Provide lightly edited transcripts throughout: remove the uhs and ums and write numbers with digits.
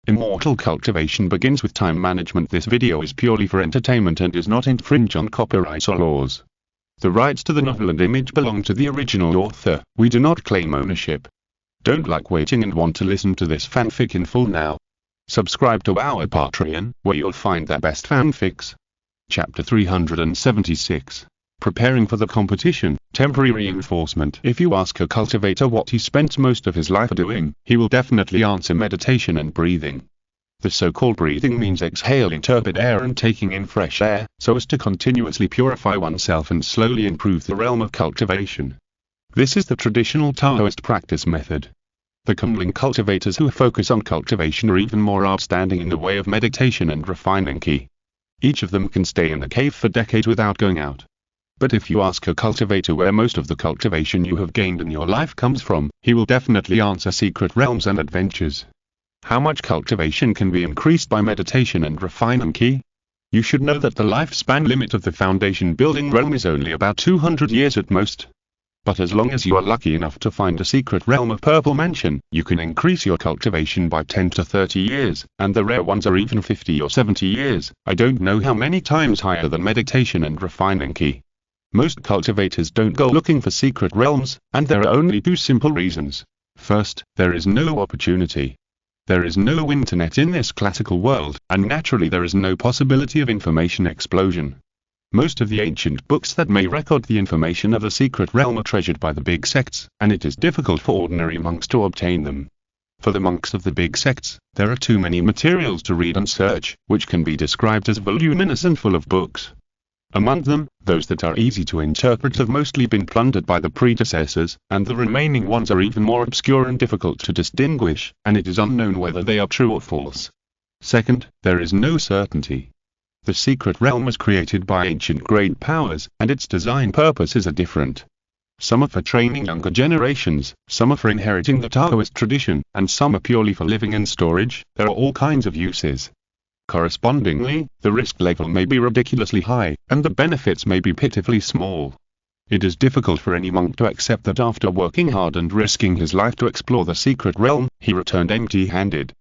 Immortal Cultivation begins with time management. This video is purely for entertainment and does not infringe on copyright or laws. The rights to the novel and image belong to the original author. We do not claim ownership. Don't like waiting and want to listen to this fanfic in full now? Subscribe to our Patreon, where you'll find the best fanfics. Chapter 376. Preparing for the competition, temporary reinforcement. If you ask a cultivator what he spends most of his life doing, he will definitely answer meditation and breathing. The so-called breathing means exhaling turbid air and taking in fresh air, so as to continuously purify oneself and slowly improve the realm of cultivation. This is the traditional Taoist practice method. The cunning cultivators who focus on cultivation are even more outstanding in the way of meditation and refining ki. Each of them can stay in the cave for decades without going out. But if you ask a cultivator where most of the cultivation you have gained in your life comes from, he will definitely answer secret realms and adventures. How much cultivation can be increased by meditation and refining ki? You should know that the lifespan limit of the foundation building realm is only about 200 years at most. But as long as you are lucky enough to find a secret realm of Purple Mansion, you can increase your cultivation by 10 to 30 years, and the rare ones are even 50 or 70 years. I don't know how many times higher than meditation and refining ki. Most cultivators don't go looking for secret realms, and there are only two simple reasons. First, there is no opportunity. There is no internet in this classical world, and naturally there is no possibility of information explosion. Most of the ancient books that may record the information of a secret realm are treasured by the big sects, and it is difficult for ordinary monks to obtain them. For the monks of the big sects, there are too many materials to read and search, which can be described as voluminous and full of books. Among them, those that are easy to interpret have mostly been plundered by the predecessors, and the remaining ones are even more obscure and difficult to distinguish, and it is unknown whether they are true or false. Second, there is no certainty. The secret realm was created by ancient great powers, and its design purposes are different. Some are for training younger generations, some are for inheriting the Taoist tradition, and some are purely for living and storage. There are all kinds of uses. Correspondingly, the risk level may be ridiculously high, and the benefits may be pitifully small. It is difficult for any monk to accept that after working hard and risking his life to explore the secret realm, he returned empty-handed.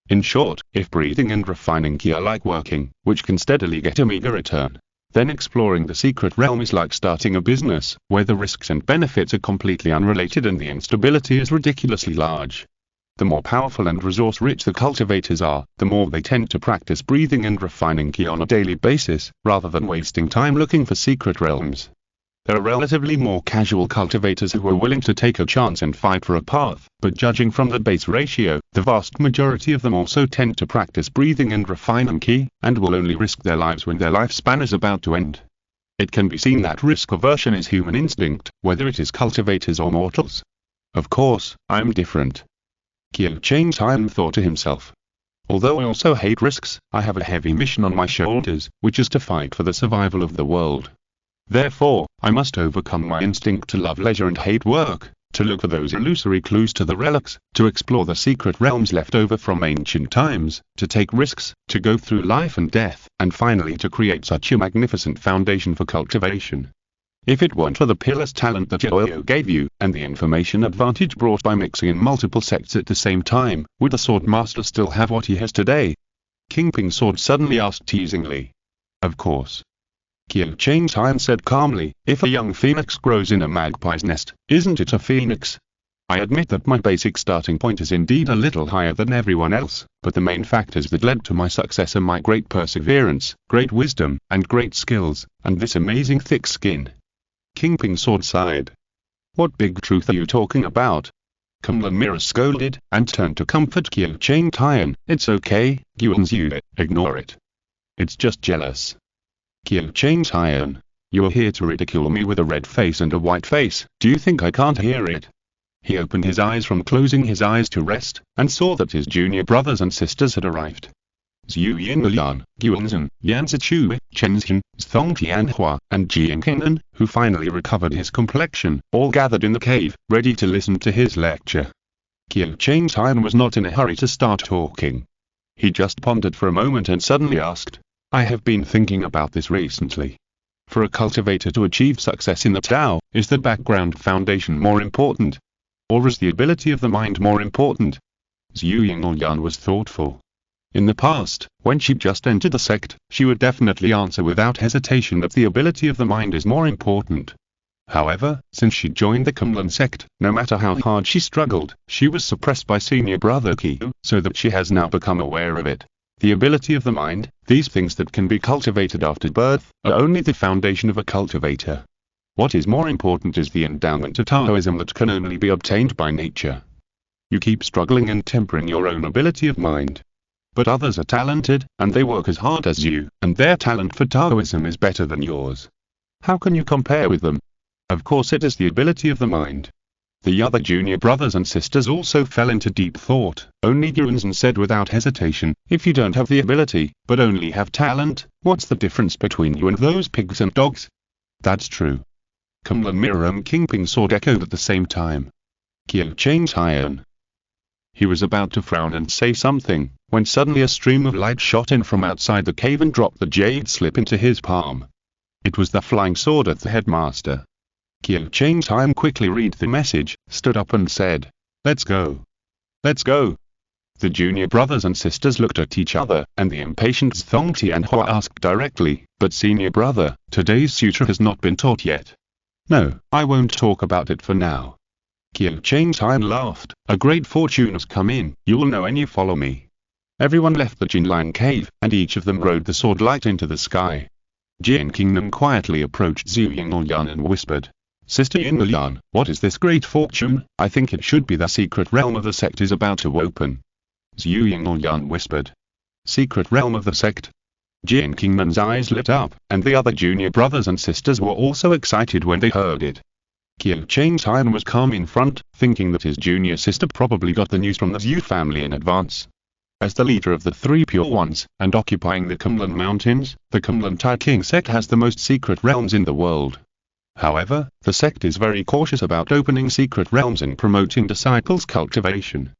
In short, if breathing and refining ki are like working, which can steadily get a meager return, then exploring the secret realm is like starting a business, where the risks and benefits are completely unrelated and the instability is ridiculously large. The more powerful and resource-rich the cultivators are, the more they tend to practice breathing and refining ki on a daily basis, rather than wasting time looking for secret realms. There are relatively more casual cultivators who are willing to take a chance and fight for a path, but judging from the base ratio, the vast majority of them also tend to practice breathing and refining ki, and will only risk their lives when their lifespan is about to end. It can be seen that risk aversion is human instinct, whether it is cultivators or mortals. Of course, I'm different. Qiu thought to himself. Although I also hate risks, I have a heavy mission on my shoulders, which is to fight for the survival of the world. Therefore, I must overcome my instinct to love leisure and hate work, to look for those illusory clues to the relics, to explore the secret realms left over from ancient times, to take risks, to go through life and death, and finally to create such a magnificent foundation for cultivation. If it weren't for the peerless talent that Yoyo gave you, and the information advantage brought by mixing in multiple sects at the same time, would the sword master still have what he has today? King Ping's sword suddenly asked teasingly. Of course. Qiu said calmly, if a young phoenix grows in a magpie's nest, isn't it a phoenix? I admit that my basic starting point is indeed a little higher than everyone else, but the main factors that led to my success are my great perseverance, great wisdom, and great skills, and this amazing thick skin. King Ping's sword sighed. What big truth are you talking about? Kunlun Mirror scolded, and turned to comfort Qiu. It's okay, Yuanzu, ignore it. It's just jealous. Qiu, you're here to ridicule me with a red face and a white face, do you think I can't hear it? He opened his eyes from closing his eyes to rest, and saw that his junior brothers and sisters had arrived. Zhu Yinlian, Guanzhen, Yan Zichui, Chenxian, Thong Tianhua, and Jian Qingnan, who finally recovered his complexion, all gathered in the cave, ready to listen to his lecture. Qiu was not in a hurry to start talking. He just pondered for a moment and suddenly asked, I have been thinking about this recently. For a cultivator to achieve success in the Tao, is the background foundation more important? Or is the ability of the mind more important? Zhu Yinlian was thoughtful. In the past, when she just entered the sect, she would definitely answer without hesitation that the ability of the mind is more important. However, since she joined the Cunning sect, no matter how hard she struggled, she was suppressed by senior brother Q, so that she has now become aware of it. The ability of the mind, these things that can be cultivated after birth, are only the foundation of a cultivator. What is more important is the endowment of Taoism that can only be obtained by nature. You keep struggling and tempering your own ability of mind. But others are talented, and they work as hard as you, and their talent for Taoism is better than yours. How can you compare with them? Of course it is the ability of the mind. The other junior brothers and sisters also fell into deep thought. Only Gyunzan said without hesitation, if you don't have the ability, but only have talent, what's the difference between you and those pigs and dogs? That's true. Kumlan Miram Kingping sword echoed at the same time. Kyo changed Hyan. He was about to frown and say something, when suddenly a stream of light shot in from outside the cave and dropped the jade slip into his palm. It was the flying sword of the headmaster. Kyo changed Hyan quickly read the message, stood up and said, "Let's go. Let's go." The junior brothers and sisters looked at each other, and the impatient Thongti and Hua asked directly, "But senior brother, today's sutra has not been taught yet." "No, I won't talk about it for now." Kyo changed Hyan laughed, "A great fortune has come in, you'll know when you follow me." Everyone left the Jinlian cave, and each of them rode the sword light into the sky. Jin Kingdom quietly approached Zhu Yingyan and whispered, "Sister Yingyan, what is this great fortune? I think it should be the secret realm of the sect is about to open." Zhu Yingyan whispered, "Secret realm of the sect?" Jin Kingman's eyes lit up, and the other junior brothers and sisters were also excited when they heard it. Kyo changed Hyan was calm in front, thinking that his junior sister probably got the news from the Zhu family in advance. As the leader of the three pure ones, and occupying the Kumlan Mountains, the Kumlan King sect has the most secret realms in the world. However, the sect is very cautious about opening secret realms and promoting disciples' cultivation.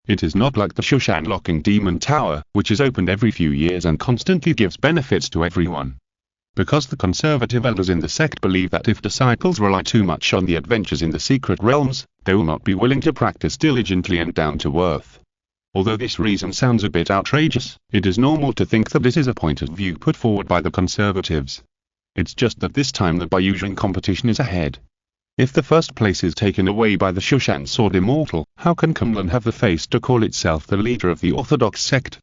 It is not like the Shushan locking demon tower, which is opened every few years and constantly gives benefits to everyone. Because the conservative elders in the sect believe that if disciples rely too much on the adventures in the secret realms, they will not be willing to practice diligently and down to earth. Although this reason sounds a bit outrageous, it is normal to think that this is a point of view put forward by the conservatives. It's just that this time the Baiyuzhang competition is ahead. If the first place is taken away by the Shushan sword Immortal, how can Kumlan have the face to call itself the leader of the orthodox sect?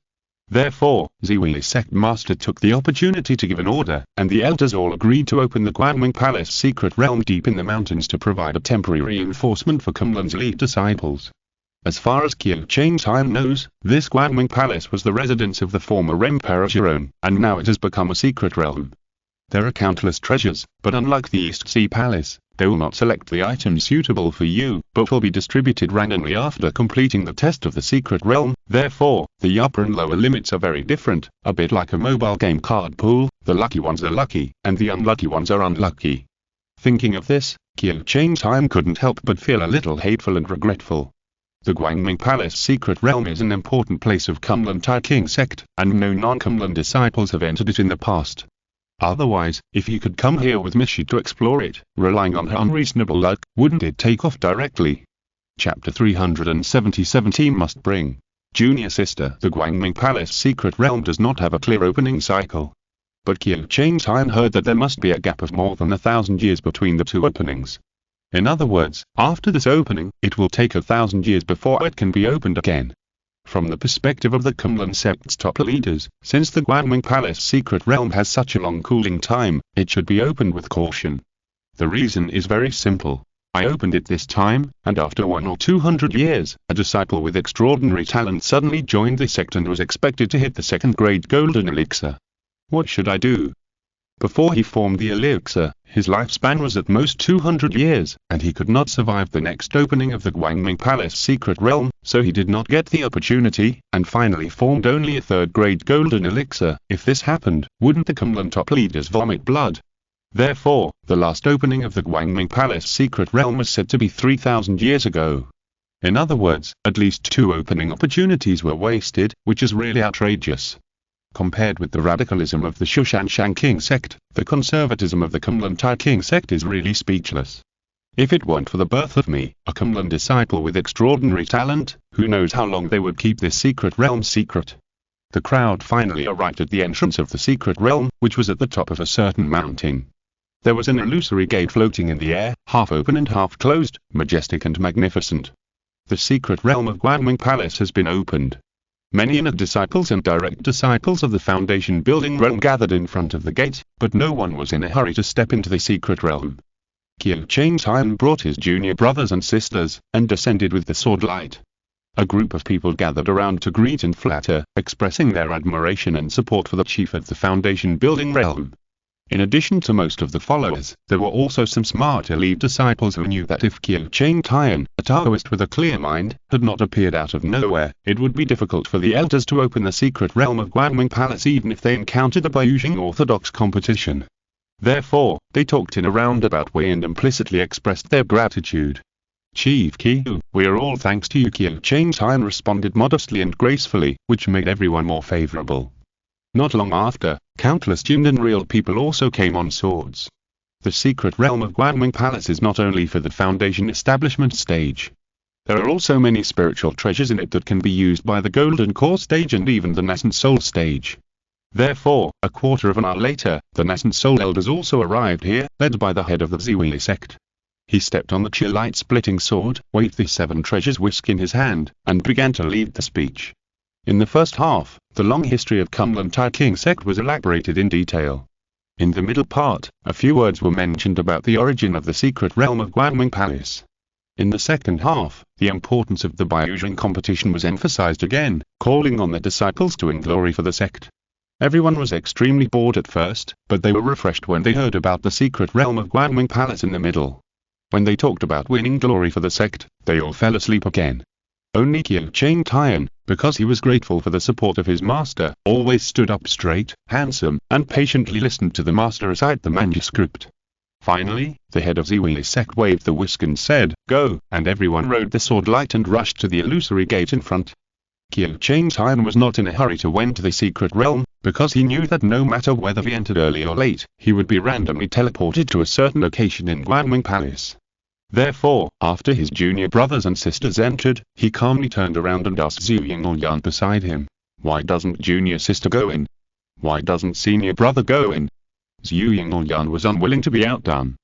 Therefore, Ziwi's sect master took the opportunity to give an order, and the elders all agreed to open the Guangming Palace secret realm deep in the mountains to provide a temporary reinforcement for Kumlan's elite disciples. As far as Kyo changed Hyan knows, this Guangming Palace was the residence of the former Emperor Zhiron, and now it has become a secret realm. There are countless treasures, but unlike the East Sea Palace, they will not select the items suitable for you, but will be distributed randomly after completing the test of the secret realm. Therefore, the upper and lower limits are very different, a bit like a mobile game card pool. The lucky ones are lucky, and the unlucky ones are unlucky. Thinking of this, Kyo changed Hyan couldn't help but feel a little hateful and regretful. The Guangming Palace secret realm is an important place of Kumlan King sect, and no non-Kumlan disciples have entered it in the past. Otherwise, if he could come here with Mishi to explore it, relying on her unreasonable luck, wouldn't it take off directly? Chapter 377 Team must bring. Junior sister. The Guangming Palace secret realm does not have a clear opening cycle. But Kyo changed Hyan heard that there must be a gap of more than 1,000 years between the two openings. In other words, after this opening, it will take 1,000 years before it can be opened again. From the perspective of the Kumlan sect's top leaders, since the Guangming Palace secret realm has such a long cooling time, it should be opened with caution. The reason is very simple. I opened it this time, and after 100 or 200 years, a disciple with extraordinary talent suddenly joined the sect and was expected to hit the second grade golden elixir. What should I do? Before he formed the elixir, his lifespan was at most 200 years, and he could not survive the next opening of the Guangming Palace secret realm, so he did not get the opportunity, and finally formed only a third-grade golden elixir. If this happened, wouldn't the Kumlan top leaders vomit blood? Therefore, the last opening of the Guangming Palace secret realm was said to be 3,000 years ago. In other words, at least 2 opening opportunities were wasted, which is really outrageous. Compared with the radicalism of the Shushan King sect, the conservatism of the Kumlan King sect is really speechless. If it weren't for the birth of me, a Kumlan disciple with extraordinary talent, who knows how long they would keep this secret realm secret. The crowd finally arrived at the entrance of the secret realm, which was at the top of a certain mountain. There was an illusory gate floating in the air, half open and half closed, majestic and magnificent. The secret realm of Guangming Palace has been opened. Many inner disciples and direct disciples of the foundation building realm gathered in front of the gate, but no one was in a hurry to step into the secret realm. Qiu Changtian brought his junior brothers and sisters, and descended with the sword light. A group of people gathered around to greet and flatter, expressing their admiration and support for the chief of the foundation building realm. In addition to most of the followers, there were also some smart elite disciples who knew that if Qiu Changtian, a Taoist with a clear mind, had not appeared out of nowhere, it would be difficult for the elders to open the secret realm of Guangming Palace even if they encountered a Baiyujing orthodox competition. Therefore, they talked in a roundabout way and implicitly expressed their gratitude. Chief Qiu, we are all thanks to you. Qiu Changtian responded modestly and gracefully, which made everyone more favorable. Not long after, countless Jin and real people also came on swords. The secret realm of Guangming Palace is not only for the foundation establishment stage. There are also many spiritual treasures in it that can be used by the Golden Core stage and even the Nascent Soul stage. Therefore, a quarter of an hour later, the Nascent Soul elders also arrived here, led by the head of the Ziwei sect. He stepped on the Qi light-splitting sword, waved the 7 treasures whisk in his hand, and began to lead the speech. In the first half, the long history of Kunlun Tai King sect was elaborated in detail. In the middle part, a few words were mentioned about the origin of the secret realm of Guangming Palace. In the second half, the importance of the Baiyujing competition was emphasized again, calling on the disciples to win glory for the sect. Everyone was extremely bored at first, but they were refreshed when they heard about the secret realm of Guangming Palace in the middle. When they talked about winning glory for the sect, they all fell asleep again. Only Qiu Changtian, because he was grateful for the support of his master, always stood up straight, handsome, and patiently listened to the master recite the manuscript. Finally, the head of Ziwei sect waved the whisk and said, "Go," and everyone rode the sword light and rushed to the illusory gate in front. Qiu Changtian was not in a hurry to enter the secret realm, because he knew that no matter whether he entered early or late, he would be randomly teleported to a certain location in Guangming Palace. Therefore, after his junior brothers and sisters entered, he calmly turned around and asked Zhu Yingyan beside him, "Why doesn't junior sister go in? Why doesn't senior brother go in?" Zhu Yingyan was unwilling to be outdone.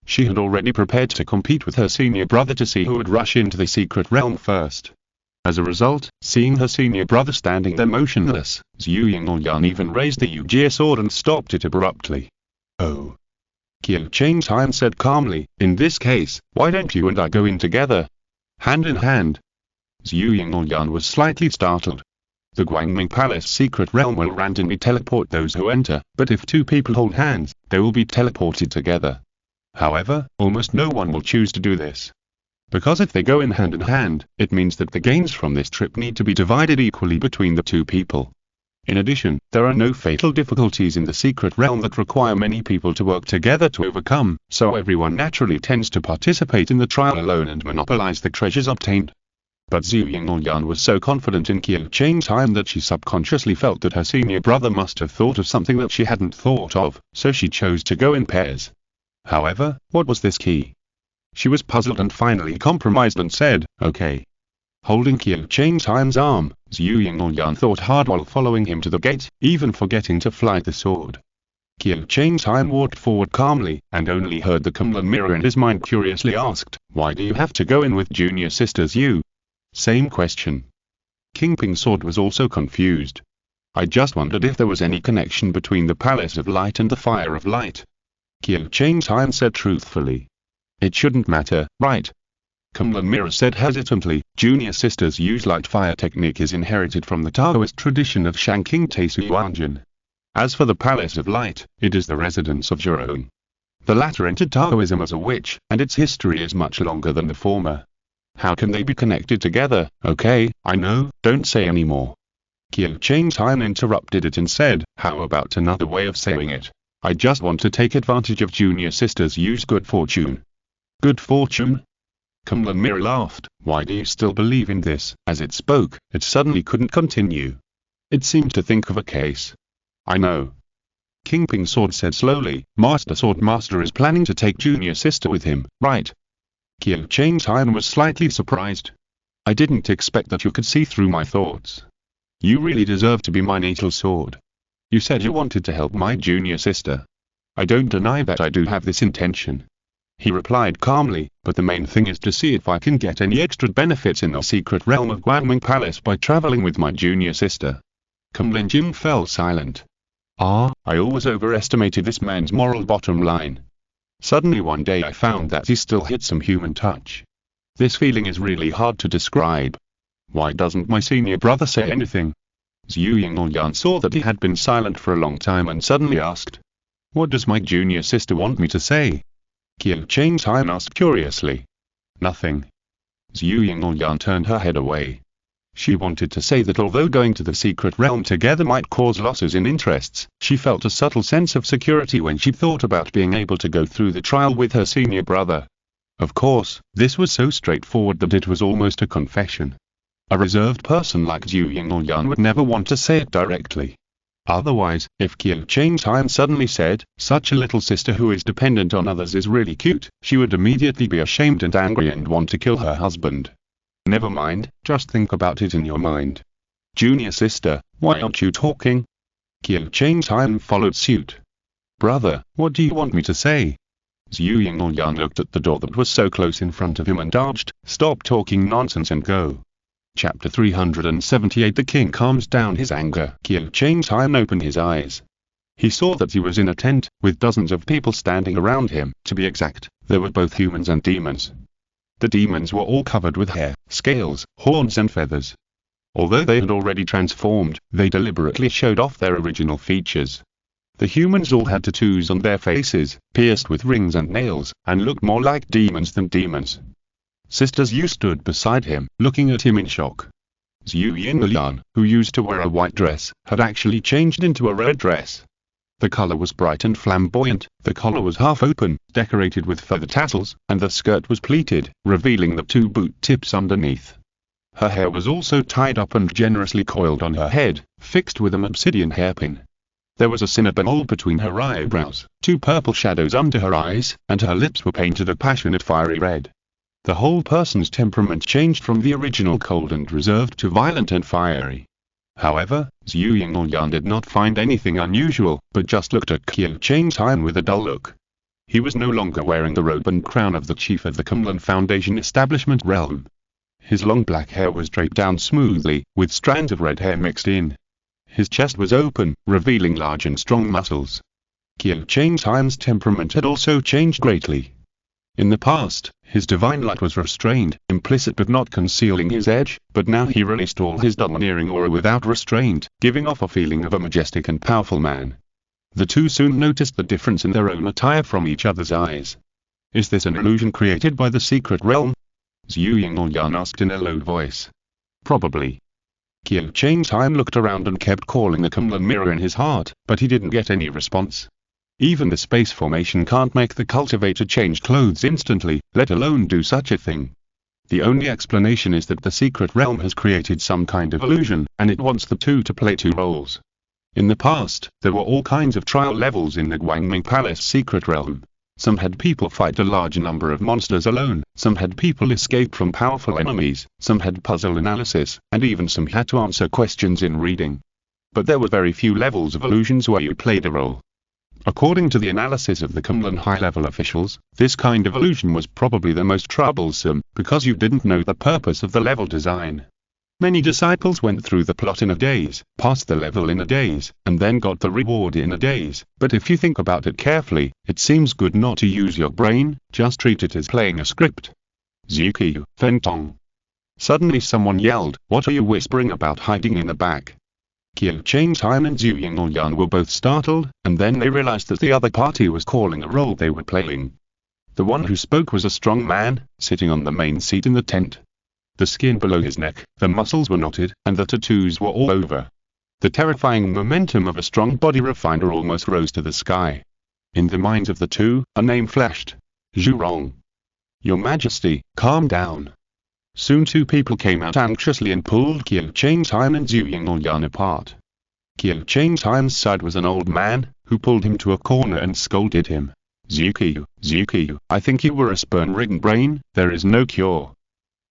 She had already prepared to compete with her senior brother to see who would rush into the secret realm first. As a result, seeing her senior brother standing there motionless, Zhu Yingyan even raised the Yujie sword and stopped it abruptly. "Oh." Qiu Changtian said calmly, "In this case, why don't you and I go in together? Hand in hand." Zhu Yingyan was slightly startled. The Guangming Palace secret realm will randomly teleport those who enter, but if 2 people hold hands, they will be teleported together. However, almost no one will choose to do this. Because if they go in hand, it means that the gains from this trip need to be divided equally between the 2 people. In addition, there are no fatal difficulties in the secret realm that require many people to work together to overcome, so everyone naturally tends to participate in the trial alone and monopolize the treasures obtained. But Zhu Yingyan was so confident in Qiu Changtian that she subconsciously felt that her senior brother must have thought of something that she hadn't thought of, so she chose to go in pairs. However, what was this key? She was puzzled and finally compromised and said, "Okay." Holding Qiu Changtian's arm, Zhu Yingyan thought hard while following him to the gate, even forgetting to fly the sword. Qiu Changtian walked forward calmly, and only heard the Kunlun mirror in his mind curiously asked, "Why do you have to go in with junior sisters you?" Same question. King Ping Sword was also confused. "I just wondered if there was any connection between the Palace of Light and the Fire of Light." Qiu Changtian said truthfully, "It shouldn't matter, right?" Kunlun Mirror said hesitantly, "Junior sisters use light fire technique is inherited from the Taoist tradition of Shanqing Taisu Wanjin. As for the Palace of Light, it is the residence of Zhurong. The latter entered Taoism as a witch, and its history is much longer than the former. How can they be connected together? Okay, I know, don't say any more." Qiu Changtian interrupted it and said, "How about another way of saying it? I just want to take advantage of junior sisters use good fortune." "Good fortune?" Kunlun Mirror laughed. "Why do you still believe in this?" As it spoke, it suddenly couldn't continue. It seemed to think of a case. "I know." King Ping Sword said slowly, "Master Swordmaster is planning to take junior sister with him, right?" Qiu Changtian was slightly surprised. "I didn't expect that you could see through my thoughts." You really deserve to be my natal sword. You said you wanted to help my junior sister. I don't deny that I do have this intention. He replied calmly, but the main thing is to see if I can get any extra benefits in the secret realm of Guangming Palace by traveling with my junior sister. Kunlun Jin fell silent. I always overestimated this man's moral bottom line. Suddenly one day I found that he still had some human touch. This feeling is really hard to describe. Why doesn't my senior brother say anything? Zhu Yingyan saw that he had been silent for a long time and suddenly asked, "What does my junior sister want me to say?" Qiu Changtai asked curiously. "Nothing." Zhu Yingyan turned her head away. She wanted to say that although going to the secret realm together might cause losses in interests, she felt a subtle sense of security when she thought about being able to go through the trial with her senior brother. Of course, this was so straightforward that it was almost a confession. A reserved person like Zhu Yingyan would never want to say it directly. Otherwise, if Qiu Changtai suddenly said, "Such a little sister who is dependent on others is really cute," she would immediately be ashamed and angry and want to kill her husband. Never mind, just think about it in your mind. "Junior sister, why aren't you talking?" Qiu Changtai followed suit. "Brother, what do you want me to say?" Zhu Yingyan looked at the door that was so close in front of him and dodged, "Stop talking nonsense and go." Chapter 378 The king calms down his anger. Qiu Changtai opened his eyes. He saw that he was in a tent, with dozens of people standing around him. To be exact, there were both humans and demons. The demons were all covered with hair, scales, horns and feathers. Although they had already transformed, they deliberately showed off their original features. The humans all had tattoos on their faces, pierced with rings and nails, and looked more like demons than demons. Sister Zhu stood beside him, looking at him in shock. Zhu Yinlian, who used to wear a white dress, had actually changed into a red dress. The color was bright and flamboyant, the collar was half open, decorated with feather tassels, and the skirt was pleated, revealing the 2 boot tips underneath. Her hair was also tied up and generously coiled on her head, fixed with an obsidian hairpin. There was a cinnamon hole between her eyebrows, 2 purple shadows under her eyes, and her lips were painted a passionate fiery red. The whole person's temperament changed from the original cold and reserved to violent and fiery. However, Zhu Yingyan did not find anything unusual, but just looked at Qiu Changtai with a dull look. He was no longer wearing the robe and crown of the chief of the Kunlun Foundation establishment realm. His long black hair was draped down smoothly, with strands of red hair mixed in. His chest was open, revealing large and strong muscles. Qiu Changtai's temperament had also changed greatly. In the past, his divine light was restrained, implicit but not concealing his edge, but now he released all his domineering aura without restraint, giving off a feeling of a majestic and powerful man. The two soon noticed the difference in their own attire from each other's eyes. "Is this an illusion created by the secret realm?" Zhu Yingyan asked in a low voice. "Probably." Qiu Changtai looked around and kept calling the Kunlun mirror in his heart, but he didn't get any response. Even the space formation can't make the cultivator change clothes instantly, let alone do such a thing. The only explanation is that the secret realm has created some kind of illusion, and it wants the two to play 2 roles. In the past, there were all kinds of trial levels in the Guangming Palace secret realm. Some had people fight a large number of monsters alone, some had people escape from powerful enemies, some had puzzle analysis, and even some had to answer questions in reading. But there were very few levels of illusions where you played a role. According to the analysis of the Kunlun high-level officials, this kind of illusion was probably the most troublesome, because you didn't know the purpose of the level design. Many disciples went through the plot in a daze, passed the level in a daze, and then got the reward in a daze. But if you think about it carefully, it seems good not to use your brain, just treat it as playing a script. Zuki, Fentong. Suddenly someone yelled, "What are you whispering about hiding in the back?" Qiu Changtai and Zhu Yingyan were both startled, and then they realized that the other party was calling a role they were playing. The one who spoke was a strong man, sitting on the main seat in the tent. The skin below his neck, the muscles were knotted, and the tattoos were all over. The terrifying momentum of a strong body refiner almost rose to the sky. In the minds of the two, a name flashed. Zhurong. "Your Majesty, calm down." Soon 2 people came out anxiously and pulled Qiu Changtai and Zhu Yingyan apart. Qiu Changtai's side was an old man, who pulled him to a corner and scolded him. Zuki, I think you were a sperm-ridden brain, there is no cure.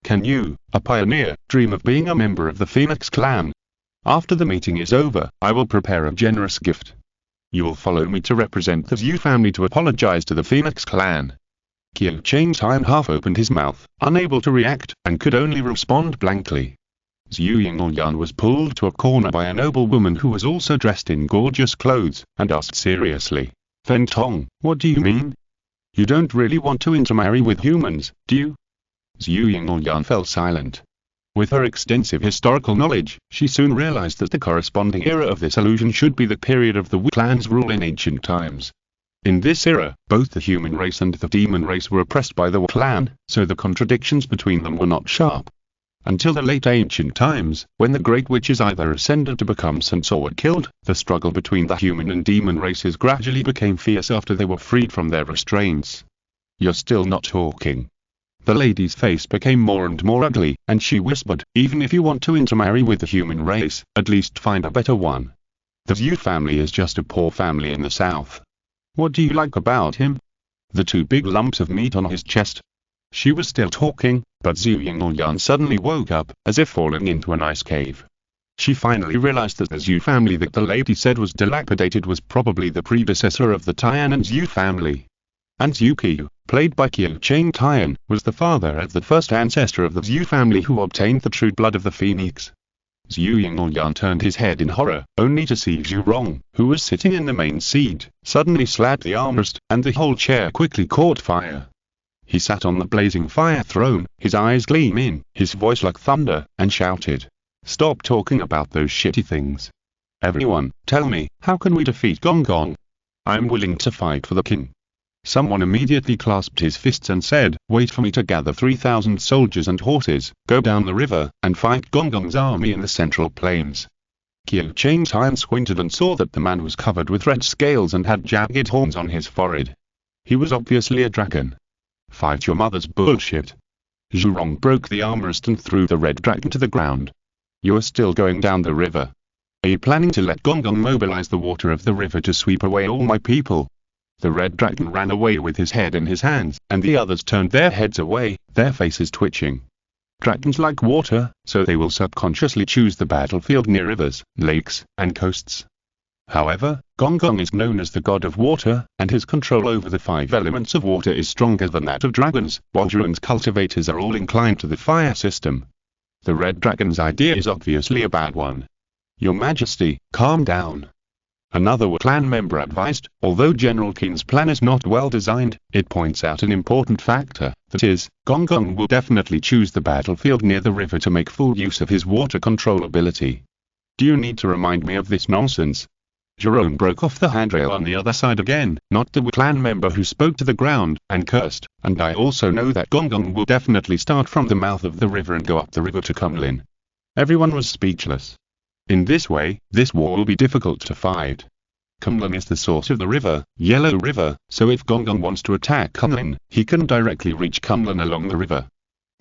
Can you, a pioneer, dream of being a member of the Phoenix clan?" After the meeting is over, I will prepare a generous gift. You will follow me to represent the Zhu family to apologize to the Phoenix clan. Qiu Changtai half opened his mouth, unable to react, and could only respond blankly. Zhu Yingyan was pulled to a corner by a noble woman who was also dressed in gorgeous clothes, and asked seriously, Fen Tong, what do you mean? You don't really want to intermarry with humans, do you? Zhu Yingyan fell silent. With her extensive historical knowledge, she soon realized that the corresponding era of this illusion should be the period of the Wu clan's rule in ancient times. In this era, both the human race and the demon race were oppressed by the Wu clan, so the contradictions between them were not sharp. Until the late ancient times, when the great witches either ascended to become saints or were killed, the struggle between the human and demon races gradually became fierce after they were freed from their restraints. You're still not talking. The lady's face became more and more ugly, and she whispered, even if you want to intermarry with the human race, at least find a better one. The Zhu family is just a poor family in the south. What do you like about him? The two big lumps of meat on his chest. She was still talking, but Zhu Yingyan suddenly woke up, as if falling into an ice cave. She finally realized that the Zhu family that the lady said was dilapidated was probably the predecessor of the Tian and Zhu family. And Zhu Qiu, played by Qiu Changtai, was the father of the first ancestor of the Zhu family who obtained the true blood of the Phoenix. Zhu Yingyan turned his head in horror, only to see Zhu Rong, who was sitting in the main seat, suddenly slap the armrest, and the whole chair quickly caught fire. He sat on the blazing fire throne, his eyes gleaming, his voice like thunder, and shouted, Stop talking about those shitty things. Everyone, tell me, how can we defeat Gong Gong? I am willing to fight for the king. Someone immediately clasped his fists and said, Wait for me to gather 3,000 soldiers and horses, go down the river, and fight Gong Gong's army in the central plains. Qiu Changtai squinted and saw that the man was covered with red scales and had jagged horns on his forehead. He was obviously a dragon. Fight your mother's bullshit. Zhu Rong broke the armrest and threw the red dragon to the ground. You are still going down the river. Are you planning to let Gong Gong mobilize the water of the river to sweep away all my people? The red dragon ran away with his head in his hands, and the others turned their heads away, their faces twitching. Dragons like water, so they will subconsciously choose the battlefield near rivers, lakes, and coasts. However, Gong Gong is known as the god of water, and his control over the 5 elements of water is stronger than that of dragons, while Zhuang's cultivators are all inclined to the fire system. The red dragon's idea is obviously a bad one. Your Majesty, calm down. Another Wu clan member advised, although General Qin's plan is not well designed, it points out an important factor, that is, Gong Gong will definitely choose the battlefield near the river to make full use of his water control ability. Do you need to remind me of this nonsense? Jerome broke off the handrail on the other side again, not the Wu clan member who spoke to the ground, and cursed, and I also know that Gong Gong will definitely start from the mouth of the river and go up the river to Kunlin. Everyone was speechless. In this way, this war will be difficult to fight. Kunlun is the source of the river, Yellow River, so if Gong Gong wants to attack Kunlun, he can directly reach Kunlun along the river.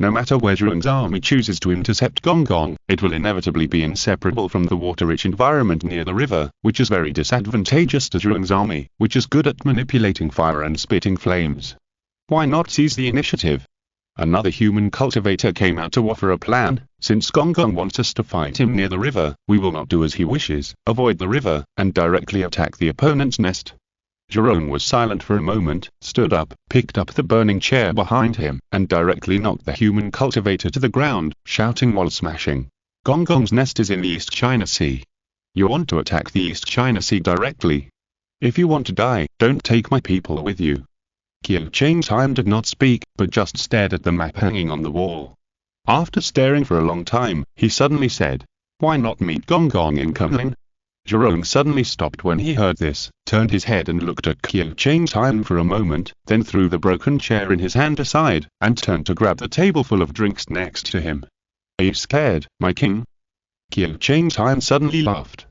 No matter where Zhuang's army chooses to intercept Gong Gong, it will inevitably be inseparable from the water-rich environment near the river, which is very disadvantageous to Zhuang's army, which is good at manipulating fire and spitting flames. Why not seize the initiative? Another human cultivator came out to offer a plan. Since Gong Gong wants us to fight him near the river, we will not do as he wishes, avoid the river, and directly attack the opponent's nest. Jerome was silent for a moment, stood up, picked up the burning chair behind him, and directly knocked the human cultivator to the ground, shouting while smashing. Gong Gong's nest is in the East China Sea. You want to attack the East China Sea directly. If you want to die, don't take my people with you. Qiu Changtai did not speak, but just stared at the map hanging on the wall. After staring for a long time, he suddenly said, Why not meet Gong Gong in Kunlin? Jerome suddenly stopped when he heard this, turned his head and looked at Qiu Changtai for a moment, then threw the broken chair in his hand aside, and turned to grab the table full of drinks next to him. Are you scared, my king? Qiu Changtai suddenly laughed.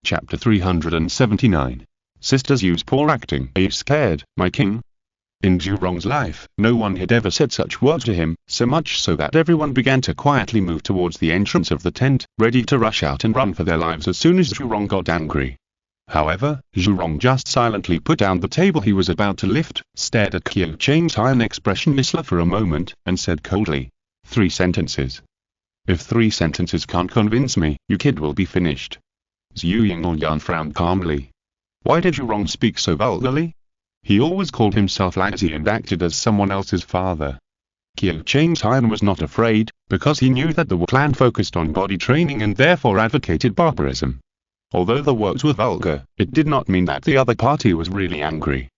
Chapter 379. Sisters use poor acting. Are you scared, my king? In Zhu Rong's life, no one had ever said such words to him, so much so that everyone began to quietly move towards the entrance of the tent, ready to rush out and run for their lives as soon as Zhu Rong got angry. However, Zhu Rong just silently put down the table he was about to lift, stared at Qiu Changtai expressionless for a moment, and said coldly, 3 sentences. If 3 sentences can't convince me, you kid will be finished. Zhu Yingyan frowned calmly. Why did Zhurong speak so vulgarly? He always called himself lazy and acted as someone else's father. Qiu Changtian was not afraid, because he knew that the Wu clan focused on body training and therefore advocated barbarism. Although the words were vulgar, it did not mean that the other party was really angry.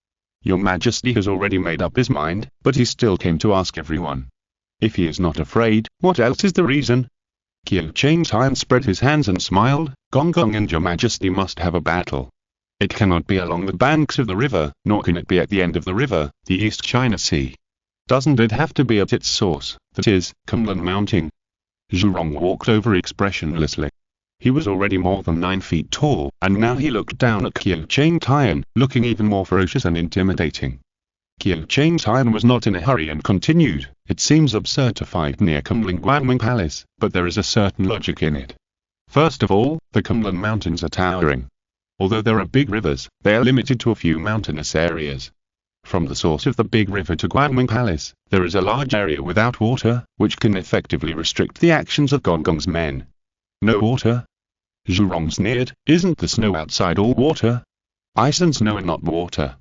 Your Majesty has already made up his mind, but he still came to ask everyone. If he is not afraid, what else is the reason? Qiu Changtian spread his hands and smiled. Gong and Your Majesty must have a battle. It cannot be along the banks of the river, nor can it be at the end of the river, the East China Sea. Doesn't it have to be at its source, that is, Kunlun Mountain? Zhurong walked over expressionlessly. He was already more than 9 feet tall, and now he looked down at Qiu Changtian, looking even more ferocious and intimidating. Qiu Changtian was not in a hurry and continued, it seems absurd to fight near Kunlun Guanming Palace, but there is a certain logic in it. First of all, the Kunlun Mountains are towering. Although there are big rivers, they are limited to a few mountainous areas. From the source of the big river to Guanming Palace, there is a large area without water, which can effectively restrict the actions of Gong's men. No water? Zhurong sneered, isn't the snow outside all water? Ice and snow are not water.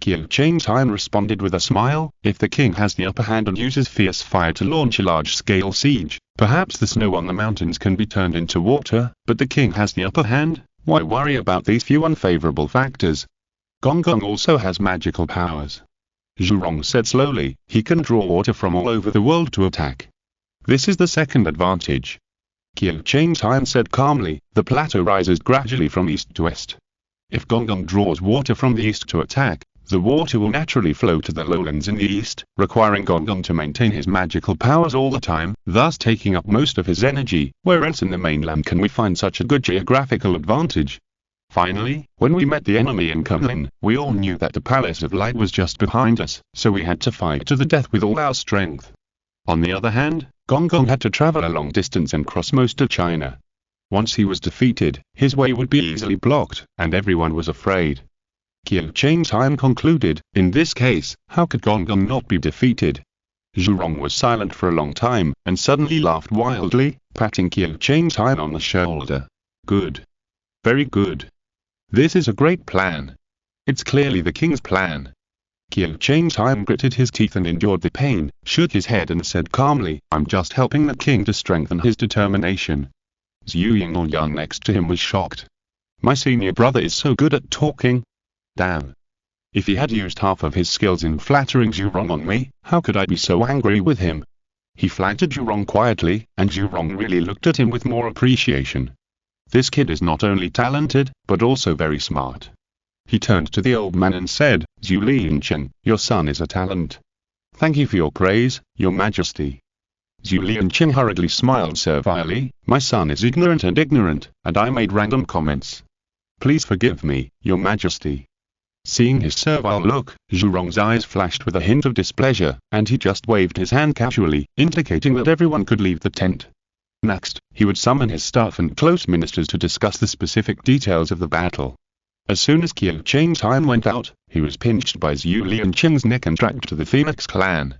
Qiu Changtian responded with a smile, if the king has the upper hand and uses fierce fire to launch a large-scale siege, perhaps the snow on the mountains can be turned into water, but the king has the upper hand, why worry about these few unfavorable factors? Gong also has magical powers. Zhurong said slowly, he can draw water from all over the world to attack. This is the second advantage. Qiu Changtian said calmly, the plateau rises gradually from east to west. If Gong draws water from the east to attack, the water will naturally flow to the lowlands in the east, requiring Gong to maintain his magical powers all the time, thus taking up most of his energy. Where else in the mainland can we find such a good geographical advantage? Finally, when we met the enemy in Kunlun, we all knew that the Palace of Light was just behind us, so we had to fight to the death with all our strength. On the other hand, Gong had to travel a long distance and cross most of China. Once he was defeated, his way would be easily blocked, and everyone was afraid. Qiu Changtian concluded, in this case, how could Gong not be defeated? Zhurong was silent for a long time, and suddenly laughed wildly, patting Qiu Changtian on the shoulder. Good. Very good. This is a great plan. It's clearly the king's plan. Qiu Changtian gritted his teeth and endured the pain, shook his head and said calmly, I'm just helping the king to strengthen his determination. Zhu Yingyan next to him was shocked. My senior brother is so good at talking. Damn. If he had used half of his skills in flattering Zhurong on me, how could I be so angry with him? He flattered Zhurong quietly, and Zhurong really looked at him with more appreciation. This kid is not only talented, but also very smart. He turned to the old man and said, Zhu Lianchen, your son is a talent. Thank you for your praise, your majesty. Zhu Lianchen hurriedly smiled servilely, my son is ignorant, and I made random comments. Please forgive me, your majesty. Seeing his servile look, Zhurong's eyes flashed with a hint of displeasure, and he just waved his hand casually, indicating that everyone could leave the tent. Next, he would summon his staff and close ministers to discuss the specific details of the battle. As soon as Qiu Changtian went out, he was pinched by Zhu Lianchen's neck and dragged to the Phoenix clan.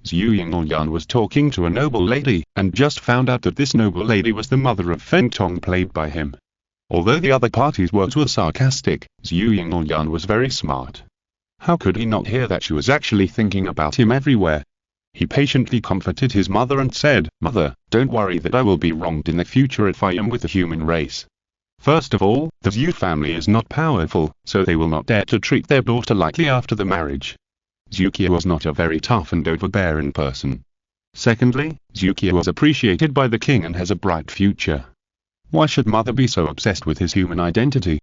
Zhu Yingyan was talking to a noble lady, and just found out that this noble lady was the mother of Feng Tong played by him. Although the other party's words were sarcastic, Zhu Yingyan was very smart. How could he not hear that she was actually thinking about him everywhere? He patiently comforted his mother and said, Mother, don't worry that I will be wronged in the future if I am with the human race. First of all, the Zhu family is not powerful, so they will not dare to treat their daughter lightly after the marriage. Zhu Qiu was not a very tough and overbearing person. Secondly, Zhu Qiu was appreciated by the king and has a bright future. Why should mother be so obsessed with his human identity?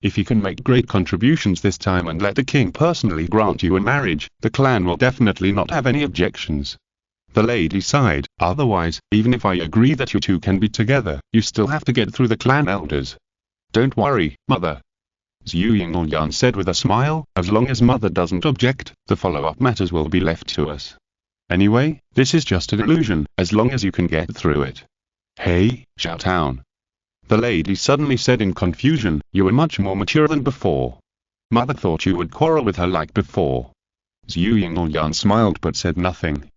If you can make great contributions this time and let the king personally grant you in marriage, the clan will definitely not have any objections. The lady sighed, otherwise, even if I agree that you two can be together, you still have to get through the clan elders. Don't worry, mother. Zhu Yingyan said with a smile, as long as mother doesn't object, the follow-up matters will be left to us. Anyway, this is just an illusion, as long as you can get through it. Hey, Xiaotown. The lady suddenly said in confusion, you are much more mature than before. Mother thought you would quarrel with her like before. Zhu Yingyan smiled but said nothing.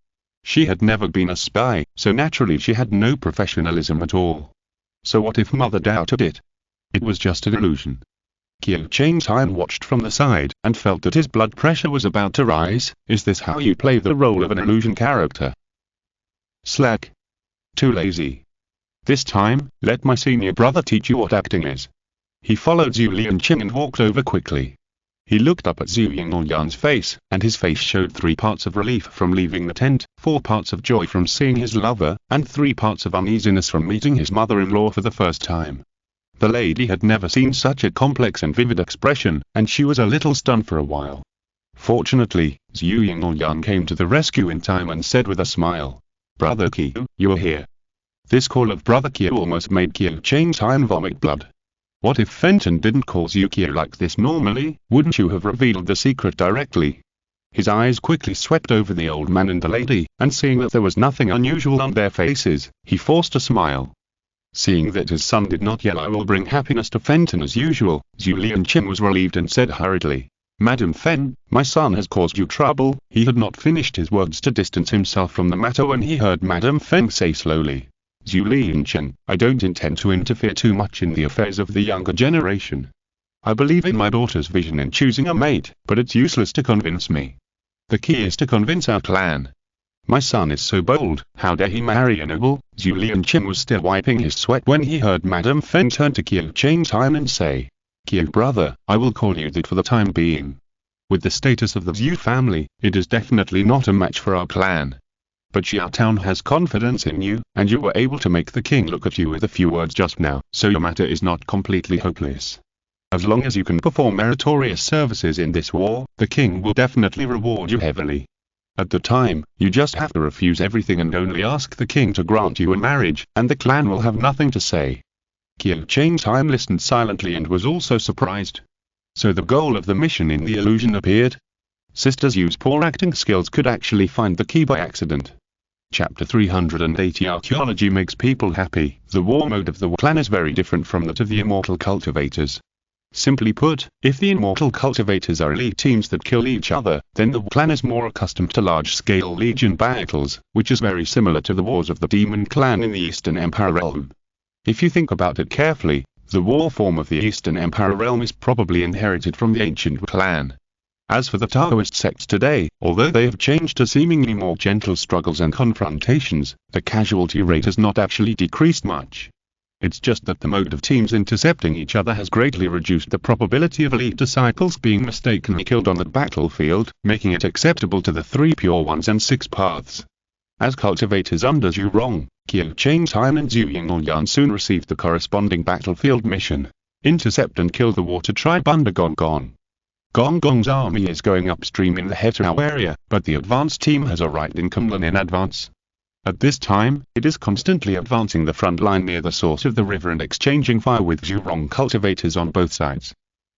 She had never been a spy, so naturally she had no professionalism at all. So what if Mother doubted it? It was just an illusion. Qiu Changtai watched from the side, and felt that his blood pressure was about to rise. Is this how you play the role of an illusion character? Slack. Too lazy. This time, let my senior brother teach you what acting is. He followed Zhu Lianqing and walked over quickly. He looked up at Zhu Yingyan's face, and his face showed 3 parts of relief from leaving the tent, 4 parts of joy from seeing his lover, and 3 parts of uneasiness from meeting his mother-in-law for the first time. The lady had never seen such a complex and vivid expression, and she was a little stunned for a while. Fortunately, Zhu Yingyan came to the rescue in time and said with a smile, "Brother Qiu, you are here." This call of Brother Qiu almost made Qiu Changtai vomit blood. What if Fenton didn't call Zhu Qiu like this normally? Wouldn't you have revealed the secret directly? His eyes quickly swept over the old man and the lady, and seeing that there was nothing unusual on their faces, he forced a smile. Seeing that his son did not yell "I will bring happiness to Fenton" as usual, Zhu Lianqing was relieved and said hurriedly, "Madam Fen, my son has caused you trouble." He had not finished his words to distance himself from the matter when he heard Madam Fen say slowly, "Zhu Lianqing, I don't intend to interfere too much in the affairs of the younger generation. I believe in my daughter's vision in choosing a mate, but it's useless to convince me. The key is to convince our clan. My son is so bold, how dare he marry a noble?" Zhu Lianqing was still wiping his sweat when he heard Madam Fen turn to Qiu Changtai and say, "Qiu brother, I will call you that for the time being. With the status of the Zhu family, it is definitely not a match for our clan. But Xiaotown has confidence in you, and you were able to make the king look at you with a few words just now, so your matter is not completely hopeless. As long as you can perform meritorious services in this war, the king will definitely reward you heavily. At the time, you just have to refuse everything and only ask the king to grant you in marriage, and the clan will have nothing to say." Qiu Changtai listened silently and was also surprised. So the goal of the mission in the illusion appeared. Sister Zhu's poor acting skills could actually find the key by accident. Chapter 380 Archaeology makes people happy. The war mode of the clan is very different from that of the Immortal Cultivators. Simply put, if the Immortal Cultivators are elite teams that kill each other, then the clan is more accustomed to large-scale legion battles, which is very similar to the wars of the Demon Clan in the Eastern Empire Realm. If you think about it carefully, the war form of the Eastern Empire Realm is probably inherited from the ancient clan. As for the Taoist sects today, although they have changed to seemingly more gentle struggles and confrontations, the casualty rate has not actually decreased much. It's just that the mode of teams intercepting each other has greatly reduced the probability of elite disciples being mistakenly killed on the battlefield, making it acceptable to the 3 pure ones and 6 paths. As cultivators under Zhu Rong, Qiu Changtai and Zhu Yingyan soon received the corresponding battlefield mission: intercept and kill the water tribe under Gong Gong. Gong Gong's army is going upstream in the Hetao area, but the advance team has arrived in Kunlun in advance. At this time, it is constantly advancing the front line near the source of the river and exchanging fire with Zhu Rong cultivators on both sides.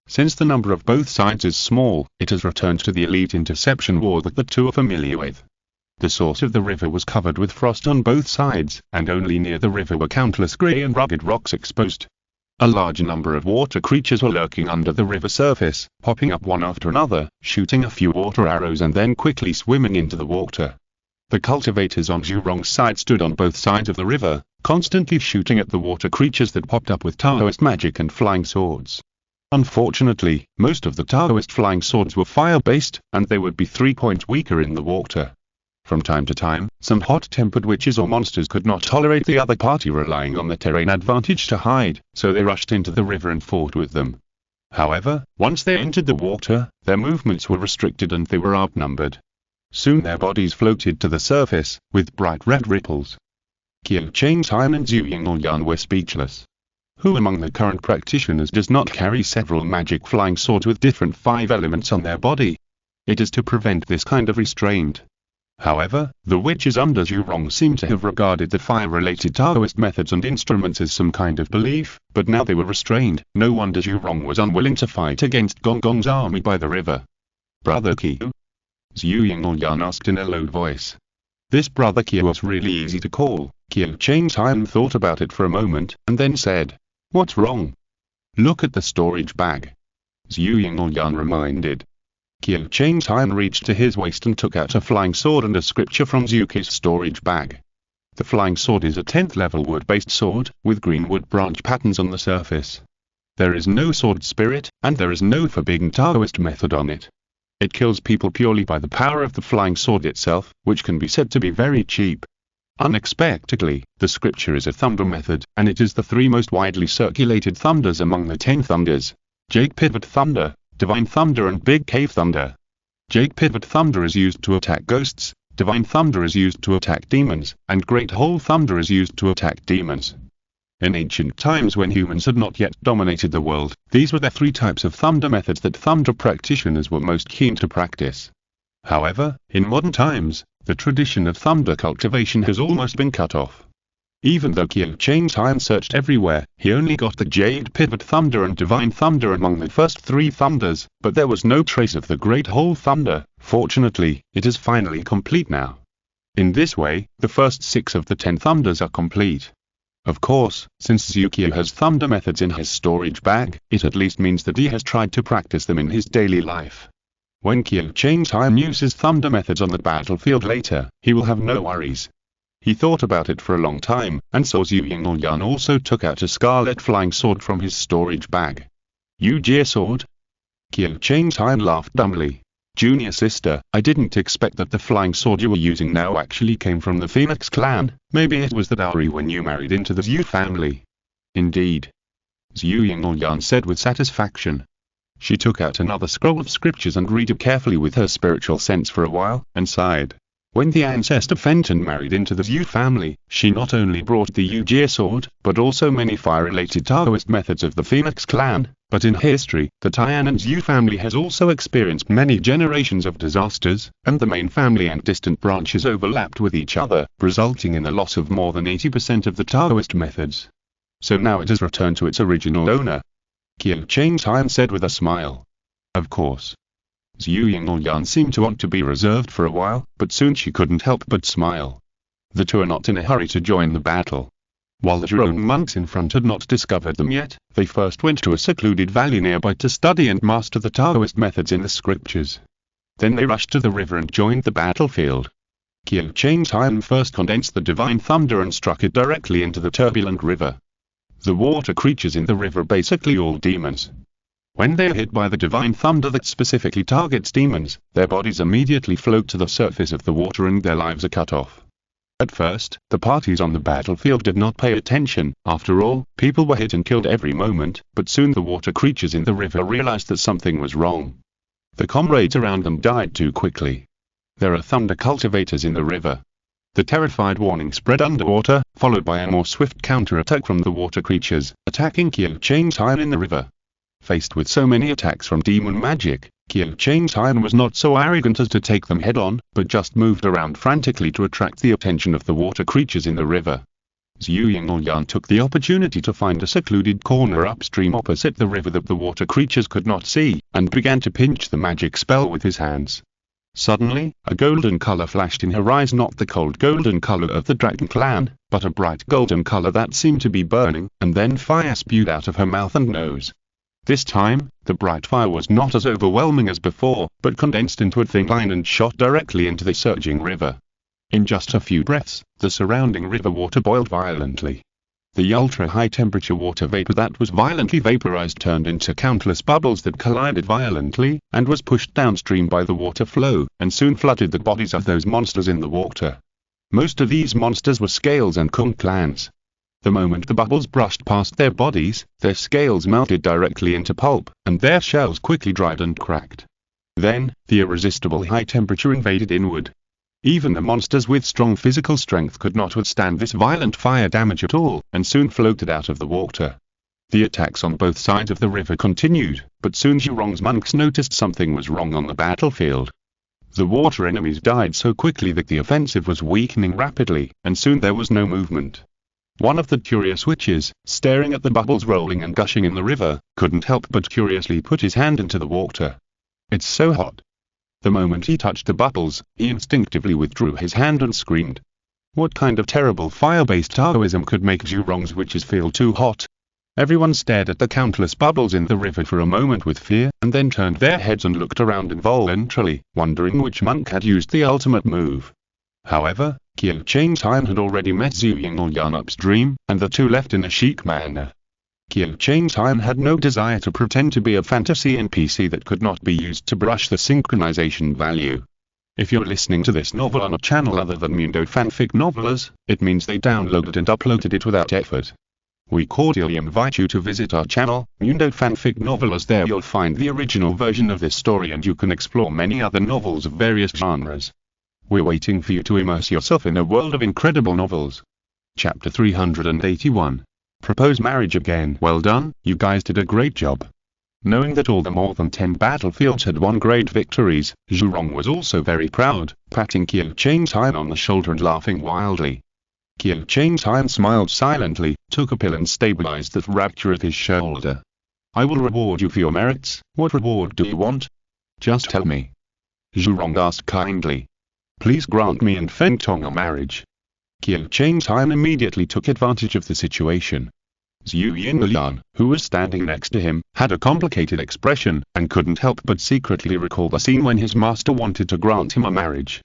Since the number of both sides is small, it has returned to the elite interception war that the two are familiar with. The source of the river was covered with frost on both sides, and only near the river were countless grey and rugged rocks exposed. A large number of water creatures were lurking under the river surface, popping up one after another, shooting a few water arrows and then quickly swimming into the water. The cultivators on Zhu Rong's side stood on both sides of the river, constantly shooting at the water creatures that popped up with Taoist magic and flying swords. Unfortunately, most of the Taoist flying swords were fire-based, and they would be 3 points weaker in the water. From time to time, some hot-tempered witches or monsters could not tolerate the other party relying on the terrain advantage to hide, so they rushed into the river and fought with them. However, once they entered the water, their movements were restricted and they were outnumbered. Soon their bodies floated to the surface, with bright red ripples. Qiu Changtai and Zhu Yingyan were speechless. Who among the current practitioners does not carry several magic flying swords with different 5 elements on their body? It is to prevent this kind of restraint. However, the witches under Zhu Rong seem to have regarded the fire-related Taoist methods and instruments as some kind of belief, but now they were restrained. No wonder Zhu Rong was unwilling to fight against Gong Gong's army by the river. "Brother Qiu?" Zhu Yingyan asked in a low voice. This Brother Qiu was really easy to call. Qiu Changtai thought about it for a moment, and then said, "What's wrong?" "Look at the storage bag," Zhu Yingyan reminded. Kyo changed and reached to his waist and took out a flying sword and a scripture from Zuki's storage bag. The flying sword is a 10th level wood-based sword, with green wood branch patterns on the surface. There is no sword spirit, and there is no forbidden Taoist method on it. It kills people purely by the power of the flying sword itself, which can be said to be very cheap. Unexpectedly, the scripture is a thunder method, and it is the 3 most widely circulated thunders among the 10 thunders: Jade Pivot Thunder, Divine Thunder and Big Cave Thunder. Jade Pivot Thunder is used to attack ghosts, Divine Thunder is used to attack demons, and Great Hole Thunder is used to attack demons. In ancient times when humans had not yet dominated the world, these were the 3 types of thunder methods that thunder practitioners were most keen to practice. However, in modern times, the tradition of thunder cultivation has almost been cut off. Even though Kyo changed and searched everywhere, he only got the Jade Pivot Thunder and Divine Thunder among the first 3 thunders, but there was no trace of the Great Hole Thunder. Fortunately, it is finally complete now. In this way, the first 6 of the 10 thunders are complete. Of course, since Zukio has thunder methods in his storage bag, it at least means that he has tried to practice them in his daily life. When Kyo changed and uses thunder methods on the battlefield later, he will have no worries. He thought about it for a long time, and saw Zhu Yinglyan also took out a scarlet flying sword from his storage bag. Yu-Jie sword? Kyo changed and laughed dumbly. Junior sister, I didn't expect that the flying sword you were using now actually came from the Phoenix clan. Maybe it was the dowry when you married into the Zhu family. Indeed. Zhu Yinglyan said with satisfaction. She took out another scroll of scriptures and read it carefully with her spiritual sense for a while, and sighed. When the ancestor Fenton married into the Zhu family, she not only brought the Yu-Jie sword, but also many fire-related Taoist methods of the Phoenix clan. But in history, the Taiyan and Zhu family has also experienced many generations of disasters, and the main family and distant branches overlapped with each other, resulting in the loss of more than 80% of the Taoist methods. So now it has returned to its original owner. Kyo changed and said with a smile. Of course. Zhu Yinglyan seemed to want to be reserved for a while, but soon she couldn't help but smile. The 2 are not in a hurry to join the battle. While the Zhuang monks in front had not discovered them yet, they first went to a secluded valley nearby to study and master the Taoist methods in the scriptures. Then they rushed to the river and joined the battlefield. Kyo changed and first condensed the Divine Thunder and struck it directly into the turbulent river. The water creatures in the river basically all demons. When they are hit by the Divine Thunder that specifically targets demons, their bodies immediately float to the surface of the water and their lives are cut off. At first, the parties on the battlefield did not pay attention. After all, people were hit and killed every moment, but soon the water creatures in the river realized that something was wrong. The comrades around them died too quickly. There are thunder cultivators in the river. The terrified warning spread underwater, followed by a more swift counterattack from the water creatures, attacking Kyo changed in the river. Faced with so many attacks from demon magic, Kyo changed was not so arrogant as to take them head-on, but just moved around frantically to attract the attention of the water creatures in the river. Zhu Yinglyan took the opportunity to find a secluded corner upstream opposite the river that the water creatures could not see, and began to pinch the magic spell with his hands. Suddenly, a golden color flashed in her eyes, not the cold golden color of the dragon clan, but a bright golden color that seemed to be burning, and then fire spewed out of her mouth and nose. This time, the bright fire was not as overwhelming as before, but condensed into a thin line and shot directly into the surging river. In just a few breaths, the surrounding river water boiled violently. The ultra-high temperature water vapor that was violently vaporized turned into countless bubbles that collided violently, and was pushed downstream by the water flow, and soon flooded the bodies of those monsters in the water. Most of these monsters were scales and Kung clans. The moment the bubbles brushed past their bodies, their scales melted directly into pulp, and their shells quickly dried and cracked. Then, the irresistible high temperature invaded inward. Even the monsters with strong physical strength could not withstand this violent fire damage at all, and soon floated out of the water. The attacks on both sides of the river continued, but soon Zhurong's monks noticed something was wrong on the battlefield. The water enemies died so quickly that the offensive was weakening rapidly, and soon there was no movement. One of the curious witches, staring at the bubbles rolling and gushing in the river, couldn't help but curiously put his hand into the water. It's so hot. The moment he touched the bubbles, he instinctively withdrew his hand and screamed. What kind of terrible fire-based Taoism could make Zhurong's witches feel too hot? Everyone stared at the countless bubbles in the river for a moment with fear, and then turned their heads and looked around involuntarily, wondering which monk had used the ultimate move. However, Qiu Changtian had already met Zhu Yingyan upstream, and the two left in a chic manner. Qiu Changtian had no desire to pretend to be a fantasy NPC that could not be used to brush the synchronization value. If you're listening to this novel on a channel other than Mundo Fanfic Novelers, it means they downloaded and uploaded it without effort. We cordially invite you to visit our channel, Mundo Fanfic Novelers. There you'll find the original version of this story and you can explore many other novels of various genres. We're waiting for you to immerse yourself in a world of incredible novels. Chapter 381. Propose marriage again. Well done, you guys did a great job. Knowing that all the more than 10 battlefields had won great victories, Zhu Rong was also very proud, patting Qiu Changtian on the shoulder and laughing wildly. Qiu Changtian smiled silently, took a pill and stabilized the fracture of his shoulder. I will reward you for your merits. What reward do you want? Just tell me. Zhu Rong asked kindly. Please grant me and Feng Tong a marriage. Qiu Changtian immediately took advantage of the situation. Zhu Yingyan, who was standing next to him, had a complicated expression, and couldn't help but secretly recall the scene when his master wanted to grant him a marriage.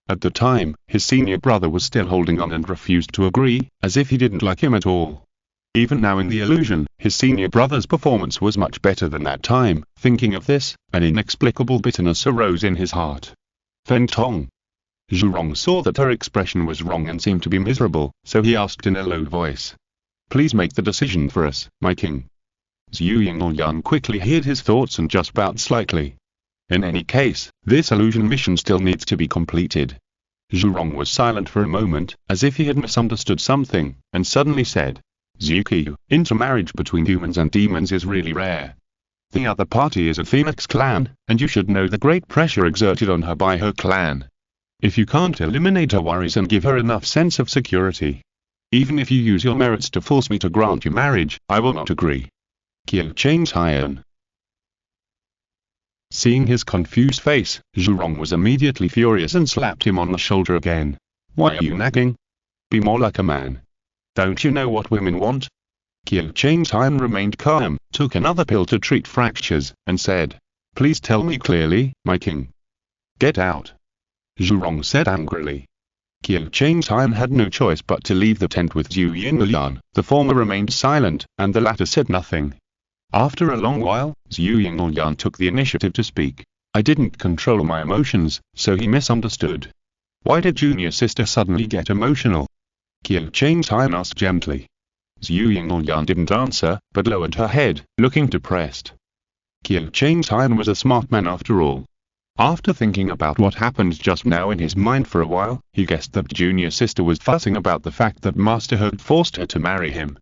At the time, his senior brother was still holding on and refused to agree, as if he didn't like him at all. Even now in the illusion, his senior brother's performance was much better than that time. Thinking of this, an inexplicable bitterness arose in his heart. Feng Tong. Zhu Rong saw that her expression was wrong and seemed to be miserable, so he asked in a low voice. Please make the decision for us, my king. Zhu Yingyan quickly hid his thoughts and just bowed slightly. In any case, this illusion mission still needs to be completed. Zhu Rong was silent for a moment, as if he had misunderstood something, and suddenly said, Zuki, intermarriage between humans and demons is really rare. The other party is a Phoenix clan, and you should know the great pressure exerted on her by her clan. If you can't eliminate her worries and give her enough sense of security, even if you use your merits to force me to grant you marriage, I will not agree. Qiu Changtian. Seeing his confused face, Zhu Rong was immediately furious and slapped him on the shoulder again. Why are you nagging? Be more like a man. Don't you know what women want? Qiu Changtian remained calm, took another pill to treat fractures, and said, Please tell me clearly, my king. Get out. Zhu Rong said angrily. Qiu Changtian had no choice but to leave the tent with Zhu Yingyan. The former remained silent, and the latter said nothing. After a long while, Zhu Yingyan took the initiative to speak. I didn't control my emotions, so he misunderstood. Why did junior sister suddenly get emotional? Qiu Changtian asked gently. Zhu Yingyan didn't answer, but lowered her head, looking depressed. Qiu Changtian was a smart man after all. After thinking about what happened just now in his mind for a while, he guessed that junior sister was fussing about the fact that master had forced her to marry him.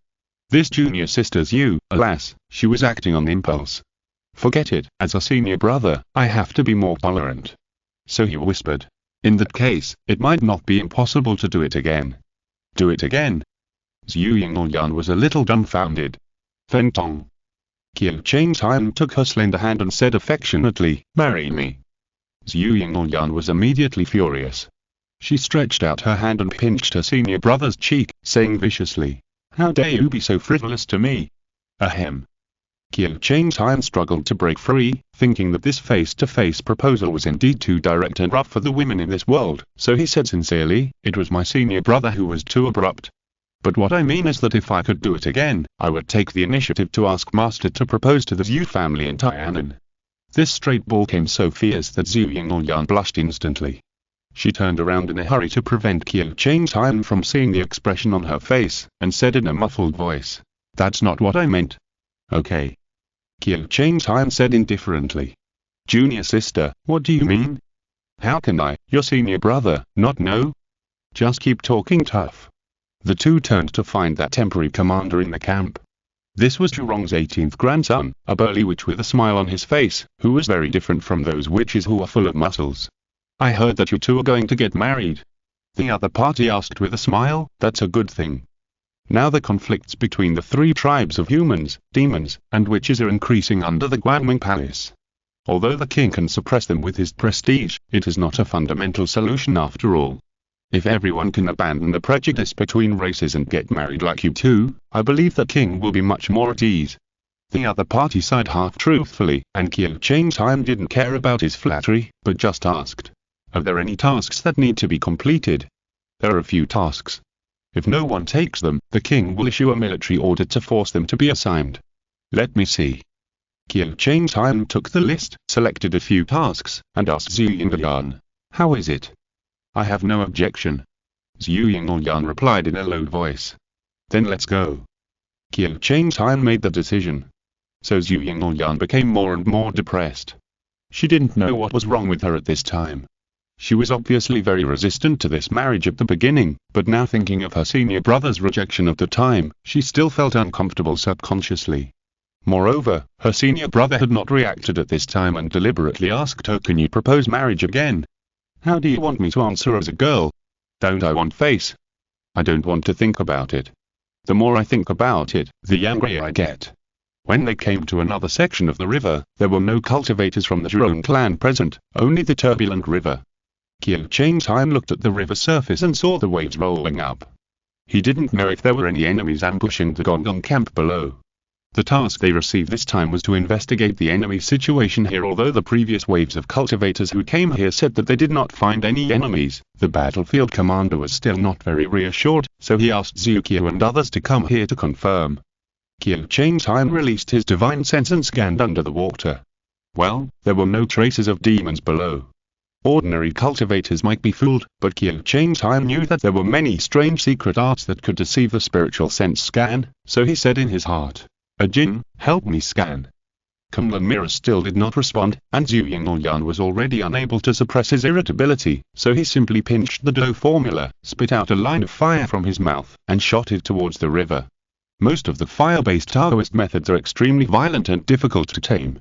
This junior sister's you, alas, she was acting on impulse. Forget it, as a senior brother, I have to be more tolerant. So he whispered. In that case, it might not be impossible to do it again. Do it again? Zhu Yingyan was a little dumbfounded. Feng Tong. Qiu Changtian took her slender hand and said affectionately, Marry me. Zhu Yingyan was immediately furious. She stretched out her hand and pinched her senior brother's cheek, saying viciously, How dare you be so frivolous to me? Ahem. Qiu Changtian struggled to break free, thinking that this face-to-face proposal was indeed too direct and rough for the women in this world, so he said sincerely, It was my senior brother who was too abrupt. But what I mean is that if I could do it again, I would take the initiative to ask master to propose to the Zhu family in Tian'an. This straight ball came so fierce that Zhu Yingyan blushed instantly. She turned around in a hurry to prevent Qiu Changtian from seeing the expression on her face, and said in a muffled voice, That's not what I meant. Okay. Qiu Changtian said indifferently. Junior sister, what do you mean? How can I, your senior brother, not know? Just keep talking tough. The two turned to find that temporary commander in the camp. This was Zhu Rong's 18th grandson, a burly witch with a smile on his face, who was very different from those witches who are full of muscles. I heard that you two are going to get married. The other party asked with a smile. That's a good thing. Now the conflicts between the three tribes of humans, demons, and witches are increasing under the Guanming Palace. Although the king can suppress them with his prestige, it is not a fundamental solution after all. If everyone can abandon the prejudice between races and get married like you two, I believe the king will be much more at ease. The other party sighed half-truthfully, and Qiu Changtime didn't care about his flattery, but just asked, "Are there any tasks that need to be completed?" "There are a few tasks. If no one takes them, the king will issue a military order to force them to be assigned." "Let me see." Qiu Changtime took the list, selected a few tasks, and asked Zhu Yingyan, "How is it?" "I have no objection." Zhu Yingyan replied in a low voice. "Then let's go." Qiu Changtime made the decision. So Zhu Yingyan became more and more depressed. She didn't know what was wrong with her at this time. She was obviously very resistant to this marriage at the beginning, but now thinking of her senior brother's rejection at the time, she still felt uncomfortable subconsciously. Moreover, her senior brother had not reacted at this time and deliberately asked her, "Can you propose marriage again?" "How do you want me to answer as a girl?" "Don't I want face?" "I don't want to think about it. The more I think about it, the angrier I get." When they came to another section of the river, there were no cultivators from the Zhurong clan present, only the turbulent river. Qiu Changtime looked at the river surface and saw the waves rolling up. He didn't know if there were any enemies ambushing the Gongong camp below. The task they received this time was to investigate the enemy situation here. Although the previous waves of cultivators who came here said that they did not find any enemies, the battlefield commander was still not very reassured, so he asked Zhu Qiu and others to come here to confirm. Qiu Changtime released his divine sense and scanned under the water. Well, there were no traces of demons below. Ordinary cultivators might be fooled, but Qiu Changtime knew that there were many strange secret arts that could deceive the spiritual sense scan, so he said in his heart, "A Jin, help me scan." Kunlun Mirror still did not respond, and Zhu Yingyan was already unable to suppress his irritability, so he simply pinched the dough formula, spit out a line of fire from his mouth, and shot it towards the river. Most of the fire-based Taoist methods are extremely violent and difficult to tame.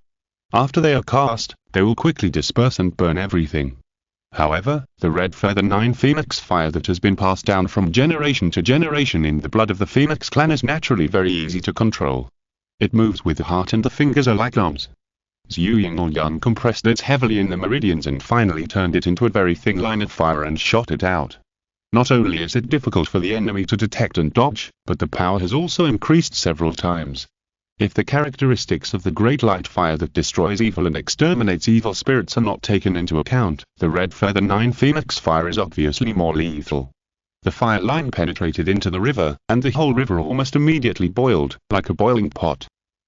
After they are cast, they will quickly disperse and burn everything. However, the red feather 9 phoenix fire that has been passed down from generation to generation in the blood of the Phoenix clan is naturally very easy to control. It moves with the heart and the fingers are like arms. Zhu Yingyan compressed it heavily in the meridians and finally turned it into a very thin line of fire and shot it out. Not only is it difficult for the enemy to detect and dodge, but the power has also increased several times. If the characteristics of the great light fire that destroys evil and exterminates evil spirits are not taken into account, the red feather 9 phoenix fire is obviously more lethal. The fire line penetrated into the river, and the whole river almost immediately boiled, like a boiling pot.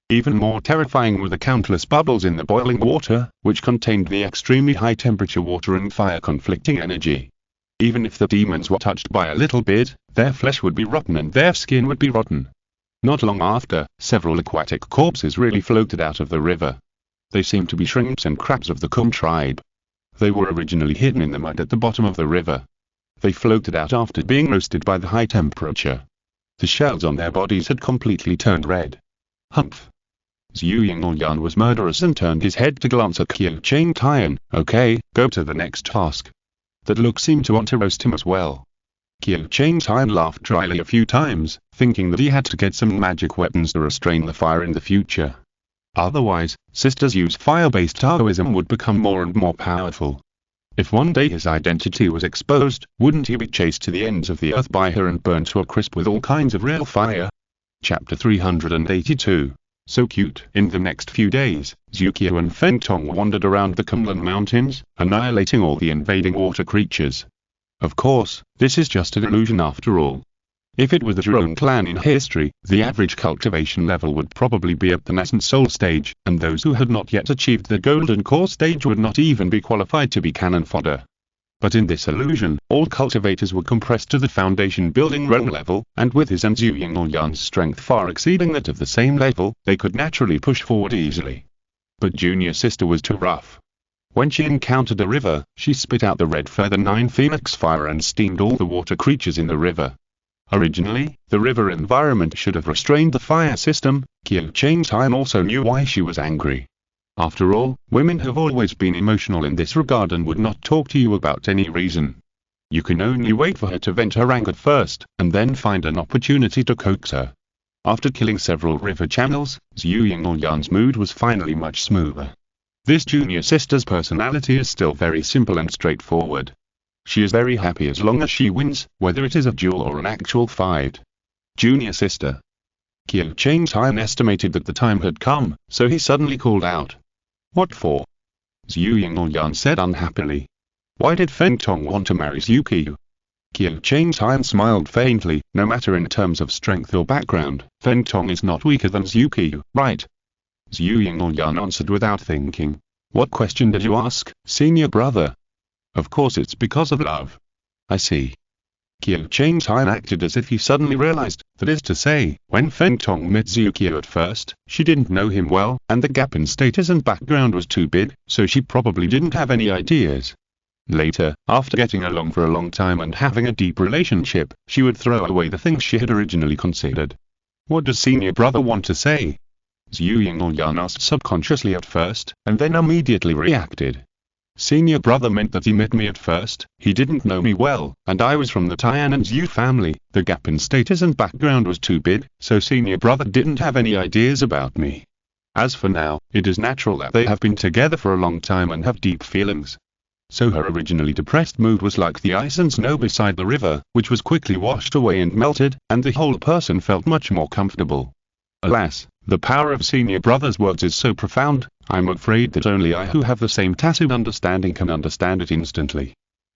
Even more terrifying were the countless bubbles in the boiling water, which contained the extremely high temperature water and fire conflicting energy. Even if the demons were touched by a little bit, their flesh would be rotten and their skin would be rotten. Not long after, several aquatic corpses really floated out of the river. They seemed to be shrimps and crabs of the Kum tribe. They were originally hidden in the mud at the bottom of the river. They floated out after being roasted by the high temperature. The shells on their bodies had completely turned red. Humph. Zhu Yingyan was murderous and turned his head to glance at Qiu Changtime. "Okay, go to the next task." That look seemed to want to roast him as well. Qiu Changtime laughed dryly a few times, thinking that he had to get some magic weapons to restrain the fire in the future. Otherwise, Sister Zhu's fire-based Taoism would become more and more powerful. If one day his identity was exposed, wouldn't he be chased to the ends of the earth by her and burned to a crisp with all kinds of real fire? Chapter 382. So cute. In the next few days, Zhu Qiu and Feng Tong wandered around the Kunlun Mountains, annihilating all the invading water creatures. Of course, this is just an illusion after all. If it were the Zhurong clan in history, the average cultivation level would probably be at the nascent soul stage, and those who had not yet achieved the golden core stage would not even be qualified to be cannon fodder. But in this illusion, all cultivators were compressed to the foundation building rung level, and with his and Zhu Yingyan's strength far exceeding that of the same level, they could naturally push forward easily. But Junior Sister was too rough. When she encountered a river, she spit out the red feather 9 phoenix fire and steamed all the water creatures in the river. Originally, the river environment should have restrained the fire system. Qiu Changtime also knew why she was angry. After all, women have always been emotional in this regard and would not talk to you about any reason. You can only wait for her to vent her anger first, and then find an opportunity to coax her. After killing several river channels, Zhu Yingyan's mood was finally much smoother. This junior sister's personality is still very simple and straightforward. She is very happy as long as she wins, whether it is a duel or an actual fight. Junior sister. Qiu Changtai estimated that the time had come, so he suddenly called out. What for? Zhu Yingyan said unhappily. Why did Feng Tong want to marry Zhu Qiu? Qiu Changtai smiled faintly. No matter in terms of strength or background, Feng Tong is not weaker than Zhu Qiu, right? Zhu Yingyan answered without thinking. What question did you ask, senior brother? Of course it's because of love. I see. Qiu Changtai acted as if he suddenly realized, that is to say, when Feng Tong met Zhu Qiu at first, she didn't know him well, and the gap in status and background was too big, so she probably didn't have any ideas. Later, after getting along for a long time and having a deep relationship, she would throw away the things she had originally considered. What does senior brother want to say? Zhu Yingyan asked subconsciously at first, and then immediately reacted. Senior brother meant that he met me at first, he didn't know me well, and I was from the Tian and Zhu family, the gap in status and background was too big, so senior brother didn't have any ideas about me. As for now, it is natural that they have been together for a long time and have deep feelings. So her originally depressed mood was like the ice and snow beside the river, which was quickly washed away and melted, and the whole person felt much more comfortable. Alas, the power of senior brother's words is so profound, I'm afraid that only I who have the same tacit understanding can understand it instantly.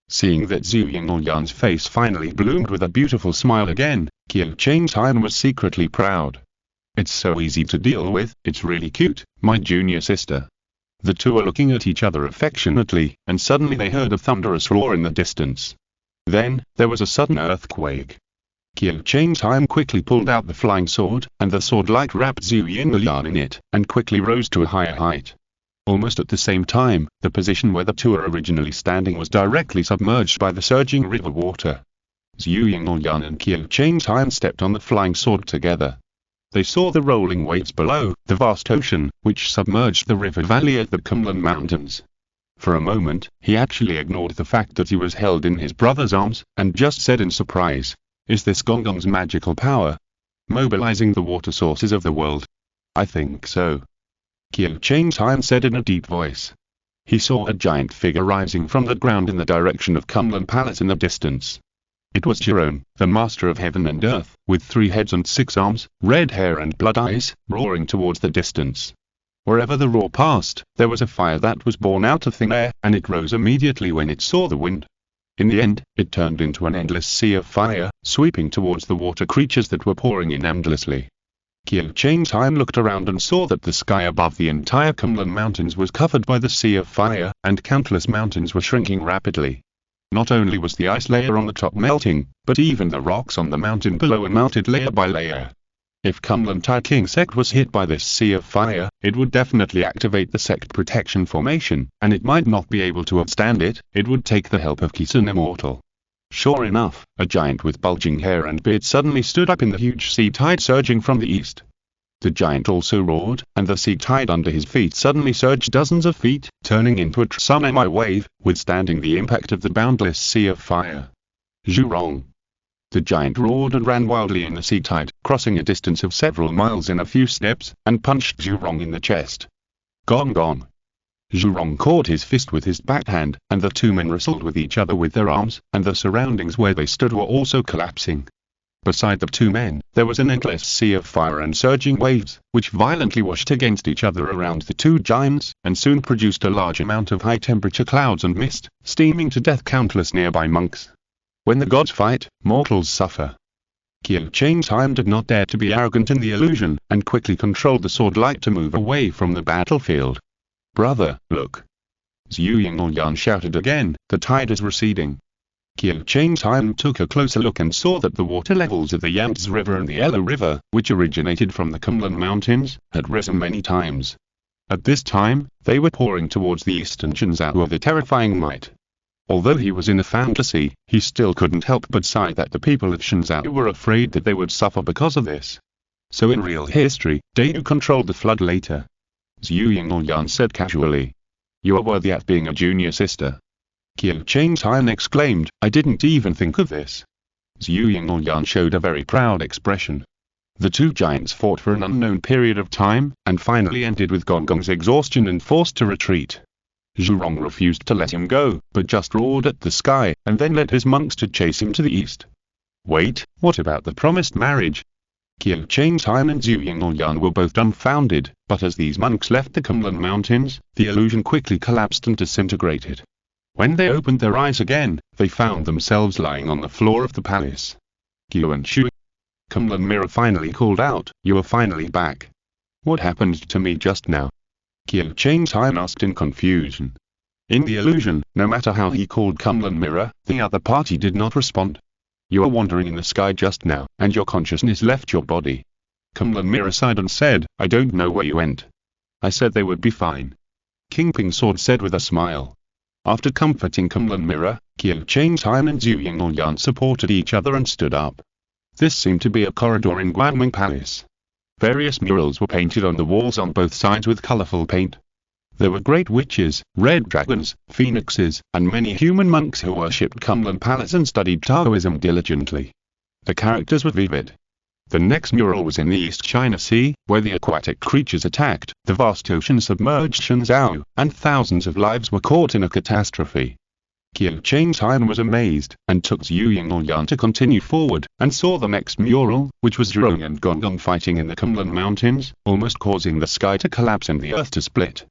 Seeing that Zhu Yingyan's face finally bloomed with a beautiful smile again, Qiu Changtai was secretly proud. It's so easy to deal with, it's really cute, my junior sister. The two were looking at each other affectionately, and suddenly they heard a thunderous roar in the distance. Then, there was a sudden earthquake. Qiu Changtai quickly pulled out the flying sword, and the sword light wrapped Zhu Yingyan in it, and quickly rose to a higher height. Almost at the same time, the position where the two were originally standing was directly submerged by the surging river water. Zhu Yingyan and Qiu Changtai stepped on the flying sword together. They saw the rolling waves below, the vast ocean, which submerged the river valley at the Kunlun Mountains. For a moment, he actually ignored the fact that he was held in his brother's arms, and just said in surprise, is this Gongong's magical power? Mobilizing the water sources of the world? I think so. Qiu Changtai said in a deep voice. He saw a giant figure rising from the ground in the direction of Kunlun Palace in the distance. It was Jiron, the master of heaven and earth, with 3 heads and 6 arms, red hair and blood eyes, roaring towards the distance. Wherever the roar passed, there was a fire that was born out of thin air, and it rose immediately when it saw the wind. In the end, it turned into an endless sea of fire, sweeping towards the water creatures that were pouring in endlessly. Qiu Changtai looked around and saw that the sky above the entire Kunlun Mountains was covered by the sea of fire, and countless mountains were shrinking rapidly. Not only was the ice layer on the top melting, but even the rocks on the mountain below melted layer by layer. If Kunlun Tai King sect was hit by this sea of fire, it would definitely activate the sect protection formation, and it might not be able to withstand it, it would take the help of Kisun Immortal. Sure enough, a giant with bulging hair and beard suddenly stood up in the huge sea tide surging from the east. The giant also roared, and the sea tide under his feet suddenly surged dozens of feet, turning into a tsunami wave, withstanding the impact of the boundless sea of fire. Zhurong. The giant roared and ran wildly in the sea tide, crossing a distance of several miles in a few steps, and punched Zhurong in the chest. Gong gong. Zhurong caught his fist with his backhand, and the two men wrestled with each other with their arms, and the surroundings where they stood were also collapsing. Beside the two men, there was an endless sea of fire and surging waves, which violently washed against each other around the two giants, and soon produced a large amount of high-temperature clouds and mist, steaming to death countless nearby monks. When the gods fight, mortals suffer. Qiu Changtai did not dare to be arrogant in the illusion, and quickly controlled the sword light to move away from the battlefield. Brother, look! Zhu Yingyan shouted again, the tide is receding. Qiu Changtai took a closer look and saw that the water levels of the Yangtze River and the Elo River, which originated from the Kunlun Mountains, had risen many times. At this time, they were pouring towards the eastern Shanzhou with a terrifying might. Although he was in a fantasy, he still couldn't help but sigh that the people of Shanzhou were afraid that they would suffer because of this. So in real history, Dayu controlled the flood later. Zhu Yingyan said casually. You are worthy at being a junior sister. Qiu Changtai exclaimed, I didn't even think of this. Zhu Yingyan showed a very proud expression. The two giants fought for an unknown period of time, and finally ended with Gongong's exhaustion and forced to retreat. Zhurong refused to let him go, but just roared at the sky, and then led his monks to chase him to the east. Wait, what about the promised marriage? Qiu Changtian and Zhu Yingyan were both dumbfounded, but as these monks left the Kunlun Mountains, the illusion quickly collapsed and disintegrated. When they opened their eyes again, they found themselves lying on the floor of the palace. Qiu and Shu. Kunlun Mirror finally called out, "You are finally back. What happened to me just now?" Qiu Changtian asked in confusion. In the illusion, no matter how he called Kunlun Mirror, the other party did not respond. "You were wandering in the sky just now, and your consciousness left your body." Kunlun Mirror sighed and said, "I don't know where you went. I said they would be fine." King Ping Sword said with a smile. After comforting Kunlun Mirror, Qiu Changtian and Zhu Yingyan supported each other and stood up. This seemed to be a corridor in Guangming Palace. Various murals were painted on the walls on both sides with colorful paint. There were great witches, red dragons, phoenixes, and many human monks who worshipped Kunlun Palace and studied Taoism diligently. The characters were vivid. The next mural was in the East China Sea, where the aquatic creatures attacked, the vast ocean submerged Shenzhou, and thousands of lives were caught in a catastrophe. Qiu Changtian was amazed, and took Zhu Yingyan to continue forward, and saw the next mural, which was Zhurong and Gongong fighting in the Kunlun Mountains, almost causing the sky to collapse and the earth to split.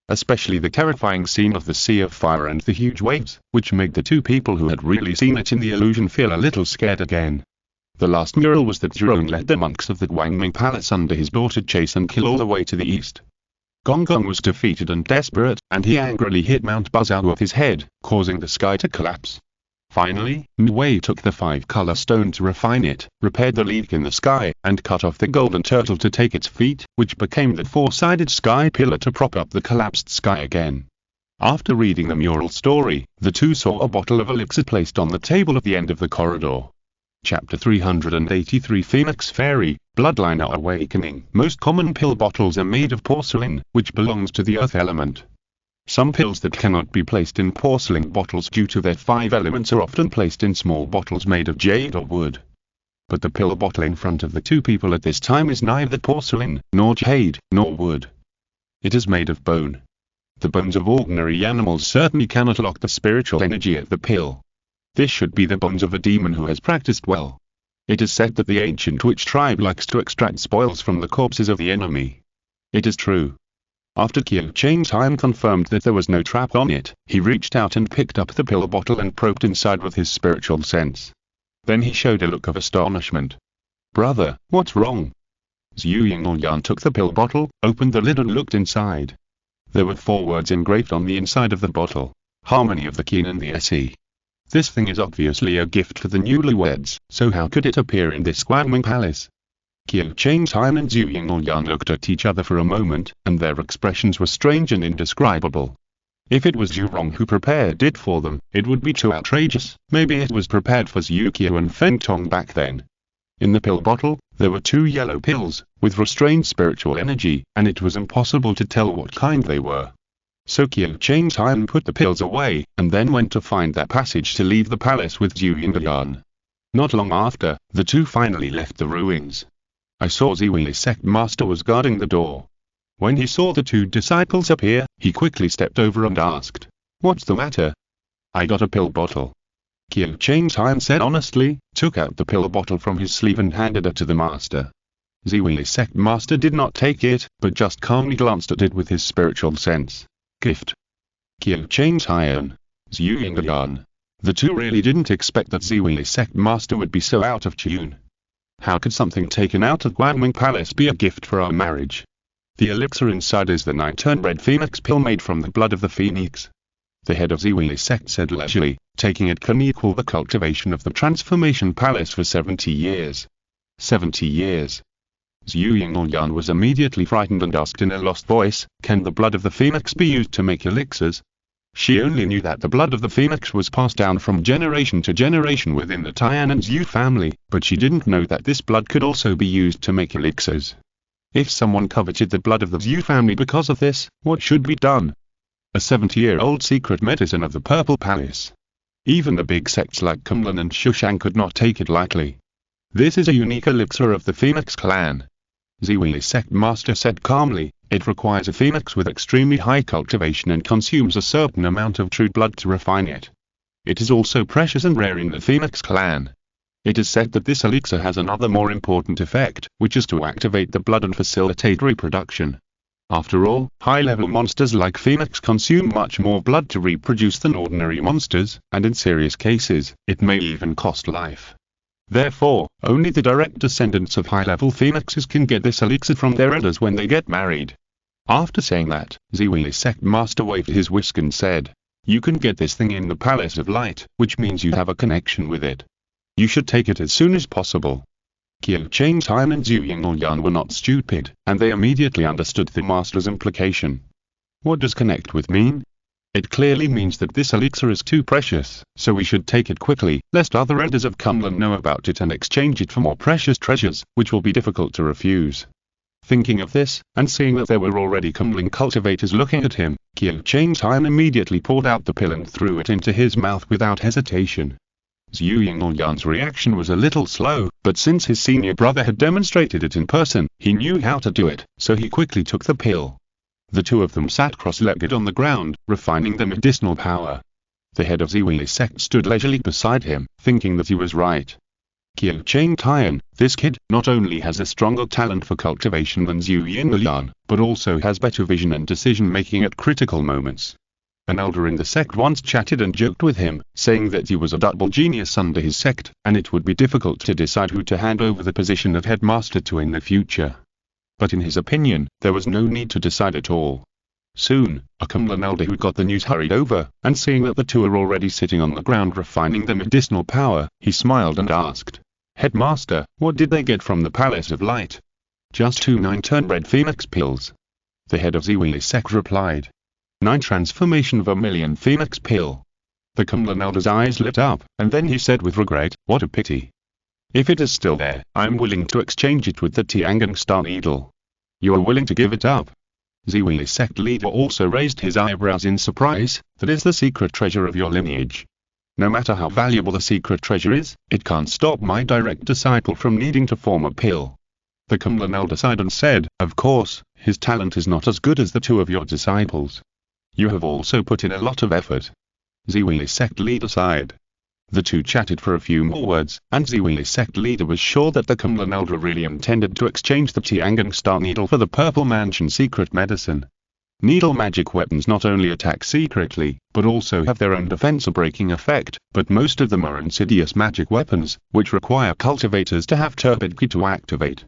Especially the terrifying scene of the sea of fire and the huge waves, which made the two people who had really seen it in the illusion feel a little scared again. The last mural was that Zhurong led the monks of the Guangming Palace under his door to chase and kill all the way to the east. Gongong was defeated and desperate, and he angrily hit Mount Buzhou with his head, causing the sky to collapse. Finally, Wei took the 5-color stone to refine it, repaired the leak in the sky, and cut off the golden turtle to take its feet, which became the 4-sided sky pillar to prop up the collapsed sky again. After reading the mural story, the two saw a bottle of elixir placed on the table at the end of the corridor. Chapter 383 Phoenix Fairy, Bloodline Awakening. Most common pill bottles are made of porcelain, which belongs to the earth element. Some pills that cannot be placed in porcelain bottles due to their 5 elements are often placed in small bottles made of jade or wood. But the pill bottle in front of the two people at this time is neither porcelain, nor jade, nor wood. It is made of bone. The bones of ordinary animals certainly cannot lock the spiritual energy at the pill. This should be the bones of a demon who has practiced well. It is said that the ancient witch tribe likes to extract spoils from the corpses of the enemy. It is true. After Qiu Changtian confirmed that there was no trap on it, he reached out and picked up the pill bottle and probed inside with his spiritual sense. Then he showed a look of astonishment. "Brother, what's wrong?" Zhu Yingyan took the pill bottle, opened the lid and looked inside. There were 4 words engraved on the inside of the bottle: Harmony of the Qin and the Se. This thing is obviously a gift for the newlyweds, so how could it appear in this Guangming Palace? Qiu Changtian and Zhu Yingyan looked at each other for a moment, and their expressions were strange and indescribable. If it was Zhurong who prepared it for them, it would be too outrageous. Maybe it was prepared for Zhuqiu and Feng Tong back then. In the pill bottle, there were 2 yellow pills, with restrained spiritual energy, and it was impossible to tell what kind they were. So Qiu Changtian put the pills away, and then went to find that passage to leave the palace with Zhu Yingyan. Not long after, the two finally left the ruins. I saw Ziwi's sect master was guarding the door. When he saw the 2 disciples appear, he quickly stepped over and asked, "What's the matter?" "I got a pill bottle," Qiu Changtian said honestly, took out the pill bottle from his sleeve and handed it to the master. Ziwi's sect master did not take it, but just calmly glanced at it with his spiritual sense. Gift. Qiu Changtian, Zhu Yingyan. The two really didn't expect that Ziwi's sect master would be so out of tune. How could something taken out of Guangming Palace be a gift for our marriage? The elixir inside is the 9-turn-red phoenix pill made from the blood of the phoenix. The head of Ziwi's sect said leisurely, taking it can equal the cultivation of the transformation palace for 70 years. 70 years. Zhu Yingyan was immediately frightened and asked in a lost voice, "Can the blood of the phoenix be used to make elixirs?" She only knew that the blood of the phoenix was passed down from generation to generation within the Tian and Zhu family, but she didn't know that this blood could also be used to make elixirs. If someone coveted the blood of the Zhu family because of this, what should be done? A 70-year-old secret medicine of the Purple Palace. Even the big sects like Kunlun and Shushan could not take it lightly. This is a unique elixir of the Phoenix clan. Ziwi's sect master said calmly, "It requires a phoenix with extremely high cultivation and consumes a certain amount of true blood to refine it. It is also precious and rare in the Phoenix clan. It is said that this elixir has another more important effect, which is to activate the blood and facilitate reproduction. After all, high-level monsters like Phoenix consume much more blood to reproduce than ordinary monsters, and in serious cases, it may even cost life. Therefore, only the direct descendants of high-level Phoenixes can get this elixir from their elders when they get married." After saying that, Ziwi's sect master waved his whisk and said, "You can get this thing in the Palace of Light, which means you have a connection with it. You should take it as soon as possible." Qiu Changtai and Zhu Yingyan were not stupid, and they immediately understood the master's implication. What does connect with mean? It clearly means that this elixir is too precious, so we should take it quickly, lest other elders of Kunlun know about it and exchange it for more precious treasures, which will be difficult to refuse. Thinking of this, and seeing that there were already Kunlun cultivators looking at him, Qiu Changtai immediately poured out the pill and threw it into his mouth without hesitation. Zhu Yingyan's reaction was a little slow, but since his senior brother had demonstrated it in person, he knew how to do it, so he quickly took the pill. The two of them sat cross-legged on the ground, refining their medicinal power. The head of Ziwi's sect stood leisurely beside him, thinking that he was right. Qiu Changtai, this kid, not only has a stronger talent for cultivation than Zhu Yingyan, but also has better vision and decision-making at critical moments. An elder in the sect once chatted and joked with him, saying that he was a double genius under his sect, and it would be difficult to decide who to hand over the position of headmaster to in the future. But in his opinion, there was no need to decide at all. Soon, a Kunlun elder who got the news hurried over, and seeing that the two were already sitting on the ground refining their medicinal power, he smiled and asked, "Headmaster, what did they get from the Palace of Light?" "Just 2 9-turn red phoenix pills." The head of Ziwi's sect replied. 9 transformation of a million phoenix pill. The Kunlun elder's eyes lit up, and then he said with regret, "What a pity. If it is still there, I am willing to exchange it with the Tiangong Star Needle." "You are willing to give it up?" Ziwi's sect leader also raised his eyebrows in surprise. "That is the secret treasure of your lineage. No matter how valuable the secret treasure is, it can't stop my direct disciple from needing to form a pill." The Kunlun elder sighed and said, "Of course, his talent is not as good as the two of your disciples. You have also put in a lot of effort." Ziwi's sect leader sighed. The two chatted for a few more words, and Ziwi's sect leader was sure that the Kunlun elder really intended to exchange the Tiangong Star Needle for the Purple Mansion secret medicine. Needle magic weapons not only attack secretly, but also have their own defense or breaking effect, but most of them are insidious magic weapons, which require cultivators to have turbid ki to activate.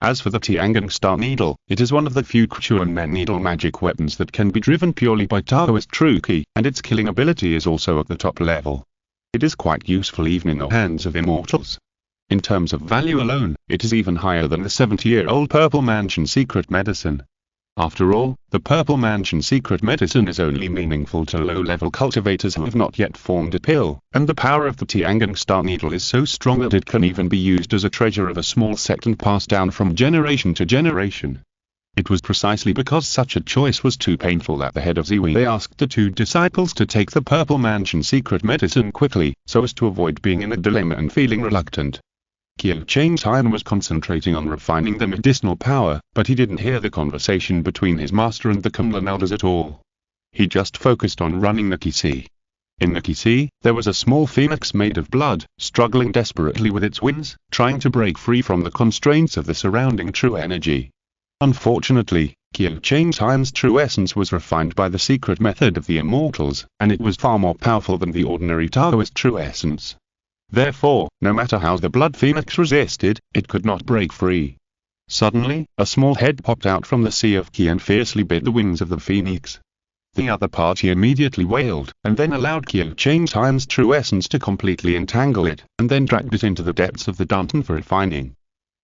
As for the Tiangong Star Needle, it is one of the few Chuan Men needle magic weapons that can be driven purely by Taoist true ki, and its killing ability is also at the top level. It is quite useful even in the hands of immortals. In terms of value alone, it is even higher than the 70-year-old Purple Mansion secret medicine. After all, the Purple Mansion secret medicine is only meaningful to low-level cultivators who have not yet formed a pill, and the power of the Tiangong Star Needle is so strong that it can even be used as a treasure of a small sect and passed down from generation to generation. It was precisely because such a choice was too painful that the head of Ziwi asked the two disciples to take the Purple Mansion secret medicine quickly, so as to avoid being in a dilemma and feeling reluctant. Qiu Changtai was concentrating on refining the medicinal power, but he didn't hear the conversation between his master and the Kunlun elders at all. He just focused on running the Qi. In the Qi, there was a small phoenix made of blood, struggling desperately with its wings, trying to break free from the constraints of the surrounding true energy. Unfortunately, Qiu Changtai's true essence was refined by the secret method of the immortals, and it was far more powerful than the ordinary Taoist true essence. Therefore, no matter how the blood phoenix resisted, it could not break free. Suddenly, a small head popped out from the sea of Qi and fiercely bit the wings of the phoenix. The other party immediately wailed, and then allowed Qiu Changtai's true essence to completely entangle it, and then dragged it into the depths of the dungeon for refining.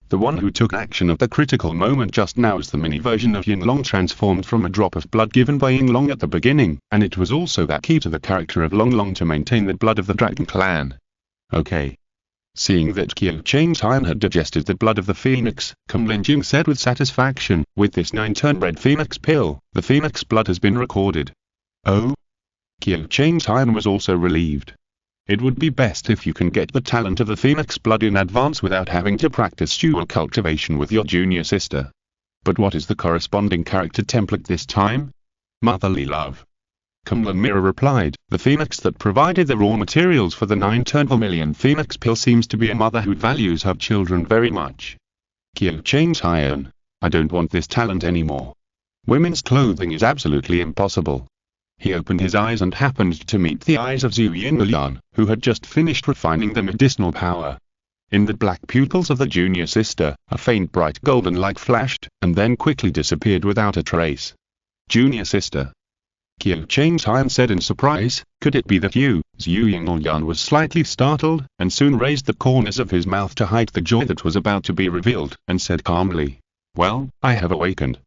The one who took action at the critical moment just now is the mini version of Yinlong transformed from a drop of blood given by Yinlong at the beginning, and it was also that key to the character of Longlong to maintain the blood of the dragon clan. Okay. Seeing that Qiu Changtai had digested the blood of the phoenix, Kunlun Jing said with satisfaction, "With this 9-turn red phoenix pill, the phoenix blood has been recorded." Oh? Qiu Changtai was also relieved. It would be best if you can get the talent of the Phoenix Blood in advance without having to practice dual cultivation with your junior sister. But what is the corresponding character template this time? Motherly love. Kunlun Mirror replied, the phoenix that provided the raw materials for the 9/1000,000,000 phoenix pill seems to be a mother who values her children very much. Kyo changed iron. I don't want this talent anymore. Women's clothing is absolutely impossible. He opened his eyes and happened to meet the eyes of Zhu Yinlian, who had just finished refining the medicinal power. In the black pupils of the junior sister, a faint bright golden light flashed, and then quickly disappeared without a trace. Junior sister. Kyo Chang-Tian said in surprise, could it be that you? Zhu Yinlian was slightly startled, and soon raised the corners of his mouth to hide the joy that was about to be revealed, and said calmly, well, I have awakened.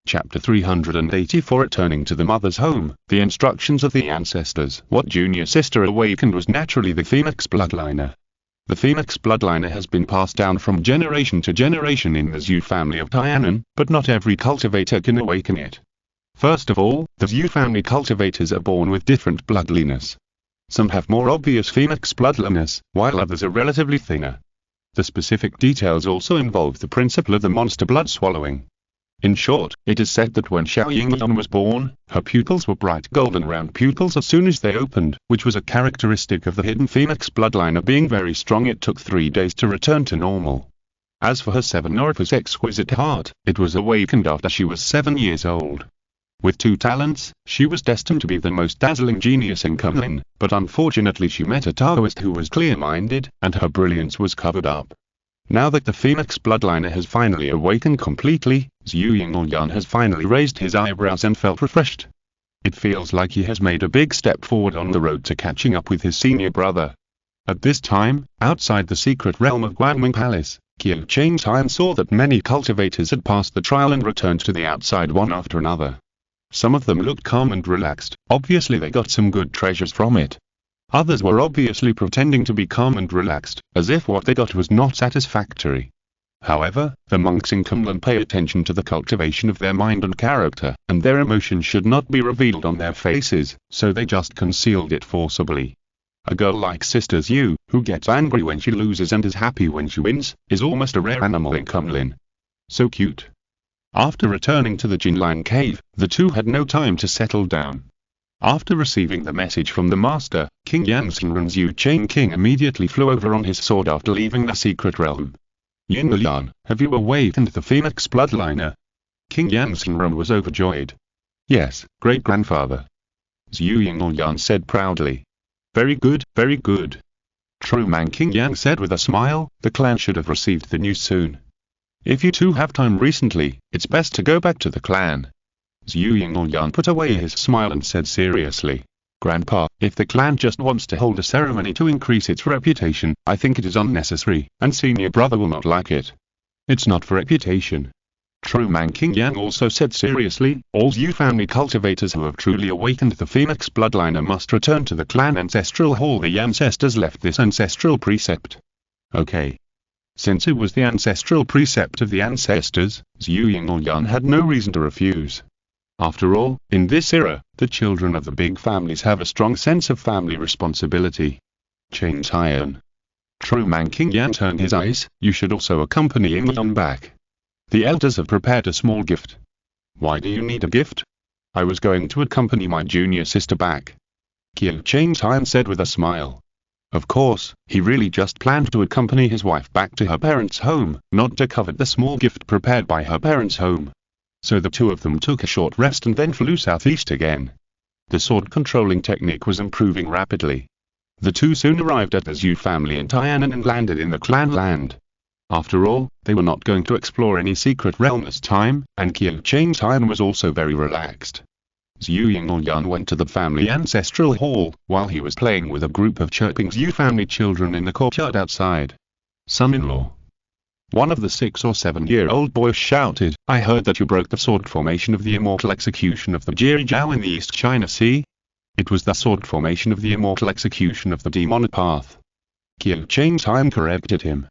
Chapter 384 Returning to the mother's home, the instructions of the ancestors. What junior sister awakened was naturally the Phoenix bloodliner. The Phoenix bloodliner has been passed down from generation to generation in the Zhu family of Tianan, but not every cultivator can awaken it. First of all, the Zhu family cultivators are born with different bloodliness. Some have more obvious Phoenix bloodliness, while others are relatively thinner. The specific details also involve the principle of the monster blood swallowing. In short, it is said that when Xiao Yinglian was born, her pupils were bright golden round pupils as soon as they opened, which was a characteristic of the hidden Phoenix bloodliner being very strong. It took 3 days to return to normal. As for her 7 orifice exquisite heart, it was awakened after she was 7 years old. With 2 talents, she was destined to be the most dazzling genius in Kunlun, but unfortunately she met a Taoist who was clear-minded, and her brilliance was covered up. Now that the Phoenix bloodliner has finally awakened completely, Zhu Yinglian has finally raised his eyebrows and felt refreshed. It feels like he has made a big step forward on the road to catching up with his senior brother. At this time, outside the secret realm of Guanming Palace, Kyo Chang-Tian saw that many cultivators had passed the trial and returned to the outside one after another. Some of them looked calm and relaxed, obviously they got some good treasures from it. Others were obviously pretending to be calm and relaxed, as if what they got was not satisfactory. However, the monks in Kunlun pay attention to the cultivation of their mind and character, and their emotions should not be revealed on their faces, so they just concealed it forcibly. A girl like Sister Zhu, who gets angry when she loses and is happy when she wins, is almost a rare animal in Kunlun. So cute. After returning to the Jinlan cave, the two had no time to settle down. After receiving the message from the master, King Yanxing and Zhu Cheng King immediately flew over on his sword after leaving the secret realm. Yinlian, have you awakened the Phoenix bloodliner? King Yanxing was overjoyed. Yes, great-grandfather. Zhu Yinlian said proudly. Very good, very good. True man, King Yang said with a smile, the clan should have received the news soon. If you two have time recently, it's best to go back to the clan. Zhu Yinglian put away his smile and said seriously, Grandpa, if the clan just wants to hold a ceremony to increase its reputation, I think it is unnecessary, and senior brother will not like it. It's not for reputation. True man King Yang also said seriously, all Zhu family cultivators who have truly awakened the Phoenix bloodliner must return to the clan ancestral hall. The ancestors left this ancestral precept. Okay. Since it was the ancestral precept of the ancestors, Zhu Yinglian had no reason to refuse. After all, in this era, the children of the big families have a strong sense of family responsibility. Chang-Tian. True man King Yan turned his eyes, you should also accompany Yinglian back. The elders have prepared a small gift. Why do you need a gift? I was going to accompany my junior sister back. Kyo Chang-Tian said with a smile. Of course, he really just planned to accompany his wife back to her parents' home, not to covet the small gift prepared by her parents' home. So the two of them took a short rest and then flew southeast again. The sword controlling technique was improving rapidly. The two soon arrived at the Zhu family in Tianan and landed in the clan land. After all, they were not going to explore any secret realm this time, and Kyo Chang-Tian was also very relaxed. Zhu Yinglian went to the family ancestral hall, while he was playing with a group of chirping Zhu family children in the courtyard outside. Son-in-law. One of the 6 or 7-year-old boys shouted, I heard that you broke the sword formation of the immortal execution of the Jirizhao in the East China Sea. It was the sword formation of the immortal execution of the demonic path. Kyo Chang-Tian corrected him.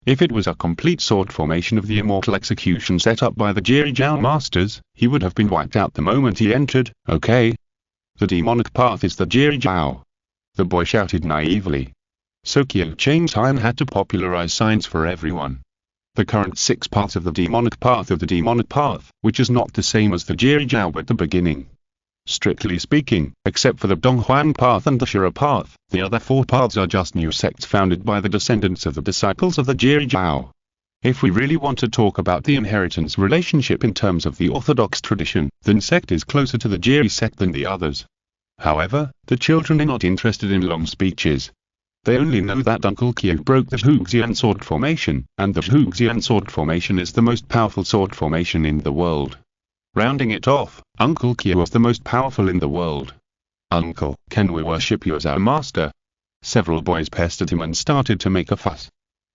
If it was a complete sword formation of the immortal execution set up by the Jirizhao masters, he would have been wiped out the moment he entered, okay? The demonic path is the Jirizhao. The boy shouted naively. So Kyo Chang's Han had to popularize science for everyone. The current 6 paths of the demonic path, which is not the same as the Jirijiao at the beginning. Strictly speaking, except for the Donghuan path and the Shira path, the other 4 paths are just new sects founded by the descendants of the disciples of the Jirijiao. If we really want to talk about the inheritance relationship in terms of the orthodox tradition, then sect is closer to the Jiri sect than the others. However, the children are not interested in long speeches. They only know that Uncle Kyo broke the Zhuxian sword formation, and the Zhuxian sword formation is the most powerful sword formation in the world. Rounding it off, Uncle Kyo was the most powerful in the world. Uncle, can we worship you as our master? Several boys pestered him and started to make a fuss.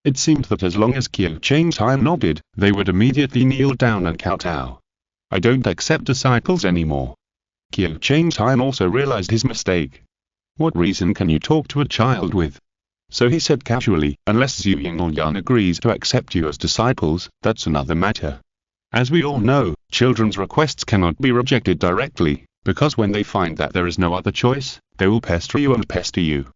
It seemed that as long as Kyo Chang's Han nodded, they would immediately kneel down and kowtow. I don't accept disciples anymore. Kyo Chang's Han also realized his mistake. What reason can you talk to a child with? So he said casually, unless Zhu Yingyan agrees to accept you as disciples, that's another matter. As we all know, children's requests cannot be rejected directly, because when they find that there is no other choice, they will pester you and pester you.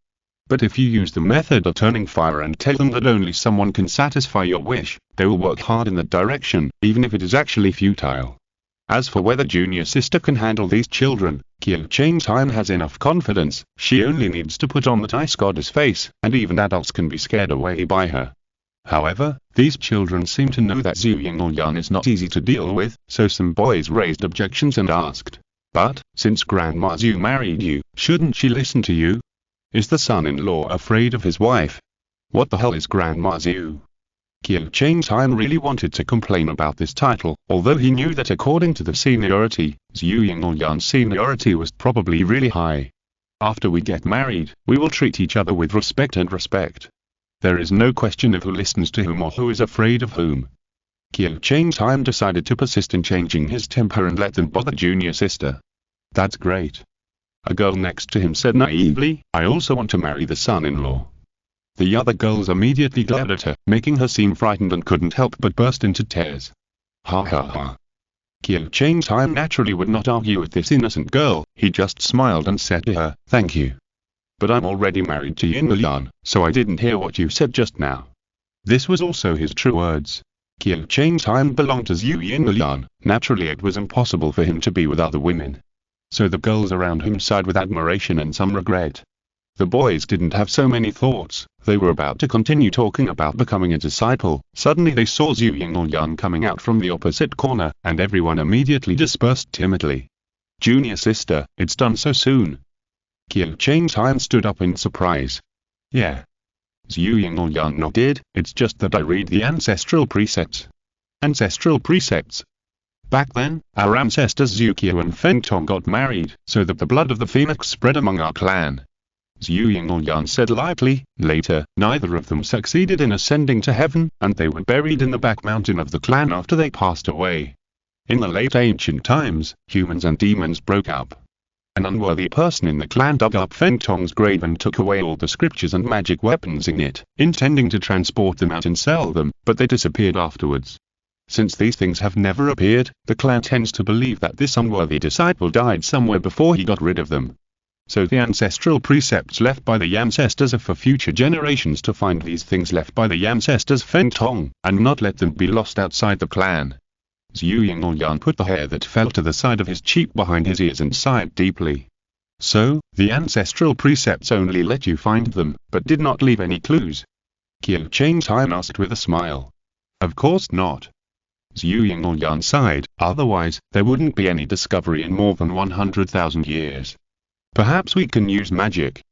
But if you use the method of turning fire and tell them that only someone can satisfy your wish, they will work hard in that direction, even if it is actually futile. As for whether junior sister can handle these children, Kyo Chang's Han has enough confidence. She only needs to put on that ice goddess face, and even adults can be scared away by her. However, these children seem to know that Zhu Yingyan is not easy to deal with, so some boys raised objections and asked, but, since Grandma Zhu married you, shouldn't she listen to you? Is the son-in-law afraid of his wife? What the hell is Grandma Zhu? Kyo Chang's Han really wanted to complain about this title, although he knew that according to the seniority, Zhu Yingyan's seniority was probably really high. After we get married, we will treat each other with respect and respect. There is no question of who listens to whom or who is afraid of whom. Kyo Chang's Han decided to persist in changing his temper and let them bother junior sister. That's great. A girl next to him said naively, I also want to marry the son-in-law. The other girls immediately glared at her, making her seem frightened and couldn't help but burst into tears. Ha ha ha. Kyo Chang's Han naturally would not argue with this innocent girl, he just smiled and said to her, thank you. But I'm already married to Yin-Yan, so I didn't hear what you said just now. This was also his true words. Kyo Chang's Han belonged to Zhu Yin-Yan, naturally it was impossible for him to be with other women. So the girls around him sighed with admiration and some regret. The boys didn't have so many thoughts, they were about to continue talking about becoming a disciple. Suddenly they saw Zhu Yingyan coming out from the opposite corner, and everyone immediately dispersed timidly. Junior sister, it's done so soon. Kyo Chang's Han stood up in surprise. Yeah. Zhu Yingyan nodded, it's just that I read the ancestral precepts. Ancestral precepts? Back then, our ancestors Zukio and Fengtong got married, so that the blood of the phoenix spread among our clan. Zhu Yingyan said lightly. Later, neither of them succeeded in ascending to heaven, and they were buried in the back mountain of the clan after they passed away. In the late ancient times, humans and demons broke up. An unworthy person in the clan dug up Fengtong's grave and took away all the scriptures and magic weapons in it, intending to transport them out and sell them, but they disappeared afterwards. Since these things have never appeared, the clan tends to believe that this unworthy disciple died somewhere before he got rid of them. So the ancestral precepts left by the ancestors are for future generations to find these things left by the ancestors Fengtong, and not let them be lost outside the clan. Zhu Yingyan put the hair that fell to the side of his cheek behind his ears and sighed deeply. So, the ancestral precepts only let you find them, but did not leave any clues? Kyo Chang's Han asked with a smile. Of course not. Zhu Yingyan sighed, otherwise, there wouldn't be any discovery in more than 100,000 years. Perhaps we can use magic.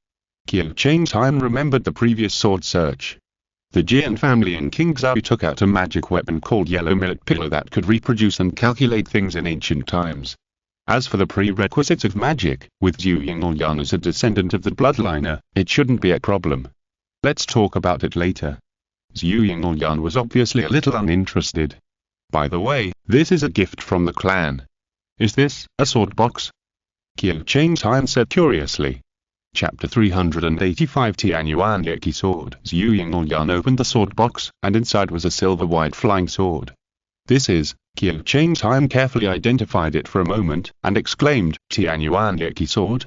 Kyo Chang's Han remembered the previous sword search. The Jian family in King Zhou took out a magic weapon called Yellow Millet Pillar that could reproduce and calculate things in ancient times. As for the prerequisites of magic, with Zhu Yingyan as a descendant of the bloodliner, it shouldn't be a problem. Let's talk about it later. Zhu Yingyan was obviously a little uninterested. By the way, this is a gift from the clan. Is this a sword box? Kyo Chang's Han said curiously. Chapter 385 Tianyuan Yeki Sword. Zhu Yingyan opened the sword box, and inside was a silver white flying sword. This is, Kyo Chang's Han carefully identified it for a moment, and exclaimed, Tianyuan Yeki Sword?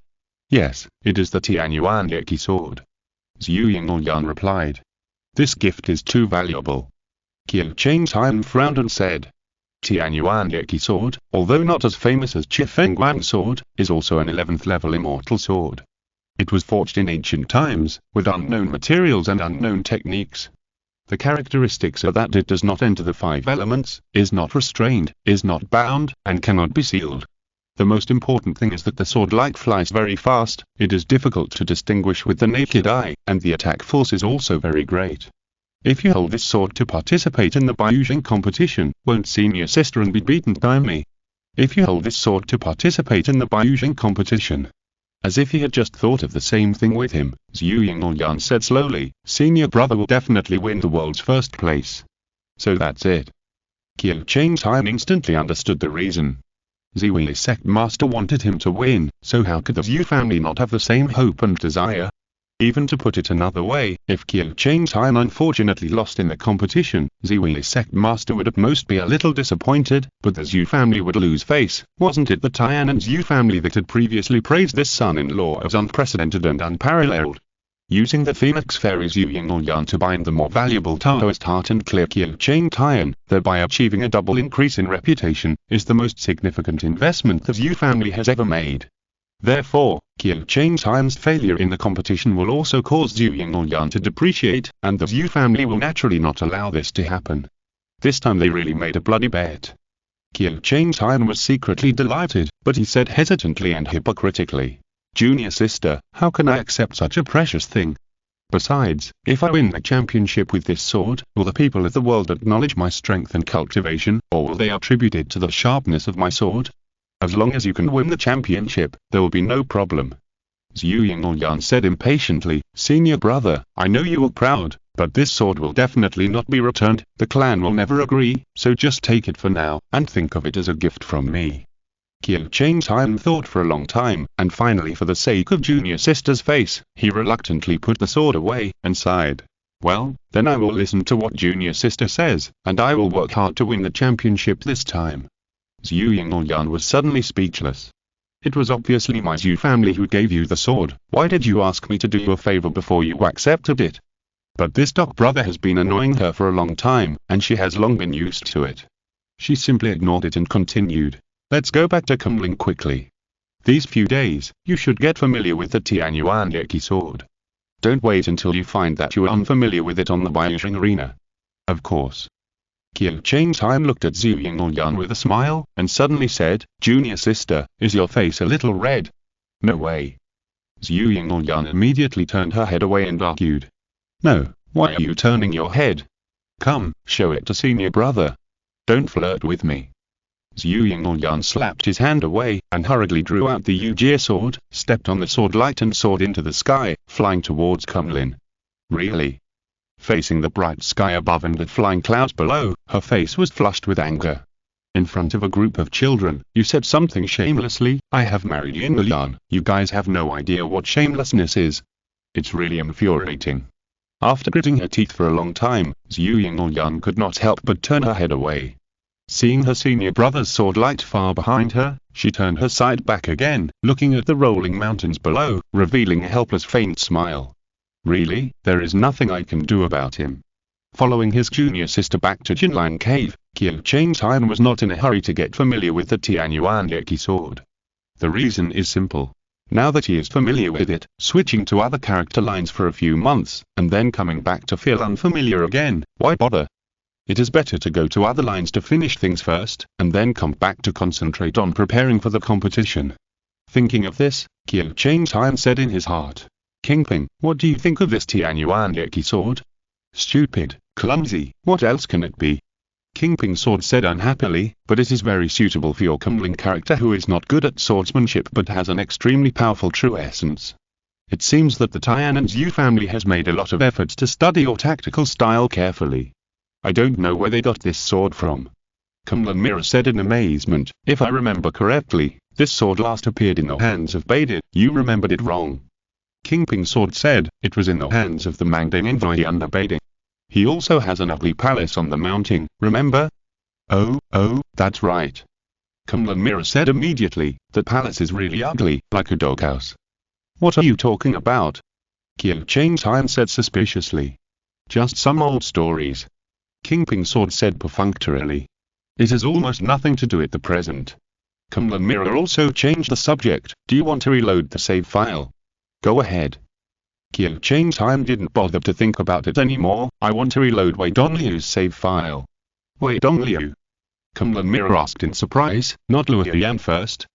Yes, it is the Tianyuan sword. Zhu Yingyan replied. This gift is too valuable. Qiu Changtai frowned and said. Tianyuan sword, although not as famous as Chifengguang sword, is also an 11th level immortal sword. It was forged in ancient times, with unknown materials and unknown techniques. The characteristics are that it does not enter the 5 elements, is not restrained, is not bound, and cannot be sealed. The most important thing is that the sword flies very fast, it is difficult to distinguish with the naked eye, and the attack force is also very great. If you hold this sword to participate in the Baiyujing competition, won't senior sister and be beaten by me? If you hold this sword to participate in the Baiyujing competition. As if he had just thought of the same thing with him, Zhu Yingyan said slowly, senior brother will definitely win the world's first place. So that's it. Qiu Changtai instantly understood the reason. Ziwi's sect master wanted him to win, so how could the Zhu family not have the same hope and desire? Even to put it another way, if Qiu Changtai unfortunately lost in the competition, Ziwi's sect master would at most be a little disappointed, but the Zhu family would lose face. Wasn't it the Tian Zhu family that had previously praised this son-in-law as unprecedented and unparalleled? Using the Phoenix Fairy Zhu Yingyan to bind the more valuable Taoist heart and clear Qiu Changtai, thereby achieving a double increase in reputation, is the most significant investment the Zhu family has ever made. Therefore, Qiu Changtai's failure in the competition will also cause Zhu Yingyan to depreciate, and the Zhu family will naturally not allow this to happen. This time they really made a bloody bet. Qiu Changtai was secretly delighted, but he said hesitantly and hypocritically, Junior sister, how can I accept such a precious thing? Besides, if I win the championship with this sword, will the people of the world acknowledge my strength and cultivation, or will they attribute it to the sharpness of my sword? As long as you can win the championship, there will be no problem. Zhu Yingyan said impatiently, senior brother, I know you are proud, but this sword will definitely not be returned, the clan will never agree, so just take it for now, and think of it as a gift from me. Qiu Changtai thought for a long time, and finally for the sake of junior sister's face, he reluctantly put the sword away, and sighed. Well, then I will listen to what junior sister says, and I will work hard to win the championship this time. Zhu Yingyan was suddenly speechless. It was obviously my Zhu family who gave you the sword, why did you ask me to do you a favor before you accepted it? But this Doc brother has been annoying her for a long time, and she has long been used to it. She simply ignored it and continued. Let's go back to Kumling quickly. These few days, you should get familiar with the Tianyuan sword. Don't wait until you find that you are unfamiliar with it on the Baiyujing arena. Of course. Qiu Changtai looked at Zhu Yingyan with a smile, and suddenly said, Junior sister, is your face a little red? No way. Zhu Yingyan immediately turned her head away and argued. No, why are you turning your head? Come, show it to senior brother. Don't flirt with me. Zhu Yingyan slapped his hand away, and hurriedly drew out the Yujie sword, stepped on the sword light and soared into the sky, flying towards Kumlin. Really? Facing the bright sky above and the flying clouds below, her face was flushed with anger. In front of a group of children, you said something shamelessly, I have married Yinlian, you guys have no idea what shamelessness is. It's really infuriating. After gritting her teeth for a long time, Zhu Yingyan could not help but turn her head away. Seeing her senior brother's sword light far behind her, she turned her sight back again, looking at the rolling mountains below, revealing a helpless faint smile. Really, there is nothing I can do about him. Following his junior sister back to Jinlan Cave, Qiu Changtai was not in a hurry to get familiar with the Tianyuan sword. The reason is simple. Now that he is familiar with it, switching to other character lines for a few months, and then coming back to feel unfamiliar again, why bother? It is better to go to other lines to finish things first, and then come back to concentrate on preparing for the competition. Thinking of this, Qiu Changtai said in his heart, Kingpin, what do you think of this Tianyuan sword? Stupid, clumsy, what else can it be? Kingpin's sword said unhappily, but it is very suitable for your Kumling character who is not good at swordsmanship but has an extremely powerful true essence. It seems that the Tian Zhu family has made a lot of efforts to study your tactical style carefully. I don't know where they got this sword from. Kumlin Mirror said in amazement, if I remember correctly, this sword last appeared in the hands of Baidid, you remembered it wrong. Kingpin's sword said, it was in the hands of the Mangding envoy under Baiding. He also has an ugly palace on the mountain, remember? Oh, that's right. Kumlin Mirror said immediately, that palace is really ugly, like a doghouse. What are you talking about? Qiu Changtai said suspiciously. Just some old stories. King Ping Sword said perfunctorily. It has almost nothing to do with the present. Kunlun Mirror also changed the subject. Do you want to reload the save file? Go ahead. Qiu Changtai didn't bother to think about it anymore. I want to reload Wei Dongliu's save file. Wei Dongliu? Kunlun Mirror asked in surprise, not Luo Yang first.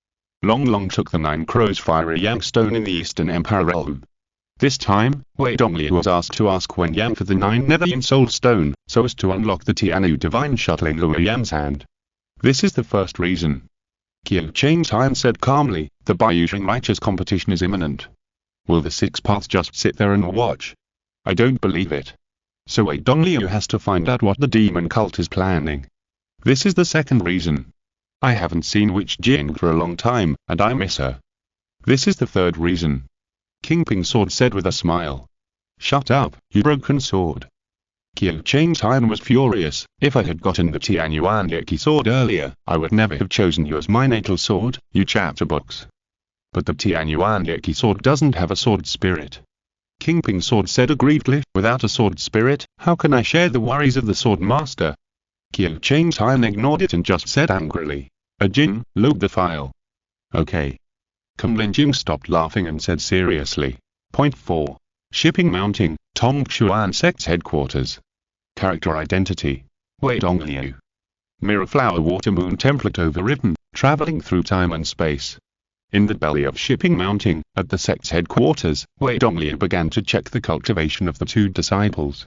Long Long took the 9 Crows Fiery Yang Stone in the Eastern Empire realm. This time, Wei Dongliu was asked to ask Wen Yang for the 9 Netheryan Soul Stone, so as to unlock the Tianu Divine Shuttle in Luo Yang's hand. This is the first reason. Qiu Changtai said calmly, the Baiyusheng righteous competition is imminent. Will the 6 paths just sit there and watch? I don't believe it. So Wei Dongliu has to find out what the demon cult is planning. This is the second reason. I haven't seen Witch Jing for a long time, and I miss her. This is the third reason. King Ping Sword said with a smile. Shut up, you broken sword. Qiu Changtai was furious. If I had gotten the Tianyuan Yeki sword earlier, I would never have chosen you as my natal sword, you chatterbox. But the Tianyuan Yeki sword doesn't have a sword spirit. King Ping Sword said aggrievedly, without a sword spirit, how can I share the worries of the sword master? Qiu Changtai ignored it and just said angrily, Jin, load the file. Okay. Kunlun Jing stopped laughing and said seriously. Point 4. Shipping mounting, Tongchuan sect's headquarters. Character identity. Wei Dongliu. Mirror flower water moon template overwritten, traveling through time and space. In the belly of shipping mounting, at the sect's headquarters, Wei Dongliu began to check the cultivation of the 2 disciples.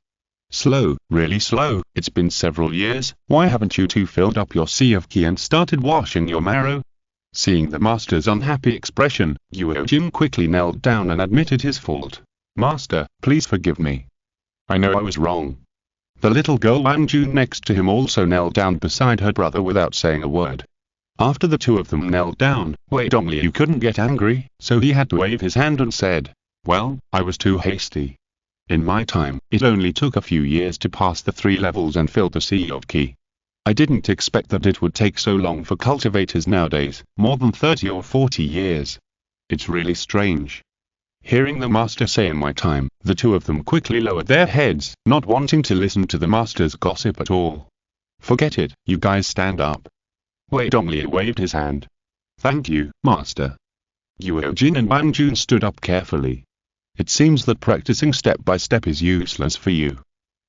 Slow, really slow. It's been several years. Why haven't you two filled up your sea of qi and started washing your marrow? Seeing the master's unhappy expression, Guo Jin quickly knelt down and admitted his fault. Master, please forgive me. I know I was wrong. The little girl Wang Jun next to him also knelt down beside her brother without saying a word. After the 2 of them knelt down, Wei Dongliu couldn't get angry, so he had to wave his hand and said, well, I was too hasty. In my time, it only took a few years to pass the 3 levels and fill the sea of qi. I didn't expect that it would take so long for cultivators nowadays, more than 30 or 40 years. It's really strange. Hearing the master say in my time, the 2 of them quickly lowered their heads, not wanting to listen to the master's gossip at all. Forget it, you guys stand up. Wei Dongliu waved his hand. Thank you, master. Guo Jin and Wang Jun stood up carefully. It seems that practicing step by step is useless for you.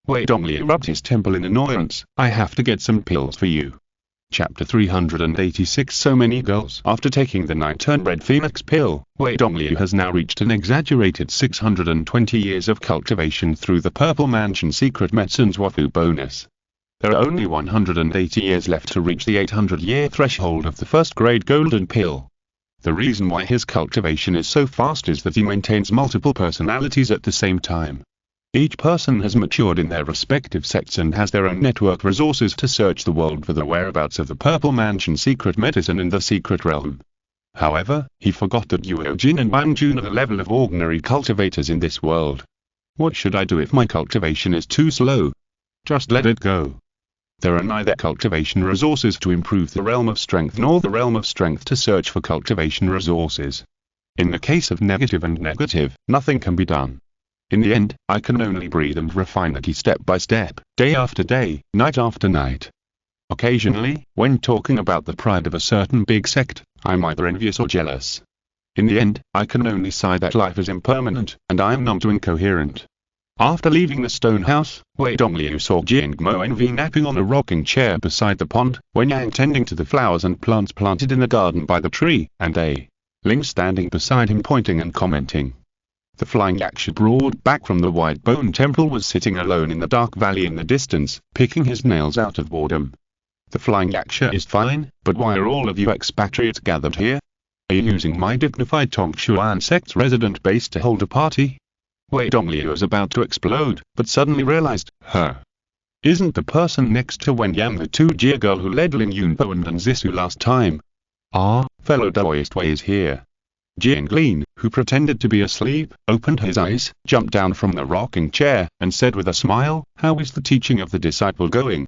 Wei Dongliu rubbed his temple in annoyance. I have to get some pills for you. Chapter 386. So many girls. After taking the 9-turn red phoenix pill, Wei Dongliu has now reached an exaggerated 620 years of cultivation through the Purple Mansion Secret Medicine's Wafu bonus. There are only 180 years left to reach the 800-year threshold of the first-grade golden pill. The reason why his cultivation is so fast is that he maintains multiple personalities at the same time. Each person has matured in their respective sects and has their own network resources to search the world for the whereabouts of the Purple Mansion Secret Medicine in the Secret Realm. However, he forgot that Guo Jin and Wang Jun are the level of ordinary cultivators in this world. What should I do if my cultivation is too slow? Just let it go. There are neither cultivation resources to improve the realm of strength nor the realm of strength to search for cultivation resources. In the case of negative and negative, nothing can be done. In the end, I can only breathe and refine the key step by step, day after day, night after night. Occasionally, when talking about the pride of a certain big sect, I'm either envious or jealous. In the end, I can only sigh that life is impermanent, and I am numb to incoherent. After leaving the stone house, Wei Dongliu saw Jingmo Envy napping on a rocking chair beside the pond, Wen Yang tending to the flowers and plants planted in the garden by the tree, and A. Ling standing beside him pointing and commenting. The flying yaksha brought back from the White Bone Temple was sitting alone in the dark valley in the distance, picking his nails out of boredom. The flying yaksha is fine, but why are all of you expatriates gathered here? Are you using my dignified Tongchuan sect's resident base to hold a party? Wei Dongliu was about to explode, but suddenly realized, isn't the person next to Wen Yang the 2-Jia girl who led Lin Yunpo and Zisu last time? Fellow Daoist Wei is here. Jinglin, who pretended to be asleep, opened his eyes, jumped down from the rocking chair, and said with a smile, how is the teaching of the disciple going?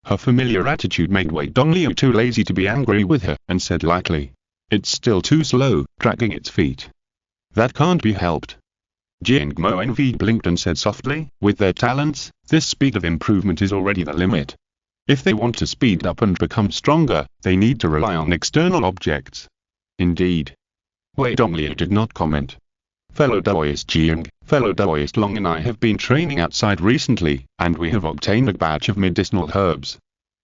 Her familiar attitude made Wei Dongliu too lazy to be angry with her, and said lightly, it's still too slow, dragging its feet. That can't be helped. Jiangmo Envy blinked and said softly, with their talents, this speed of improvement is already the limit. If they want to speed up and become stronger, they need to rely on external objects. Indeed. Wei Dongliu did not comment. Fellow Daoist Jiang, fellow Daoist Long and I have been training outside recently, and we have obtained a batch of medicinal herbs.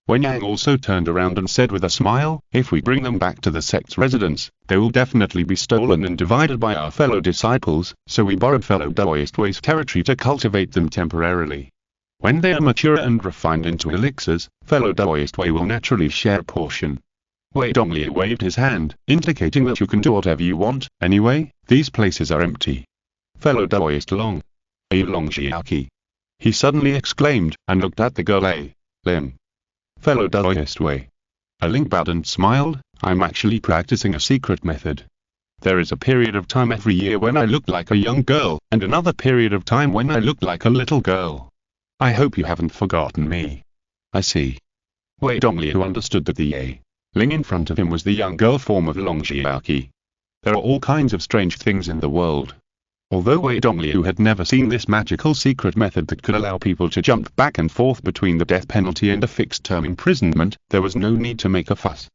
Wen Yang also turned around and said with a smile, if we bring them back to the sect's residence, they will definitely be stolen and divided by our fellow disciples, so we borrowed fellow Daoist Wei's territory to cultivate them temporarily. When they are mature and refined into elixirs, fellow Daoist Wei will naturally share a portion. Wei Dongliu waved his hand, indicating that you can do whatever you want. Anyway, these places are empty. Fellow Daoist Long. A Long Xiaoqi. He suddenly exclaimed, and looked at the girl A. Lim. Fellow Daoist Wei. A Ling bowed and smiled, I'm actually practicing a secret method. There is a period of time every year when I look like a young girl, and another period of time when I look like a little girl. I hope you haven't forgotten me. I see. Wei Dongliu understood that the A. Ling in front of him was the young girl form of Long Xiaoqi. There are all kinds of strange things in the world. Although Wei Dongliu had never seen this magical secret method that could allow people to jump back and forth between the death penalty and a fixed-term imprisonment, there was no need to make a fuss.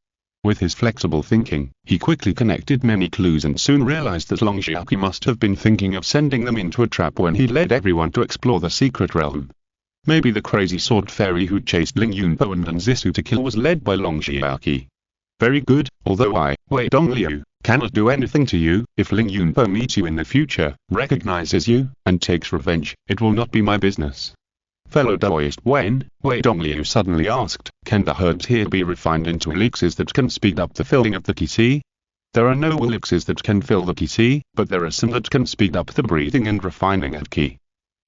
With his flexible thinking, he quickly connected many clues and soon realized that Long Xiaoqi must have been thinking of sending them into a trap when he led everyone to explore the secret realm. Maybe the crazy sword fairy who chased Ling Yunpo and Zisu to kill was led by Long Xiaoqi. Very good, although I, Wei Dongliu, cannot do anything to you. If Ling Yunpo meets you in the future, recognizes you, and takes revenge, it will not be my business. Fellow Daoist Wen, Wei Dongliu suddenly asked, can the herbs here be refined into elixirs that can speed up the filling of the qi? There are no elixirs that can fill the qi, but there are some that can speed up the breathing and refining of qi.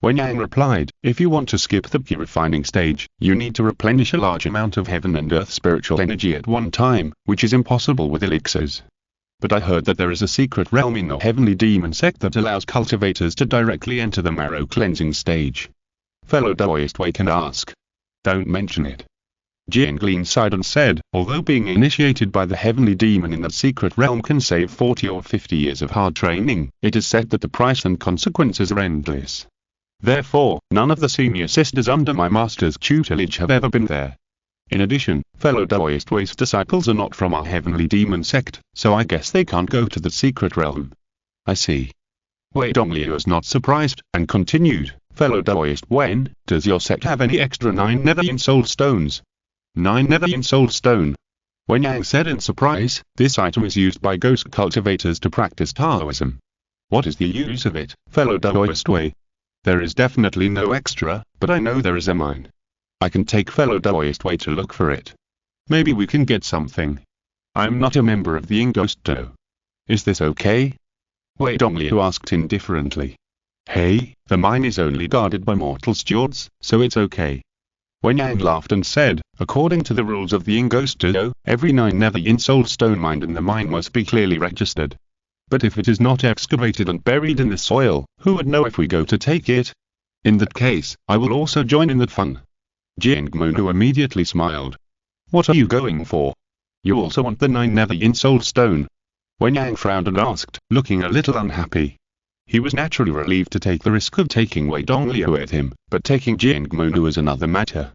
Wen Yang replied, if you want to skip the qi refining stage, you need to replenish a large amount of heaven and earth spiritual energy at one time, which is impossible with elixirs. But I heard that there is a secret realm in the heavenly demon sect that allows cultivators to directly enter the marrow cleansing stage. Fellow Daoist Wei can ask. Don't mention it. Jiang sighed and said, although being initiated by the heavenly demon in that secret realm can save 40 or 50 years of hard training, it is said that the price and consequences are endless. Therefore, none of the senior sisters under my master's tutelage have ever been there. In addition, fellow Daoist Wei's disciples are not from our heavenly demon sect, so I guess they can't go to the secret realm. I see. Wei Dongliu was not surprised, and continued, fellow Daoist Wen, does your sect have any extra 9 Netherine soul stones? 9 Netherine soul stone. Wen Yang said in surprise, this item is used by ghost cultivators to practice Taoism. What is the use of it, fellow Daoist Wei? There is definitely no extra, but I know there is a mine. I can take fellow Daoist Wei to look for it. Maybe we can get something. I'm not a member of the Ingosto. Is this okay? Wei Dongliu asked indifferently. Hey, the mine is only guarded by mortal stewards, so it's okay. Wen Yang laughed and said, according to the rules of the Ingosto, every 9 Netherine soul stone mined in the mine must be clearly registered. But if it is not excavated and buried in the soil, who would know if we go to take it? In that case, I will also join in that fun. Jiangmo immediately smiled. What are you going for? You also want the 9 Netherine soul stone? Wen Yang frowned and asked, looking a little unhappy. He was naturally relieved to take the risk of taking Wei Dongliu with him, but taking Jiangmo was another matter.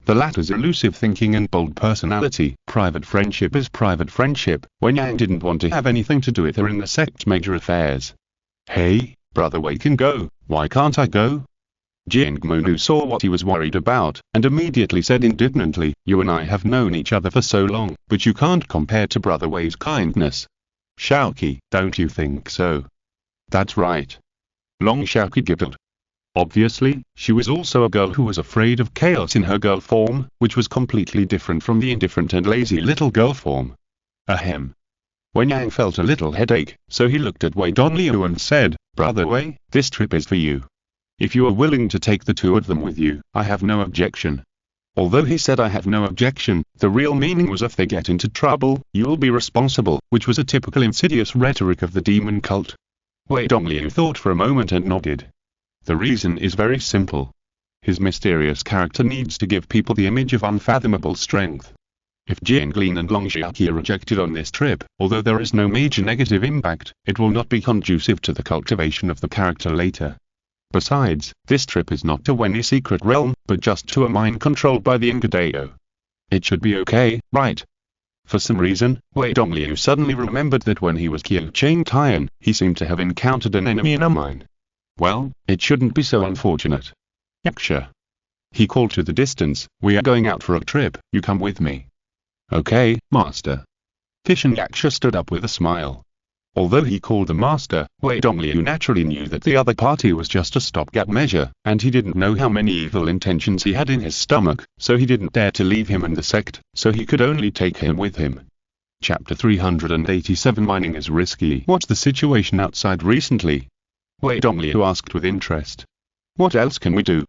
The latter's elusive thinking and bold personality, private friendship is private friendship. Wen Yang didn't want to have anything to do with her in the sect's major affairs. Hey, brother Wei can go, why can't I go? Jiangmo saw what he was worried about, and immediately said indignantly, you and I have known each other for so long, but you can't compare to brother Wei's kindness. Xiaoqi, don't you think so? That's right. Long Xiaoqi giggled. Obviously, she was also a girl who was afraid of chaos in her girl form, which was completely different from the indifferent and lazy little girl form. Ahem. Wen Yang felt a little headache, so he looked at Wei Dongliu and said, brother Wei, this trip is for you. If you are willing to take the 2 of them with you, I have no objection. Although he said I have no objection, the real meaning was if they get into trouble, you'll be responsible, which was a typical insidious rhetoric of the demon cult. Wei Dongliu thought for a moment and nodded. The reason is very simple. His mysterious character needs to give people the image of unfathomable strength. If Jiangling and Longxiaqi are rejected on this trip, although there is no major negative impact, it will not be conducive to the cultivation of the character later. Besides, this trip is not to any secret realm, but just to a mine controlled by the Engadeo. It should be okay, right? For some reason, Wei Dongliu suddenly remembered that when he was Qiucheng Tian, he seemed to have encountered an enemy in a mine. Well, it shouldn't be so unfortunate. Yaksha. He called to the distance, we are going out for a trip, you come with me. Okay, master. Fish and Yaksha stood up with a smile. Although he called the master, Wei Dongliu naturally knew that the other party was just a stopgap measure, and he didn't know how many evil intentions he had in his stomach, so he didn't dare to leave him in the sect, so he could only take him with him. Chapter 387 Mining is risky. What's the situation outside recently? Wei Dongliu asked with interest. What else can we do?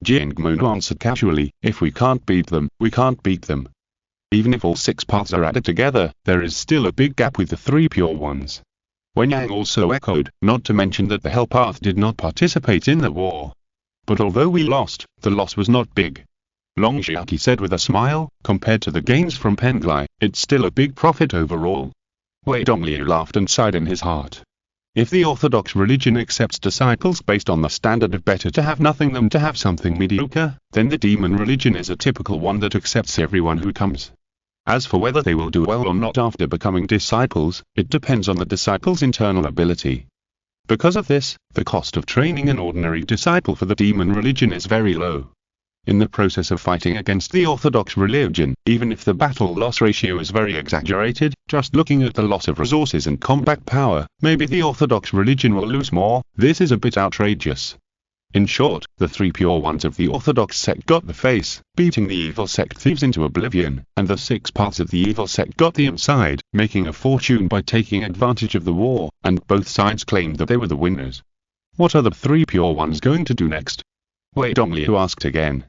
Jiang Moon answered casually, if we can't beat them, we can't beat them. Even if all 6 paths are added together, there is still a big gap with the 3 pure ones. Wen Yang also echoed, not to mention that the Hell Path did not participate in the war. But although we lost, the loss was not big. Longxiaqi said with a smile, compared to the gains from Penglai, it's still a big profit overall. Wei Dongliu laughed and sighed in his heart. If the Orthodox religion accepts disciples based on the standard of better to have nothing than to have something mediocre, then the demon religion is a typical one that accepts everyone who comes. As for whether they will do well or not after becoming disciples, it depends on the disciple's internal ability. Because of this, the cost of training an ordinary disciple for the demon religion is very low. In the process of fighting against the Orthodox religion, even if the battle-loss ratio is very exaggerated, just looking at the loss of resources and combat power, maybe the Orthodox religion will lose more. This is a bit outrageous. In short, the 3 pure ones of the Orthodox sect got the face, beating the evil sect thieves into oblivion, and the 6 paths of the evil sect got the inside, making a fortune by taking advantage of the war, and both sides claimed that they were the winners. What are the 3 pure ones going to do next? Wei Dongliu asked again.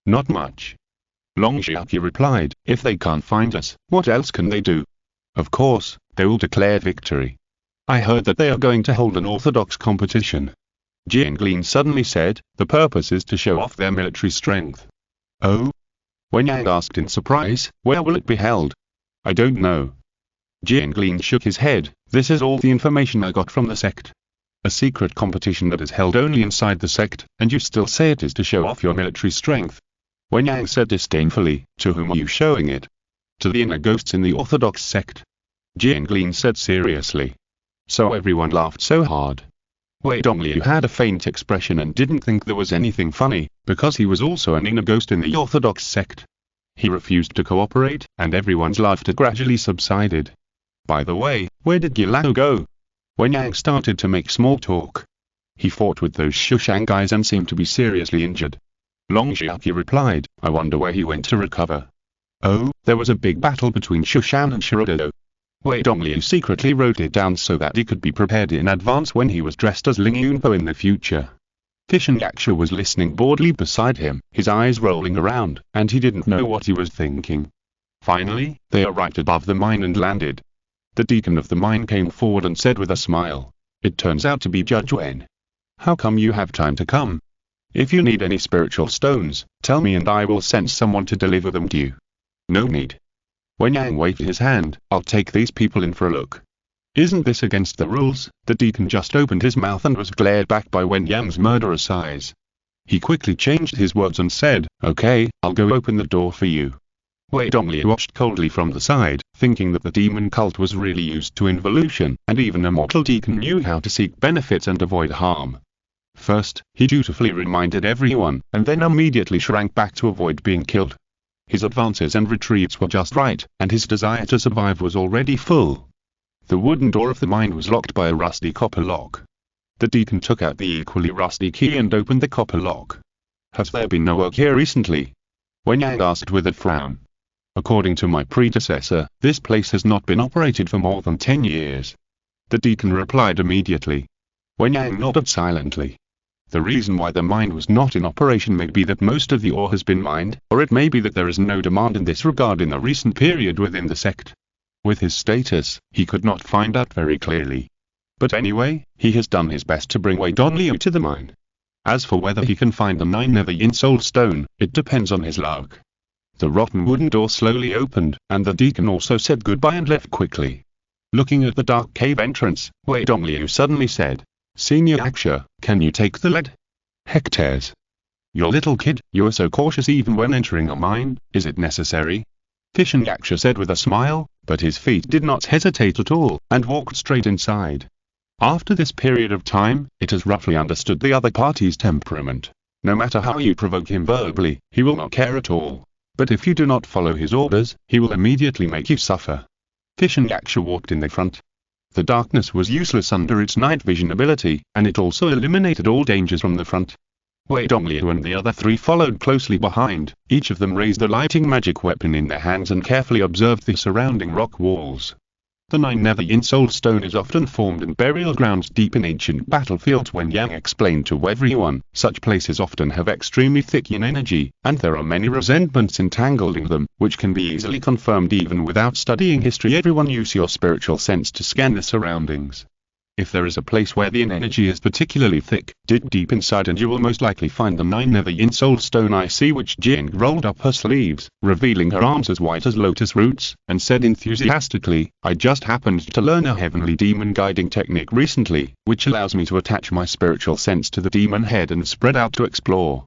Not much. Longxiaqi replied, if they can't find us, what else can they do? Of course, they will declare victory. I heard that they are going to hold an Orthodox competition. Jiangling suddenly said, the purpose is to show off their military strength. Oh? Wen Yang asked in surprise, where will it be held? I don't know. Jiangling shook his head, this is all the information I got from the sect. A secret competition that is held only inside the sect, and you still say it is to show off your military strength. Wen Yang said disdainfully, to whom are you showing it? To the inner ghosts in the Orthodox sect. Jiangling said seriously. So everyone laughed so hard. Wei Dongliu had a faint expression and didn't think there was anything funny, because he was also an inner ghost in the Orthodox sect. He refused to cooperate, and everyone's laughter gradually subsided. By the way, where did Gilao go? Wen Yang started to make small talk. He fought with those Shushang guys and seemed to be seriously injured. Longxiaqi replied, I wonder where he went to recover. Oh, there was a big battle between Shushan and Shirodo. Wei Dongliu secretly wrote it down so that he could be prepared in advance when he was dressed as Ling Yunpo in the future. Fish and Yaksha was listening boredly beside him, his eyes rolling around, and he didn't know what he was thinking. Finally, they arrived above the mine and landed. The deacon of the mine came forward and said with a smile, it turns out to be Judge Wen. How come you have time to come? If you need any spiritual stones, tell me and I will send someone to deliver them to you. No need. Wen Yang waved his hand, I'll take these people in for a look. Isn't this against the rules? The deacon just opened his mouth and was glared back by Wen Yang's murderous eyes. He quickly changed his words and said, okay, I'll go open the door for you. Wei Dongliu watched coldly from the side, thinking that the demon cult was really used to involution, and even a mortal deacon knew how to seek benefits and avoid harm. First, he dutifully reminded everyone, and then immediately shrank back to avoid being killed. His advances and retreats were just right, and his desire to survive was already full. The wooden door of the mine was locked by a rusty copper lock. The deacon took out the equally rusty key and opened the copper lock. Has there been no work here recently? Wen Yang asked with a frown. According to my predecessor, this place has not been operated for more than 10 years. The deacon replied immediately. Wen Yang nodded silently. The reason why the mine was not in operation may be that most of the ore has been mined, or it may be that there is no demand in this regard in the recent period within the sect. With his status, he could not find out very clearly. But anyway, he has done his best to bring Wei Dongliu to the mine. As for whether he can find the 9 Nether Yin Soul Stone, it depends on his luck. The rotten wooden door slowly opened, and the deacon also said goodbye and left quickly. Looking at the dark cave entrance, Wei Dongliu suddenly said, "Senior Aksha, can you take the lead?" "Hectares. Your little kid, you are so cautious even when entering a mine, is it necessary?" Fishin Yaksha said with a smile, but his feet did not hesitate at all, and walked straight inside. After this period of time, it has roughly understood the other party's temperament. No matter how you provoke him verbally, he will not care at all. But if you do not follow his orders, he will immediately make you suffer. Fishin Yaksha walked in the front. The darkness was useless under its night vision ability, and it also eliminated all dangers from the front. Wei Dongliu and the other three followed closely behind. Each of them raised a lighting magic weapon in their hands and carefully observed the surrounding rock walls. The 9 nether soul stone is often formed in burial grounds deep in ancient battlefields. When Yang explained to everyone, such places often have extremely thick yin energy, and there are many resentments entangled in them, which can be easily confirmed even without studying history. Everyone use your spiritual sense to scan the surroundings. If there is a place where the yin energy is particularly thick, dig deep inside and you will most likely find the 9 nether soul stone. I see which Jing rolled up her sleeves, revealing her arms as white as lotus roots, and said enthusiastically, "I just happened to learn a heavenly demon guiding technique recently, which allows me to attach my spiritual sense to the demon head and spread out to explore.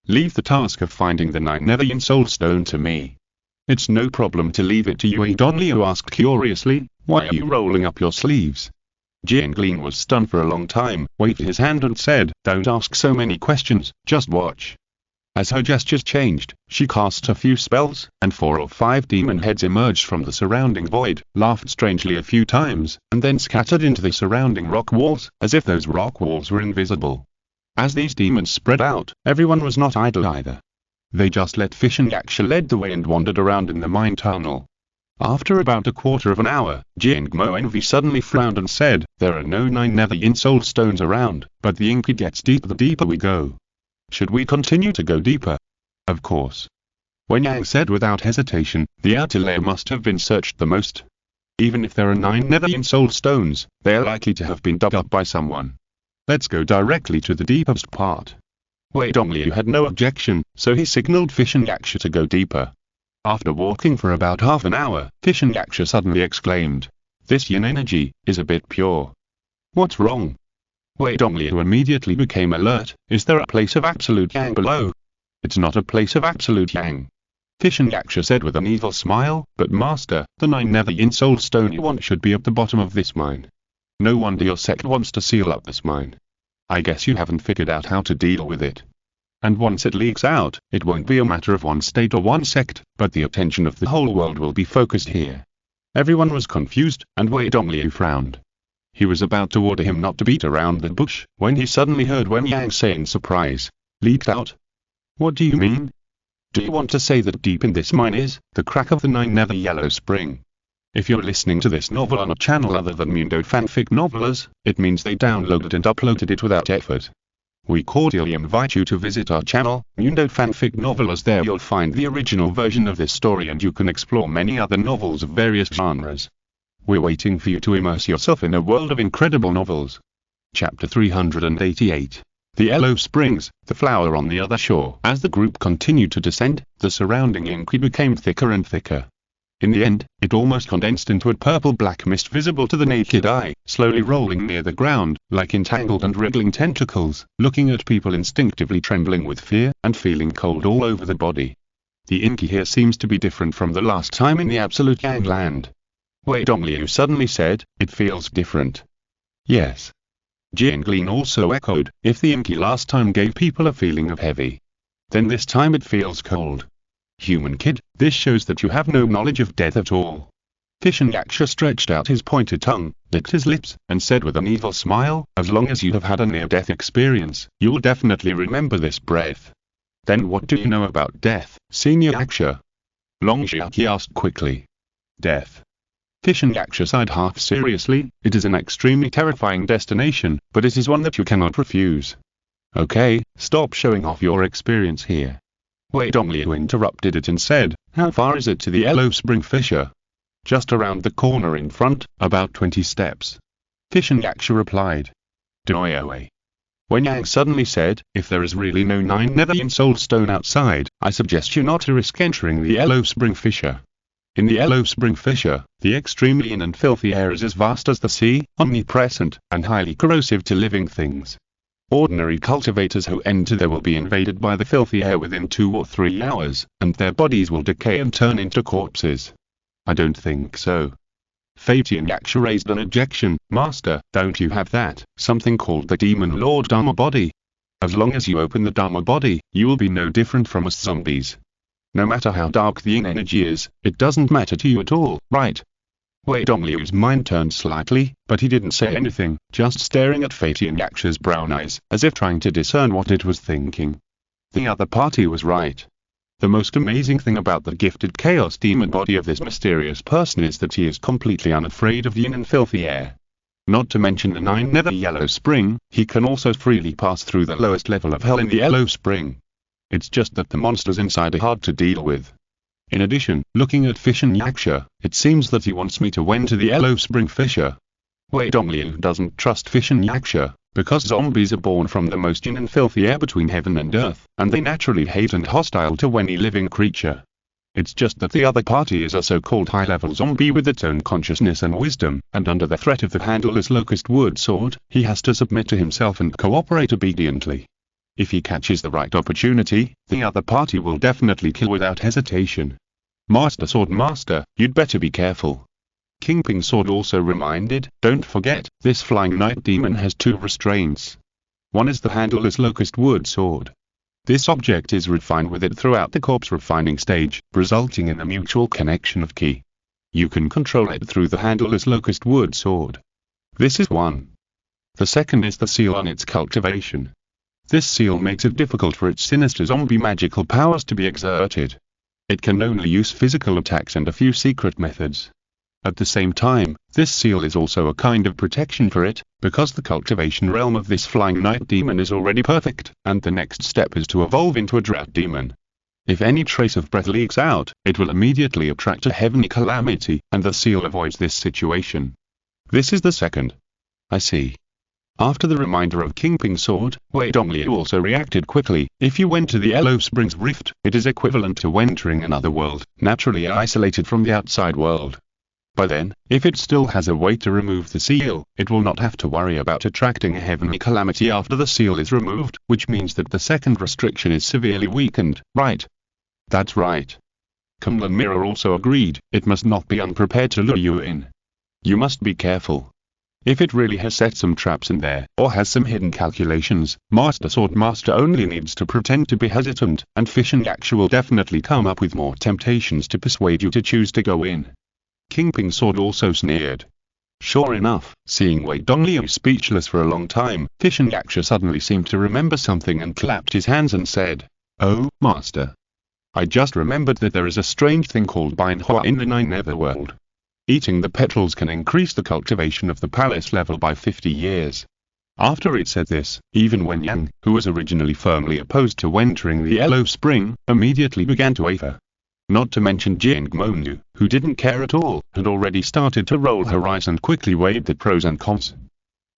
Leave the task of finding the 9 nether soul stone to me." "It's no problem to leave it to you," Wei Dongliu asked curiously. "Why are you rolling up your sleeves?" Jiangling was stunned for a long time, waved his hand and said, "Don't ask so many questions, just watch." As her gestures changed, she cast a few spells, and 4 or 5 demon heads emerged from the surrounding void, laughed strangely a few times, and then scattered into the surrounding rock walls, as if those rock walls were invisible. As these demons spread out, everyone was not idle either. They just let Fishin Yaksha lead the way and wandered around in the mine tunnel. After about a quarter of an hour, Jingmo Envy suddenly frowned and said, "There are no 9 nether soul stones around, but the inky gets deeper the deeper we go. Should we continue to go deeper?" "Of course." Wen Yang said without hesitation, "The outer layer must have been searched the most. Even if there are 9 nether soul stones, they are likely to have been dug up by someone. Let's go directly to the deepest part." Wei Dongliu had no objection, so he signaled Fishin Yaksha to go deeper. After walking for about half an hour, Fishin Yaksha suddenly exclaimed, "This yin energy is a bit pure. What's wrong?" Wei Dongliu immediately became alert. "Is there a place of absolute yang below?" "It's not a place of absolute yang," Fishin Yaksha said with an evil smile, "but master, the 9 nether soul stone you want should be at the bottom of this mine. No wonder your sect wants to seal up this mine. I guess you haven't figured out how to deal with it. And once it leaks out, it won't be a matter of one state or one sect, but the attention of the whole world will be focused here." Everyone was confused, and Wei Dongliu frowned. He was about to order him not to beat around the bush, when he suddenly heard Wen Yang say in surprise, "Leaked out? What do you mean? Do you want to say that deep in this mine is the crack of the 9 nether yellow spring?" If you're listening to this novel on a channel other than Mundo Fanfic Novelers, it means they downloaded and uploaded it without effort. We cordially invite you to visit our channel, Mundo Fanfic Novelers. There you'll find the original version of this story and you can explore many other novels of various genres. We're waiting for you to immerse yourself in a world of incredible novels. Chapter 388. The Yellow Springs, the flower on the other shore. As the group continued to descend, the surrounding inky became thicker and thicker. In the end, it almost condensed into a purple-black mist visible to the naked eye, slowly rolling near the ground, like entangled and wriggling tentacles, looking at people instinctively trembling with fear, and feeling cold all over the body. The inky here seems to be different from the last time in the Absolute Yang Land. Wei Dongliu suddenly said, "It feels different." "Yes." Jiangling also echoed, "If the inky last time gave people a feeling of heavy, then this time it feels cold. Human kid, this shows that you have no knowledge of death at all." Fishin Yaksha stretched out his pointed tongue, licked his lips, and said with an evil smile, "As long as you have had a near-death experience, you'll definitely remember this breath." "Then what do you know about death, Senior Yaksha?" Long Xiaqi asked quickly. "Death." Fishin Yaksha sighed half seriously, "It is an extremely terrifying destination, but it is one that you cannot refuse." "Okay, stop showing off your experience here." Wei Dongliu interrupted it and said, "How far is it to the Yellow Spring Fissure?" "Just around the corner in front, about 20 steps." Fishin Yaksha replied. "Doyoe." When Yang suddenly said, "If there is really no 9 nether soul stone outside, I suggest you not to risk entering the Yellow Spring Fissure. In the Yellow Spring Fissure, the extremely in and filthy air is as vast as the sea, omnipresent, and highly corrosive to living things. Ordinary cultivators who enter there will be invaded by the filthy air within 2 or 3 hours, and their bodies will decay and turn into corpses." "I don't think so." Fatian Yaksha raised an objection. "Master, don't you have that, something called the Demon Lord Dharma body? As long as you open the Dharma body, you will be no different from us zombies. No matter how dark the yin energy is, it doesn't matter to you at all, right?" Wei Dongliu's mind turned slightly, but he didn't say anything, just staring at Fatian Yaksha's brown eyes, as if trying to discern what it was thinking. The other party was right. The most amazing thing about the gifted chaos demon body of this mysterious person is that he is completely unafraid of yin and filthy air. Not to mention the 9 nether Yellow Spring, he can also freely pass through the lowest level of hell in the Yellow Spring. It's just that the monsters inside are hard to deal with. In addition, looking at Fatian Yaksha, it seems that he wants me to enter the Yellow Spring Fissure. Wei Dongliu doesn't trust Fatian Yaksha, because zombies are born from the most yin and filthy air between heaven and earth, and they naturally hate and hostile to any living creature. It's just that the other party is a so-called high-level zombie with its own consciousness and wisdom, and under the threat of the handleless locust wood sword, he has to submit to himself and cooperate obediently. If he catches the right opportunity, the other party will definitely kill without hesitation. Master Sword Master, you'd better be careful. Kingping Sword also reminded, "Don't forget, this flying night demon has 2 restraints. One is the handleless locust wood sword. This object is refined with it throughout the corpse refining stage, resulting in a mutual connection of ki. You can control it through the handleless locust wood sword. This is one. The second is the seal on its cultivation. This seal makes it difficult for its sinister zombie magical powers to be exerted. It can only use physical attacks and a few secret methods. At the same time, this seal is also a kind of protection for it, because the cultivation realm of this flying night demon is already perfect, and the next step is to evolve into a drought demon. If any trace of breath leaks out, it will immediately attract a heavenly calamity, and the seal avoids this situation. This is the second." "I see." After the reminder of Kingping Sword, Wei Dongliu also reacted quickly. "If you went to the Yellow Springs Rift, it is equivalent to entering another world, naturally isolated from the outside world. By then, if it still has a way to remove the seal, it will not have to worry about attracting a heavenly calamity after the seal is removed, which means that the second restriction is severely weakened, right?" "That's right." Kunlun Mirror also agreed, "It must not be unprepared to lure you in. You must be careful. If it really has set some traps in there, or has some hidden calculations, Master Sword Master only needs to pretend to be hesitant, and Fatian Yaksha will definitely come up with more temptations to persuade you to choose to go in." Kingping Sword also sneered. Sure enough, seeing Wei Dongliu speechless for a long time, Fatian Yaksha suddenly seemed to remember something and clapped his hands and said, "Oh, Master. I just remembered that there is a strange thing called Binhua in the 9 Netherworld. Eating the petals can increase the cultivation of the palace level by 50 years. After it said this, even Wen Yang, who was originally firmly opposed to entering the Yellow Spring, immediately began to waver. Not to mention Jing Monu, who didn't care at all, had already started to roll her eyes and quickly weighed the pros and cons.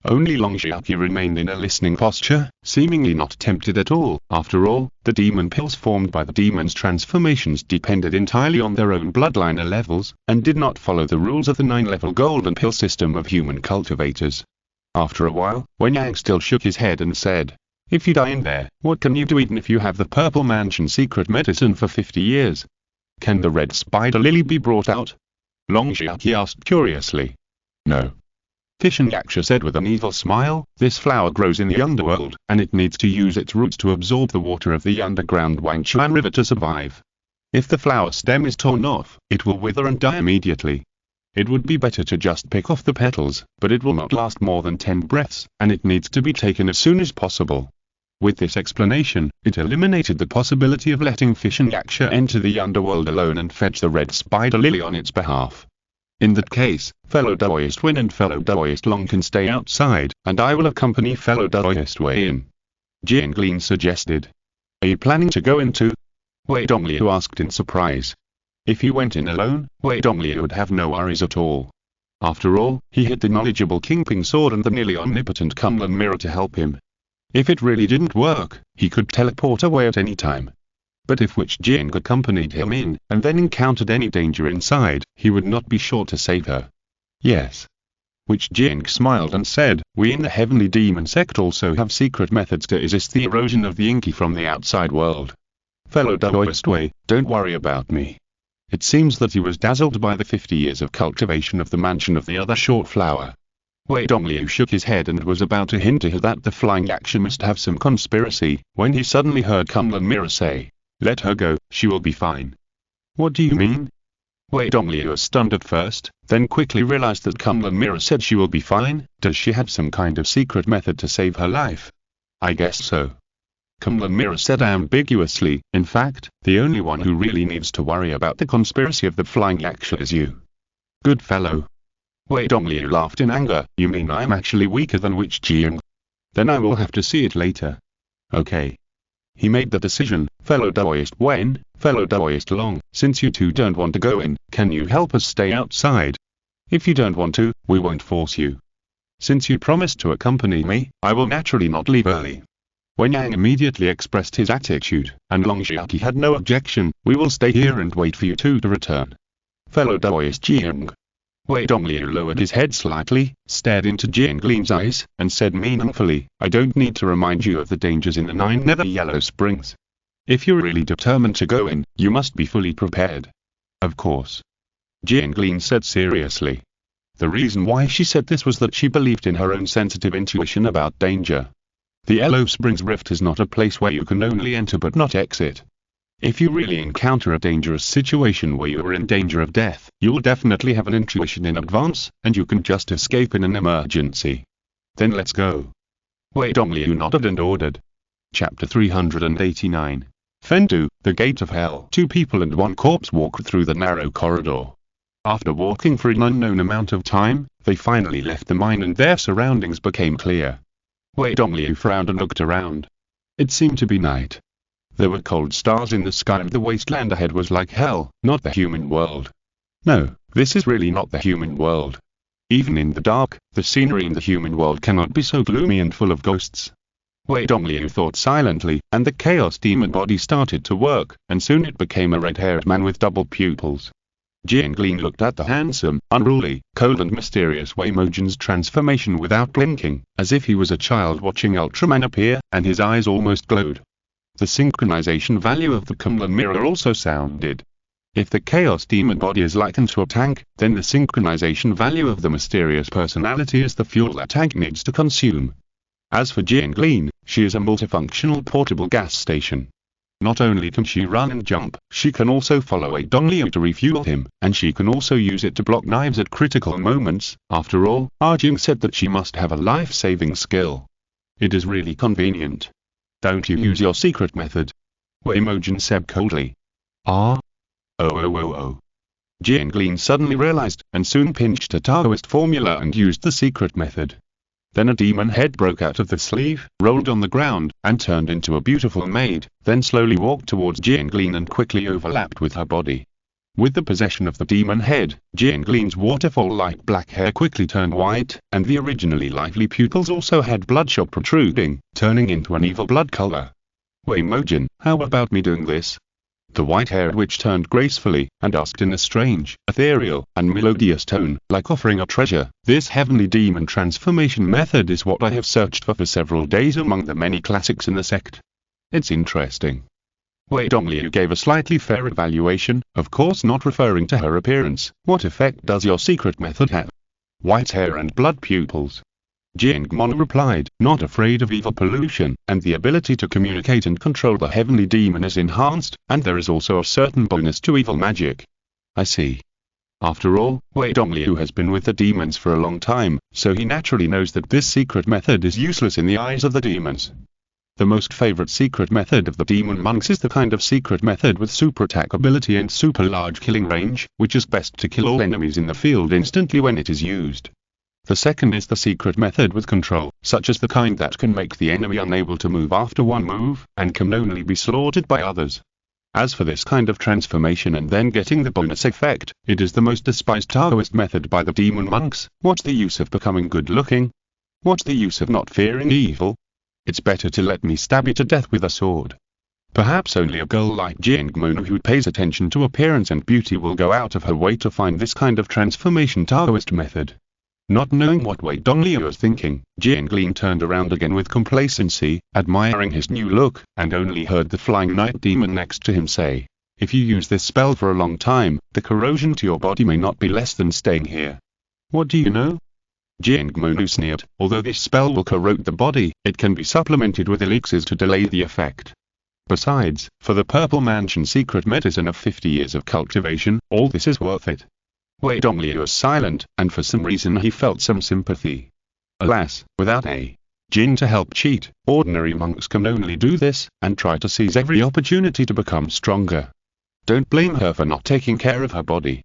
Only Long Xiaoqi remained in a listening posture, seemingly not tempted at all. After all, the demon pills formed by the demon's transformations depended entirely on their own bloodline levels, and did not follow the rules of the 9-level golden pill system of human cultivators. After a while, Wen Yang still shook his head and said, "If you die in there, what can you do even if you have the Purple Mansion secret medicine for 50 years? Can the red spider lily be brought out?" Long Xiaoqi asked curiously. "No." Fatian Yaksha said with an evil smile, "This flower grows in the underworld, and it needs to use its roots to absorb the water of the underground Wangchuan River to survive. If the flower stem is torn off, it will wither and die immediately. It would be better to just pick off the petals, but it will not last more than 10 breaths, and it needs to be taken as soon as possible." With this explanation, it eliminated the possibility of letting Fatian Yaksha enter the underworld alone and fetch the red spider lily on its behalf. "In that case, fellow Daoist Wen and fellow Daoist Long can stay outside, and I will accompany fellow Daoist Wei in," Jiang Lin suggested. "Are you planning to go in too?" Wei Dongliu asked in surprise. If he went in alone, Wei Dongliu would have no worries at all. After all, he had the knowledgeable Kingping Sword and the nearly omnipotent Kunlun Mirror to help him. If it really didn't work, he could teleport away at any time. But if Witch Jing accompanied him in, and then encountered any danger inside, he would not be sure to save her. Yes. Witch Jing smiled and said, "We in the Heavenly Demon sect also have secret methods to resist the erosion of the Inky from the outside world. Fellow Daoist Wei, don't worry about me." It seems that he was dazzled by the 50 years of cultivation of the mansion of the other short flower. Wei Dongliu shook his head and was about to hint to her that the flying action must have some conspiracy, when he suddenly heard Kunlun Mirror say, "Let her go, she will be fine." "What do you mean?" Wei Dongliu was stunned at first, then quickly realized that Kunlun Mirror said she will be fine. Does she have some kind of secret method to save her life? "I guess so." Kunlun Mirror said ambiguously, "In fact, the only one who really needs to worry about the conspiracy of the flying action is you." "Good fellow." Wei Dongliu laughed in anger. "You mean I'm actually weaker than Witch Jing? Then I will have to see it later." "Okay." He made the decision. "Fellow Daoist Wen, fellow Daoist Long, since you two don't want to go in, can you help us stay outside? If you don't want to, we won't force you. Since you promised to accompany me, I will naturally not leave early." Wen Yang immediately expressed his attitude, and Long Xiaoqi had no objection. "We will stay here and wait for you two to return." "Fellow Daoist Jing." Wei Dongliu lowered his head slightly, stared into Jiang Lin's eyes, and said meaningfully, "I don't need to remind you of the dangers in the 9 Nether Yellow Springs. If you're really determined to go in, you must be fully prepared." "Of course," Jiang Lin said seriously. The reason why she said this was that she believed in her own sensitive intuition about danger. The Yellow Springs Rift is not a place where you can only enter but not exit. If you really encounter a dangerous situation where you are in danger of death, you will definitely have an intuition in advance, and you can just escape in an emergency. Then let's go. Wei Dongliu nodded and ordered. Chapter 389. Fendu, the Gate of Hell. 2 people and 1 corpse walked through the narrow corridor. After walking for an unknown amount of time, they finally left the mine and their surroundings became clear. Wei Dongliu frowned and looked around. It seemed to be night. There were cold stars in the sky and the wasteland ahead was like hell, not the human world. No, this is really not the human world. Even in the dark, the scenery in the human world cannot be so gloomy and full of ghosts. Wei Dongliu thought silently, and the chaos demon body started to work, and soon it became a red-haired man with double pupils. Jiang Lin looked at the handsome, unruly, cold and mysterious Wei Mojan's transformation without blinking, as if he was a child watching Ultraman appear, and his eyes almost glowed. The synchronization value of the Kunlun mirror also sounded. If the chaos demon body is likened to a tank, then the synchronization value of the mysterious personality is the fuel that tank needs to consume. As for Jiang Lin, she is a multifunctional portable gas station. Not only can she run and jump, she can also follow a Dongliu to refuel him, and she can also use it to block knives at critical moments. After all, Arjun said that she must have a life-saving skill. It is really convenient. Don't you use your secret method? Wei Mojan said coldly. Ah? Oh. Jiang Lin suddenly realized, and soon pinched a Taoist formula and used the secret method. Then a demon head broke out of the sleeve, rolled on the ground, and turned into a beautiful maid, then slowly walked towards Jiang Lin and quickly overlapped with her body. With the possession of the demon head, Jiang Lin's waterfall-like black hair quickly turned white, and the originally lively pupils also had bloodshot protruding, turning into an evil blood color. Wei Mojan, how about me doing this? The white-haired witch turned gracefully, and asked in a strange, ethereal, and melodious tone, like offering a treasure. This heavenly demon transformation method is what I have searched for several days among the many classics in the sect. It's interesting. Wei Dongliu gave a slightly fair evaluation, of course not referring to her appearance. What effect does your secret method have? White hair and blood pupils. Jiang Mon replied, not afraid of evil pollution, and the ability to communicate and control the heavenly demon is enhanced, and there is also a certain bonus to evil magic. I see. After all, Wei Dongliu has been with the demons for a long time, so he naturally knows that this secret method is useless in the eyes of the demons. The most favorite secret method of the demon monks is the kind of secret method with super attack ability and super large killing range, which is best to kill all enemies in the field instantly when it is used. The second is the secret method with control, such as the kind that can make the enemy unable to move after one move, and can only be slaughtered by others. As for this kind of transformation and then getting the bonus effect, it is the most despised Taoist method by the demon monks. What's the use of becoming good looking? What's the use of not fearing evil? It's better to let me stab you to death with a sword. Perhaps only a girl like Jingmonu who pays attention to appearance and beauty will go out of her way to find this kind of transformation Taoist method. Not knowing what Wei Dongliu was thinking, Jinglin turned around again with complacency, admiring his new look, and only heard the flying night demon next to him say, "If you use this spell for a long time, the corrosion to your body may not be less than staying here." "What do you know?" Jingmonu sneered. "Although this spell will corrode the body, it can be supplemented with elixirs to delay the effect. Besides, for the Purple Mansion secret medicine of 50 years of cultivation, all this is worth it." Wei Dongliu was silent, and for some reason he felt some sympathy. Alas, without a Jin to help cheat, ordinary monks can only do this, and try to seize every opportunity to become stronger. Don't blame her for not taking care of her body.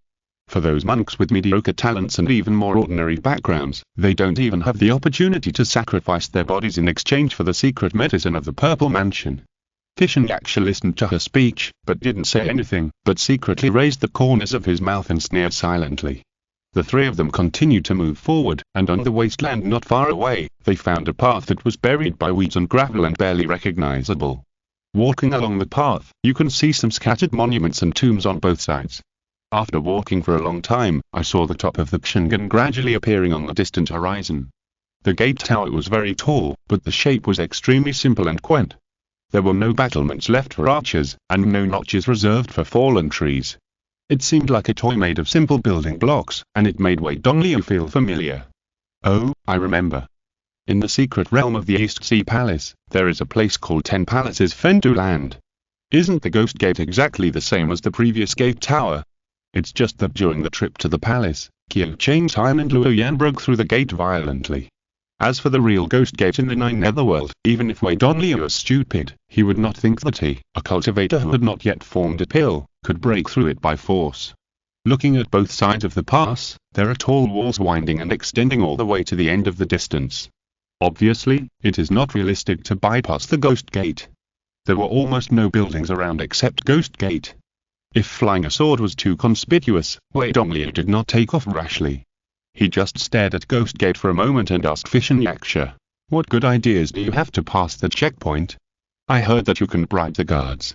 For those monks with mediocre talents and even more ordinary backgrounds, they don't even have the opportunity to sacrifice their bodies in exchange for the secret medicine of the Purple Mansion. Fishin Yaksha listened to her speech, but didn't say anything, but secretly raised the corners of his mouth and sneered silently. The three of them continued to move forward, and on the wasteland not far away, they found a path that was buried by weeds and gravel and barely recognizable. Walking along the path, you can see some scattered monuments and tombs on both sides. After walking for a long time, I saw the top of the Xingan gradually appearing on the distant horizon. The gate tower was very tall, but the shape was extremely simple and quaint. There were no battlements left for archers, and no notches reserved for fallen trees. It seemed like a toy made of simple building blocks, and it made Wei Dongliu feel familiar. "Oh, I remember. In the secret realm of the East Sea Palace, there is a place called 10 Palaces Fendu Land. Isn't the Ghost Gate exactly the same as the previous gate tower? It's just that during the trip to the palace, Qiu Changtai and Luo Yan broke through the gate violently. As for the real Ghost Gate in the Nine Netherworld, even if Wei Dongliu was stupid, he would not think that he, a cultivator who had not yet formed a pill, could break through it by force. Looking at both sides of the pass, there are tall walls winding and extending all the way to the end of the distance. Obviously, it is not realistic to bypass the Ghost Gate. There were almost no buildings around except Ghost Gate. If flying a sword was too conspicuous, Wei Dongliu did not take off rashly. He just stared at Ghost Gate for a moment and asked Fishin Yaksha, "What good ideas do you have to pass the checkpoint? I heard that you can bribe the guards."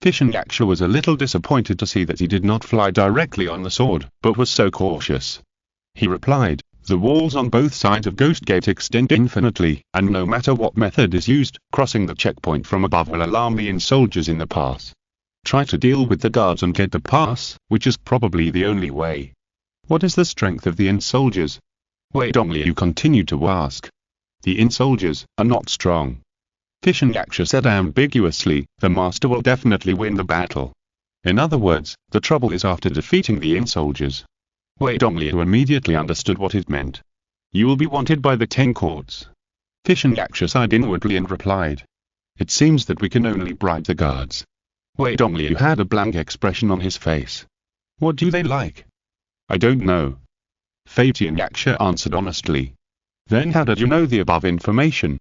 Fishin Yaksha was a little disappointed to see that he did not fly directly on the sword, but was so cautious. He replied, "The walls on both sides of Ghost Gate extend infinitely, and no matter what method is used, crossing the checkpoint from above will alarm the soldiers in the pass. Try to deal with the guards and get the pass, which is probably the only way." "What is the strength of the soldiers?" Wei Dongliu continued to ask. "The soldiers are not strong." Fishin Yaksha said ambiguously, "The master will definitely win the battle. In other words, the trouble is after defeating the soldiers." Wei Dongliu immediately understood what it meant. "You will be wanted by the 10 courts." Fishin Yaksha sighed inwardly and replied, "It seems that we can only bribe the guards." Wei Dongliu had a blank expression on his face. "What do they like?" "I don't know." Fishin Yaksha answered honestly. "Then how did you know the above information?"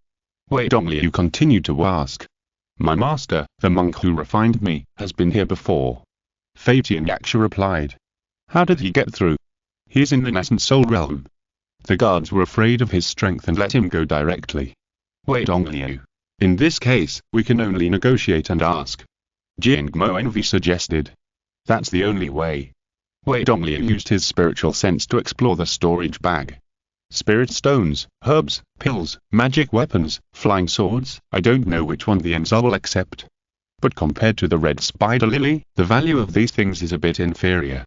Wei Dongliu continued to ask. "My master, the monk who refined me, has been here before." Fishin Yaksha replied. "How did he get through?" "He is in the Nascent Soul realm." The guards were afraid of his strength and let him go directly. Wei Dongliu. "In this case, we can only negotiate and ask." Jingmo Envy suggested. "That's the only way." Wei Dongliu used his spiritual sense to explore the storage bag. Spirit stones, herbs, pills, magic weapons, flying swords, I don't know which one the Enza will accept. But compared to the red spider lily, the value of these things is a bit inferior.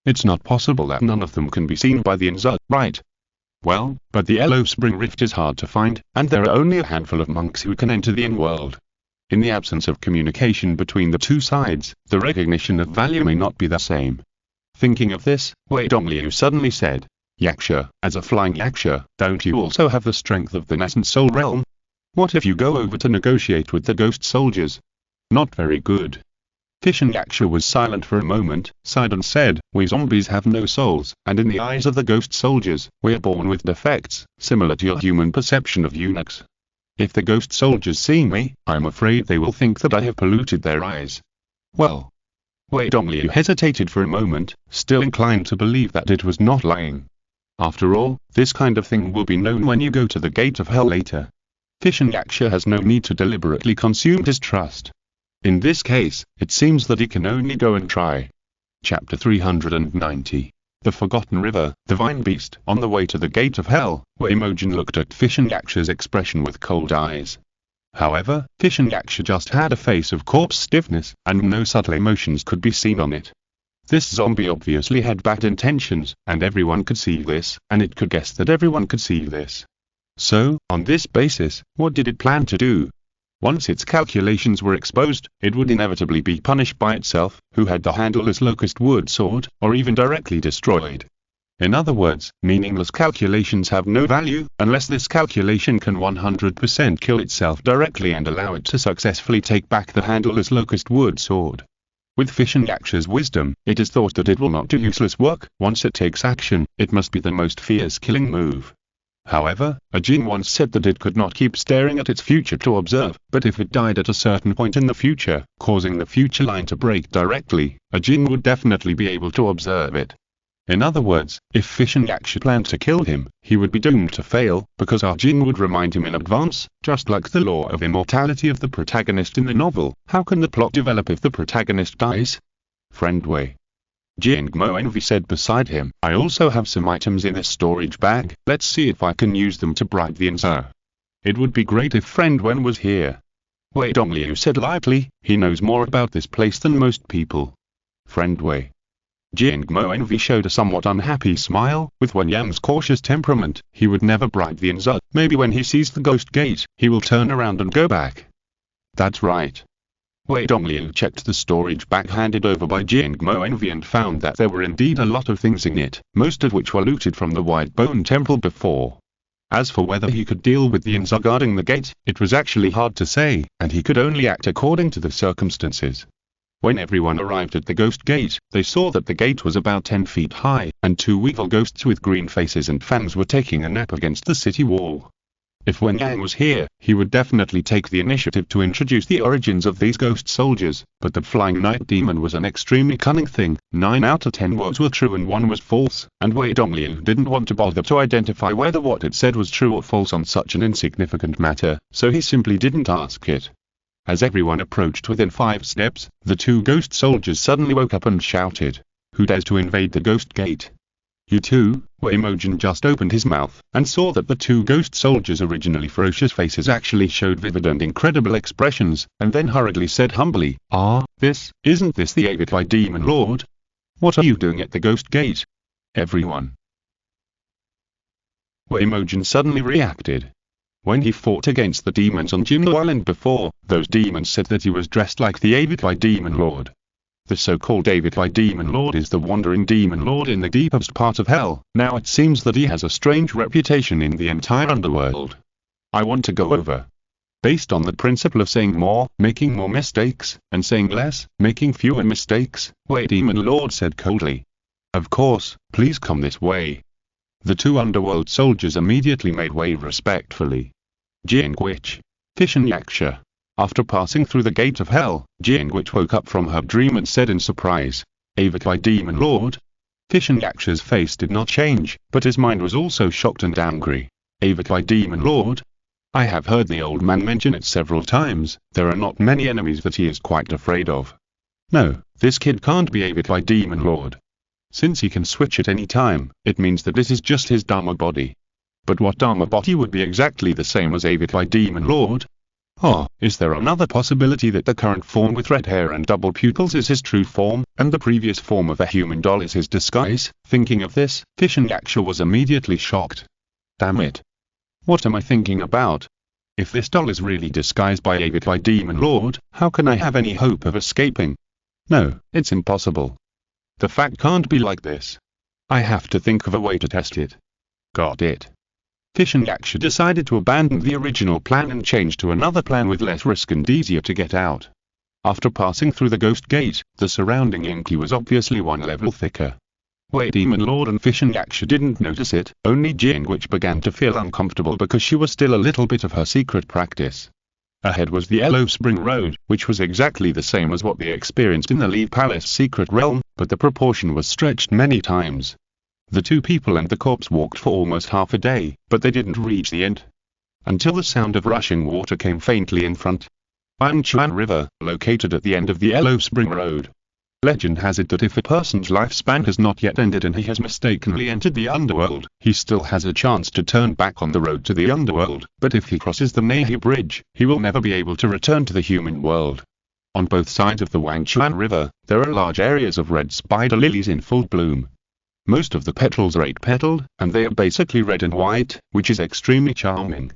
It's not possible that none of them can be seen by the Enza, right? Well, but the Yellow Spring Rift is hard to find, and there are only a handful of monks who can enter the in-world. In the absence of communication between the two sides, the recognition of value may not be the same. Thinking of this, Wei Dongliu suddenly said, "Yaksha, as a flying Yaksha, don't you also have the strength of the Nascent Soul realm? What if you go over to negotiate with the ghost soldiers?" "Not very good." Fishin Yaksha was silent for a moment, sighed and said, "We zombies have no souls, and in the eyes of the ghost soldiers, we are born with defects, similar to your human perception of eunuchs. If the ghost soldiers see me, I am afraid they will think that I have polluted their eyes." "Well." Wei Dongliu hesitated for a moment, still inclined to believe that it was not lying. After all, this kind of thing will be known when you go to the Gate of Hell later. Fishing Yaksha has no need to deliberately consume his trust. In this case, it seems that he can only go and try. Chapter 390. The Forgotten River, the Vine Beast. On the way to the Gate of Hell, where Imogen looked at Fishing Yaksha's expression with cold eyes. However, Fishing Yaksha just had a face of corpse stiffness, and no subtle emotions could be seen on it. This zombie obviously had bad intentions, and everyone could see this, and it could guess that everyone could see this. So, on this basis, what did it plan to do? Once its calculations were exposed, it would inevitably be punished by itself, who had the handleless locust wood sword, or even directly destroyed. In other words, meaningless calculations have no value, unless this calculation can 100% kill itself directly and allow it to successfully take back the handleless locust wood sword. With Fishing Yaksha's wisdom, it is thought that it will not do useless work. Once it takes action, it must be the most fierce killing move. However, a jinn once said that it could not keep staring at its future to observe, but if it died at a certain point in the future, causing the future line to break directly, a jinn would definitely be able to observe it. In other words, if Fishing Yaksha planned to kill him, he would be doomed to fail, because our jinn would remind him in advance, just like the law of immortality of the protagonist in the novel. How can the plot develop if the protagonist dies? Friendway. Jing Mo Envy said beside him, I also have some items in this storage bag, let's see if I can use them to bribe the Insa. It would be great if Friend Wen was here. Wei Dongliu said lightly, he knows more about this place than most people. Friend Wei. Jing Mo Envy showed a somewhat unhappy smile, with Wen Yang's cautious temperament, he would never bribe the Insa, maybe when he sees the ghost gate, he will turn around and go back. That's right. Wei Dongliu checked the storage bag handed over by Jing Mo Envy and found that there were indeed a lot of things in it, most of which were looted from the White Bone Temple before. As for whether he could deal with the Insa guarding the gate, it was actually hard to say, and he could only act according to the circumstances. When everyone arrived at the ghost gate, they saw that the gate was about 10 feet high, and two evil ghosts with green faces and fangs were taking a nap against the city wall. If Wen Yang was here, he would definitely take the initiative to introduce the origins of these ghost soldiers, but the flying night demon was an extremely cunning thing. 9 out of 10 words were true and 1 was false, and Wei Dongliu didn't want to bother to identify whether what it said was true or false on such an insignificant matter, so he simply didn't ask it. As everyone approached within 5 steps, the 2 ghost soldiers suddenly woke up and shouted, "Who dares to invade the ghost gate?" You two, where Imogen just opened his mouth, and saw that the 2 ghost soldiers' originally ferocious faces actually showed vivid and incredible expressions, and then hurriedly said humbly, isn't this the Avid by Demon Lord? What are you doing at the ghost gate? Everyone. Where Imogen suddenly reacted. When he fought against the demons on Jinlo Island before, those demons said that he was dressed like the Avid by Demon Lord. The so-called Avid by Demon Lord is the wandering demon lord in the deepest part of hell. Now it seems that he has a strange reputation in the entire underworld. I want to go over. Based on the principle of saying more, making more mistakes, and saying less, making fewer mistakes, Wei Demon Lord said coldly. Of course, please come this way. The 2 underworld soldiers immediately made way respectfully. Jingwich. Fishing Yaksha. After passing through the gate of hell, Jingwich woke up from her dream and said in surprise, Avid by Demon Lord? Fishing Yaksha's face did not change, but his mind was also shocked and angry. Avid by Demon Lord? I have heard the old man mention it several times, there are not many enemies that he is quite afraid of. No, this kid can't be Avid by Demon Lord. Since he can switch at any time, it means that this is just his Dharma body. But what Dharma body would be exactly the same as Avid by Demon Lord? Oh, is there another possibility that the current form with red hair and double pupils is his true form, and the previous form of a human doll is his disguise? Thinking of this, Fishing Yaksha was immediately shocked. Damn it. What am I thinking about? If this doll is really disguised by Avid by Demon Lord, how can I have any hope of escaping? No, it's impossible. The fact can't be like this. I have to think of a way to test it. Got it. Fishing Yaksha decided to abandon the original plan and change to another plan with less risk and easier to get out. After passing through the ghost gate, the surrounding inky was obviously 1 level thicker. Wei Demon Lord and Fishing Yaksha didn't notice it, only Jingwich began to feel uncomfortable because she was still a little bit of her secret practice. Ahead was the Yellow Spring Road, which was exactly the same as what they experienced in the Lee Palace secret realm, but the proportion was stretched many times. The 2 people and the corpse walked for almost half a day, but they didn't reach the end. until the sound of rushing water came faintly in front. Wanchuan River, located at the end of the Yellow Spring Road. Legend has it that if a person's lifespan has not yet ended and he has mistakenly entered the underworld, he still has a chance to turn back on the road to the underworld, but if he crosses the Nahi Bridge, he will never be able to return to the human world. On both sides of the Wanchuan River, there are large areas of red spider lilies in full bloom. Most of the petals are 8-petaled, and they are basically red and white, which is extremely charming.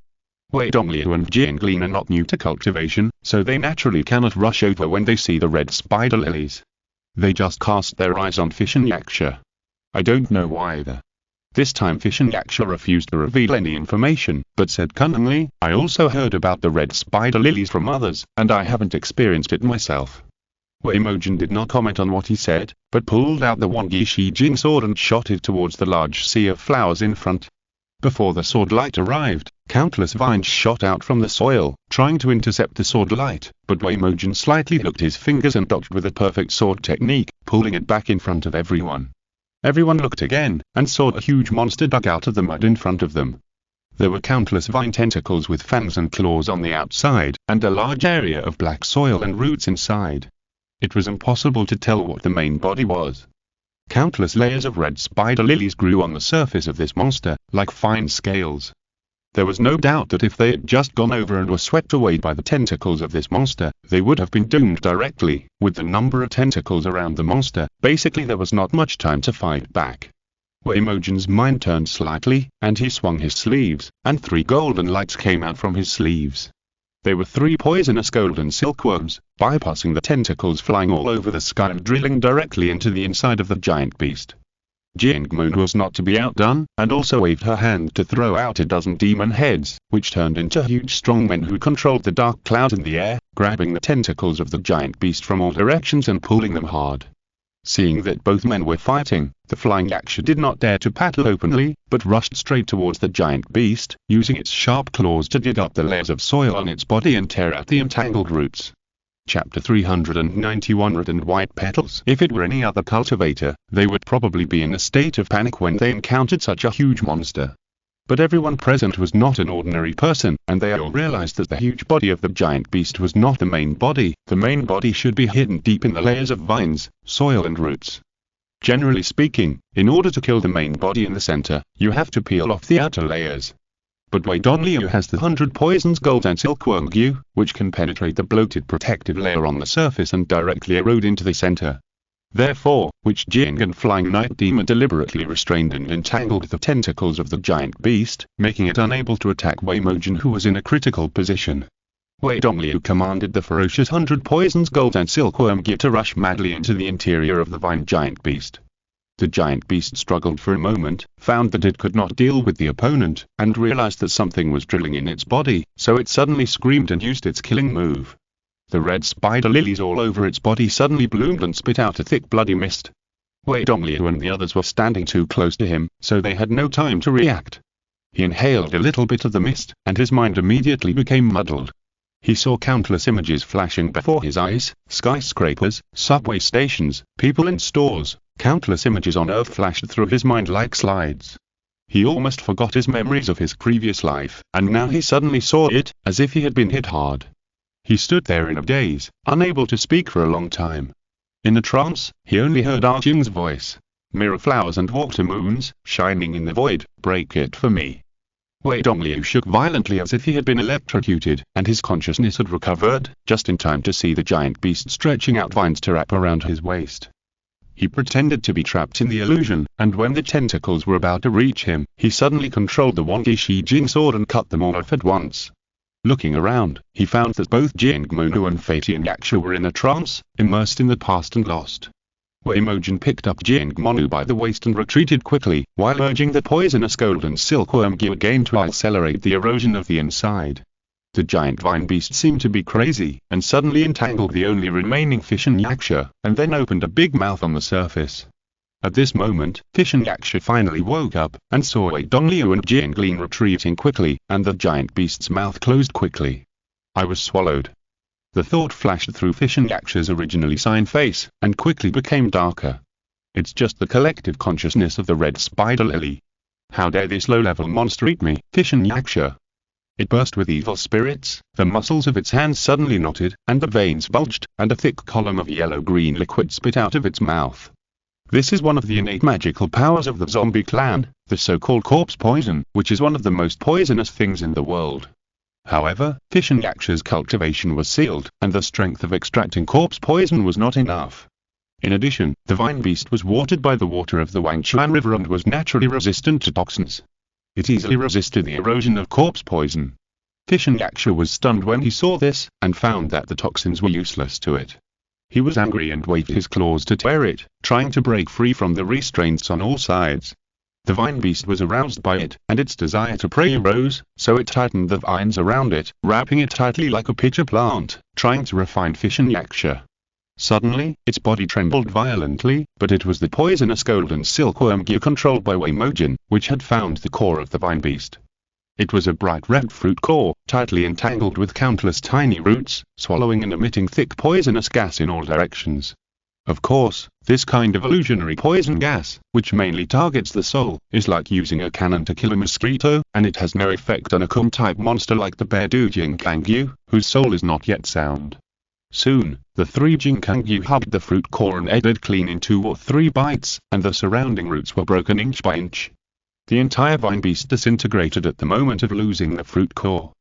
Wei Dongliu and Jianglin are not new to cultivation, so they naturally cannot rush over when they see the red spider lilies. They just cast their eyes on Fish and Yaksha. I don't know why though. This time Fish and Yaksha refused to reveal any information, but said cunningly, I also heard about the red spider lilies from others, and I haven't experienced it myself. Wei Mojin did not comment on what he said, but pulled out the Wangyi Shi Jing sword and shot it towards the large sea of flowers in front. Before the sword light arrived, countless vines shot out from the soil, trying to intercept the sword light, but Wei Mojin slightly hooked his fingers and dodged with a perfect sword technique, pulling it back in front of everyone. Everyone looked again, and saw a huge monster dug out of the mud in front of them. There were countless vine tentacles with fangs and claws on the outside, and a large area of black soil and roots inside. It was impossible to tell what the main body was. Countless layers of red spider lilies grew on the surface of this monster, like fine scales. There was no doubt that if they had just gone over and were swept away by the tentacles of this monster, they would have been doomed directly. With the number of tentacles around the monster, basically there was not much time to fight back. Wei Mojin's mind turned slightly, and he swung his sleeves, and 3 golden lights came out from his sleeves. They were 3 poisonous golden silkworms, bypassing the tentacles flying all over the sky and drilling directly into the inside of the giant beast. Jiangmoon was not to be outdone, and also waved her hand to throw out a dozen demon heads, which turned into huge strong men who controlled the dark cloud in the air, grabbing the tentacles of the giant beast from all directions and pulling them hard. Seeing that both men were fighting, the flying Yaksha did not dare to paddle openly, but rushed straight towards the giant beast, using its sharp claws to dig up the layers of soil on its body and tear out the entangled roots. Chapter 391 Red and White Petals. If it were any other cultivator, they would probably be in a state of panic when they encountered such a huge monster. But everyone present was not an ordinary person, and they all realized that the huge body of the giant beast was not the main body. The main body should be hidden deep in the layers of vines, soil and roots. Generally speaking, in order to kill the main body in the center, you have to peel off the outer layers. But Wei Dongliu has the 100 poisons gold and silkworm gyu, which can penetrate the bloated protective layer on the surface and directly erode into the center. Therefore, Witch Jing and Flying Night Demon deliberately restrained and entangled the tentacles of the giant beast, making it unable to attack Wei Mojin, who was in a critical position. Wei Dongliu commanded the ferocious 100 poisons gold and silkworm gyu to rush madly into the interior of the vine giant beast. The giant beast struggled for a moment, found that it could not deal with the opponent, and realized that something was drilling in its body, so it suddenly screamed and used its killing move. The red spider lilies all over its body suddenly bloomed and spit out a thick bloody mist. Wei Dongliu and the others were standing too close to him, so they had no time to react. He inhaled a little bit of the mist, and his mind immediately became muddled. He saw countless images flashing before his eyes, skyscrapers, subway stations, people and stores. Countless images on Earth flashed through his mind like slides. He almost forgot his memories of his previous life, and now he suddenly saw it, as if he had been hit hard. He stood there in a daze, unable to speak for a long time. In a trance, he only heard Ah Jing's voice. Mirror flowers and water moons, shining in the void, break it for me. Wei Dongliu shook violently as if he had been electrocuted, and his consciousness had recovered, just in time to see the giant beast stretching out vines to wrap around his waist. He pretended to be trapped in the illusion, and when the tentacles were about to reach him, he suddenly controlled the Wangyi Shi Jing sword and cut them all off at once. Looking around, he found that both Jiangmonu and Fatian Yaksha were in a trance, immersed in the past and lost. Wei Mojin picked up Jiangmonu by the waist and retreated quickly, while urging the poisonous golden silkworm gyu again to accelerate the erosion of the inside. The giant vine beast seemed to be crazy, and suddenly entangled the only remaining Fish and Yaksha, and then opened a big mouth on the surface. At this moment, Fish and Yaksha finally woke up, and saw Wei Dongliu and Jianglin retreating quickly, and the giant beast's mouth closed quickly. I was swallowed. The thought flashed through Fish and Yaksha's originally sign face, and quickly became darker. It's just the collective consciousness of the red spider lily. How dare this low-level monster eat me, Fish and Yaksha? It burst with evil spirits, the muscles of its hands suddenly knotted, and the veins bulged, and a thick column of yellow-green liquid spit out of its mouth. This is one of the innate magical powers of the zombie clan, the so-called corpse poison, which is one of the most poisonous things in the world. However, Fission Yaksha's cultivation was sealed, and the strength of extracting corpse poison was not enough. In addition, the vine beast was watered by the water of the Wangchuan River and was naturally resistant to toxins. It easily resisted the erosion of corpse poison. Fission Yaksha was stunned when he saw this, and found that the toxins were useless to it. He was angry and waved his claws to tear it, trying to break free from the restraints on all sides. The vine beast was aroused by it, and its desire to prey arose, so it tightened the vines around it, wrapping it tightly like a pitcher plant, trying to refine Fission Yaksha. Suddenly, its body trembled violently, but it was the poisonous golden silkworm gear controlled by Weimojin, which had found the core of the vine beast. It was a bright red fruit core, tightly entangled with countless tiny roots, swallowing and emitting thick poisonous gas in all directions. Of course, this kind of illusionary poison gas, which mainly targets the soul, is like using a cannon to kill a mosquito, and it has no effect on a Kum-type monster like the bear Du Jingkangyu, whose soul is not yet sound. Soon, the three Jingkangyu hugged the fruit core and ate it clean in 2 or 3 bites, and the surrounding roots were broken inch by inch. The entire vine beast disintegrated at the moment of losing the fruit core.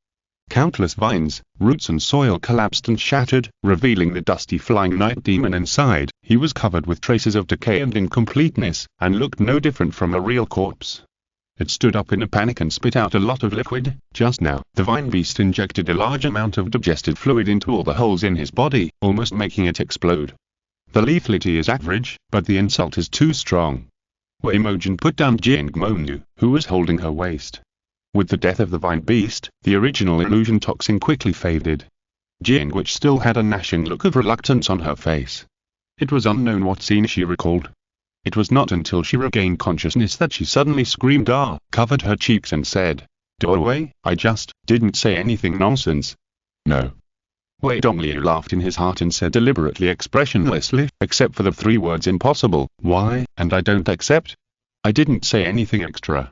Countless vines, roots and soil collapsed and shattered, revealing the dusty flying night demon inside. He was covered with traces of decay and incompleteness, and looked no different from a real corpse. It stood up in a panic and spit out a lot of liquid. Just now, the vine beast injected a large amount of digested fluid into all the holes in his body, almost making it explode. The lethality is average, but the insult is too strong. Weimojin put down Jingmonu, who was holding her waist. With the death of the vine beast, the original illusion toxin quickly faded. Jing, which still had a gnashing look of reluctance on her face. It was unknown what scene she recalled. It was not until she regained consciousness that she suddenly screamed "Ah!", covered her cheeks and said, "Doorway, I just didn't say anything nonsense." No. Wei Dongliu laughed in his heart and said deliberately expressionlessly, except for the 3 words impossible, why, and I don't accept. I didn't say anything extra.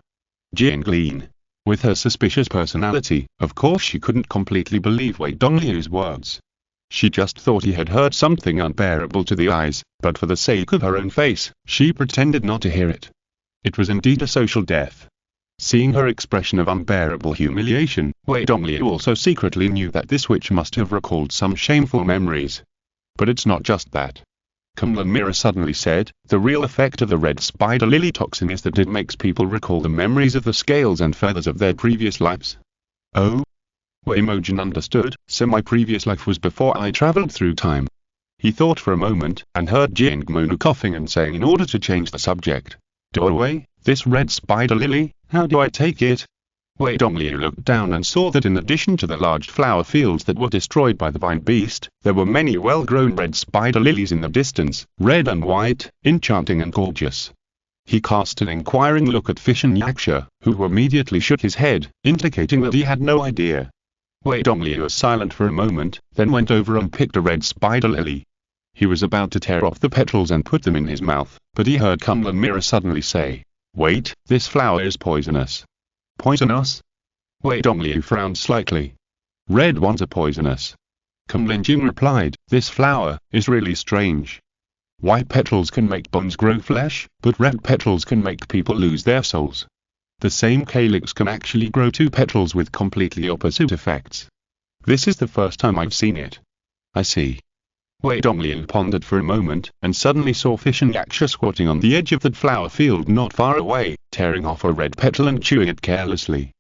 Jing Lean. With her suspicious personality, of course she couldn't completely believe Wei Dongliu's words. She just thought he had heard something unbearable to the eyes, but for the sake of her own face, she pretended not to hear it. It was indeed a social death. Seeing her expression of unbearable humiliation, Wei Dongliu also secretly knew that this witch must have recalled some shameful memories. But it's not just that. Kunlun Mirror suddenly said, the real effect of the red spider lily toxin is that it makes people recall the memories of the scales and feathers of their previous lives. Oh? Weimojin understood, so my previous life was before I traveled through time. He thought for a moment, and heard Jingmonu coughing and saying in order to change the subject, Doorway, this red spider lily, how do I take it? Wei Dongliu looked down and saw that in addition to the large flower fields that were destroyed by the vine beast, there were many well-grown red spider lilies in the distance, red and white, enchanting and gorgeous. He cast an inquiring look at Fission Yaksha, who immediately shook his head, indicating that he had no idea. Wei Dongliu was silent for a moment, then went over and picked a red spider lily. He was about to tear off the petals and put them in his mouth, but he heard Kunlun Mirror suddenly say, wait, this flower is poisonous. Poisonous? Wei Dongliu frowned slightly. Red ones are poisonous. Kunlun Jing replied, this flower is really strange. White petals can make bones grow flesh, but red petals can make people lose their souls. The same calyx can actually grow 2 petals with completely opposite effects. This is the first time I've seen it. I see. Wei Dongliu pondered for a moment, and suddenly saw Fission Yaksha squatting on the edge of the flower field not far away, tearing off a red petal and chewing it carelessly.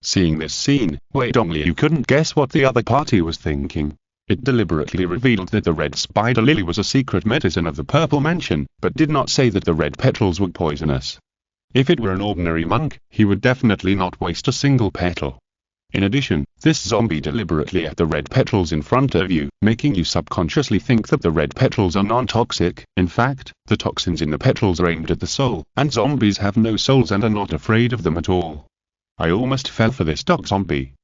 Seeing this scene, Wei Dongliu couldn't guess what the other party was thinking. It deliberately revealed that the red spider lily was a secret medicine of the Purple Mansion, but did not say that the red petals were poisonous. If it were an ordinary monk, he would definitely not waste a single petal. In addition, this zombie deliberately ate the red petals in front of you, making you subconsciously think that the red petals are non-toxic. In fact, the toxins in the petals are aimed at the soul, and zombies have no souls and are not afraid of them at all. I almost fell for this dog zombie.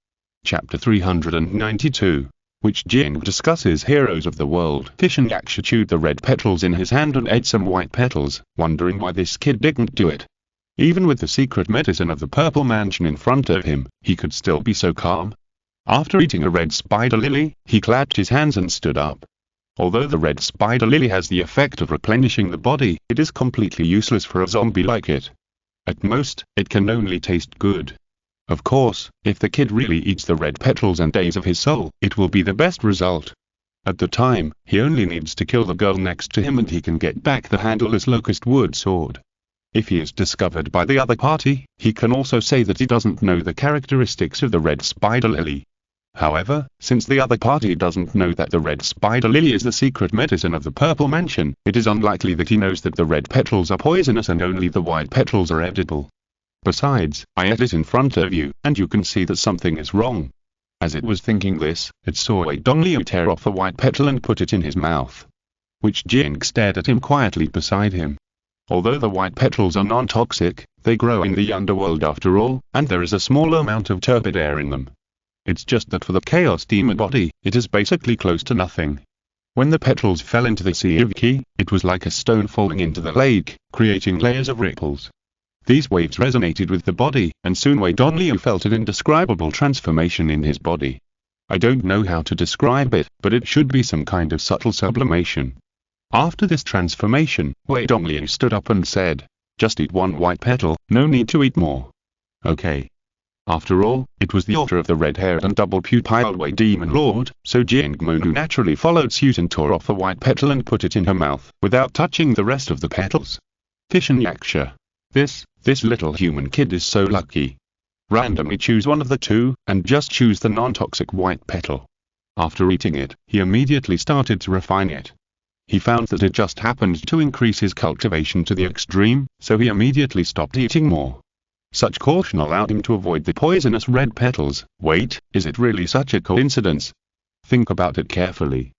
Chapter 392. Which Jing discusses heroes of the world. Fission Yaksha chewed the red petals in his hand and ate some white petals, wondering why this kid didn't do it. Even with the secret medicine of the Purple Mansion in front of him, he could still be so calm. After eating a red spider lily, he clapped his hands and stood up. Although the red spider lily has the effect of replenishing the body, it is completely useless for a zombie like it. At most, it can only taste good. Of course, if the kid really eats the red petals and days of his soul, it will be the best result. At the time, he only needs to kill the girl next to him and he can get back the handleless locust wood sword. If he is discovered by the other party, he can also say that he doesn't know the characteristics of the red spider lily. However, since the other party doesn't know that the red spider lily is the secret medicine of the Purple Mansion, it is unlikely that he knows that the red petals are poisonous and only the white petals are edible. Besides, I ate it in front of you, and you can see that something is wrong. As it was thinking this, it saw Wei Dongliu tear off a white petal and put it in his mouth. Witch Jing stared at him quietly beside him. Although the white petals are non-toxic, they grow in the underworld after all, and there is a small amount of turbid air in them. It's just that for the Chaos Demon body, it is basically close to nothing. When the petals fell into the Sea of Qi, it was like a stone falling into the lake, creating layers of ripples. These waves resonated with the body, and soon Wei Dongliu felt an indescribable transformation in his body. I don't know how to describe it, but it should be some kind of subtle sublimation. After this transformation, Wei Dongliu stood up and said, "Just eat one white petal, no need to eat more." Okay. After all, it was the author of the red-haired and double-pupiled Wei Demon Lord, so Jingmon who naturally followed suit and tore off a white petal and put it in her mouth, without touching the rest of the petals. Fission Yaksha. This little human kid is so lucky. Randomly choose one of the two, and just choose the non-toxic white petal. After eating it, he immediately started to refine it. He found that it just happened to increase his cultivation to the extreme, so he immediately stopped eating more. Such caution allowed him to avoid the poisonous red petals. Wait, is it really such a coincidence? Think about it carefully.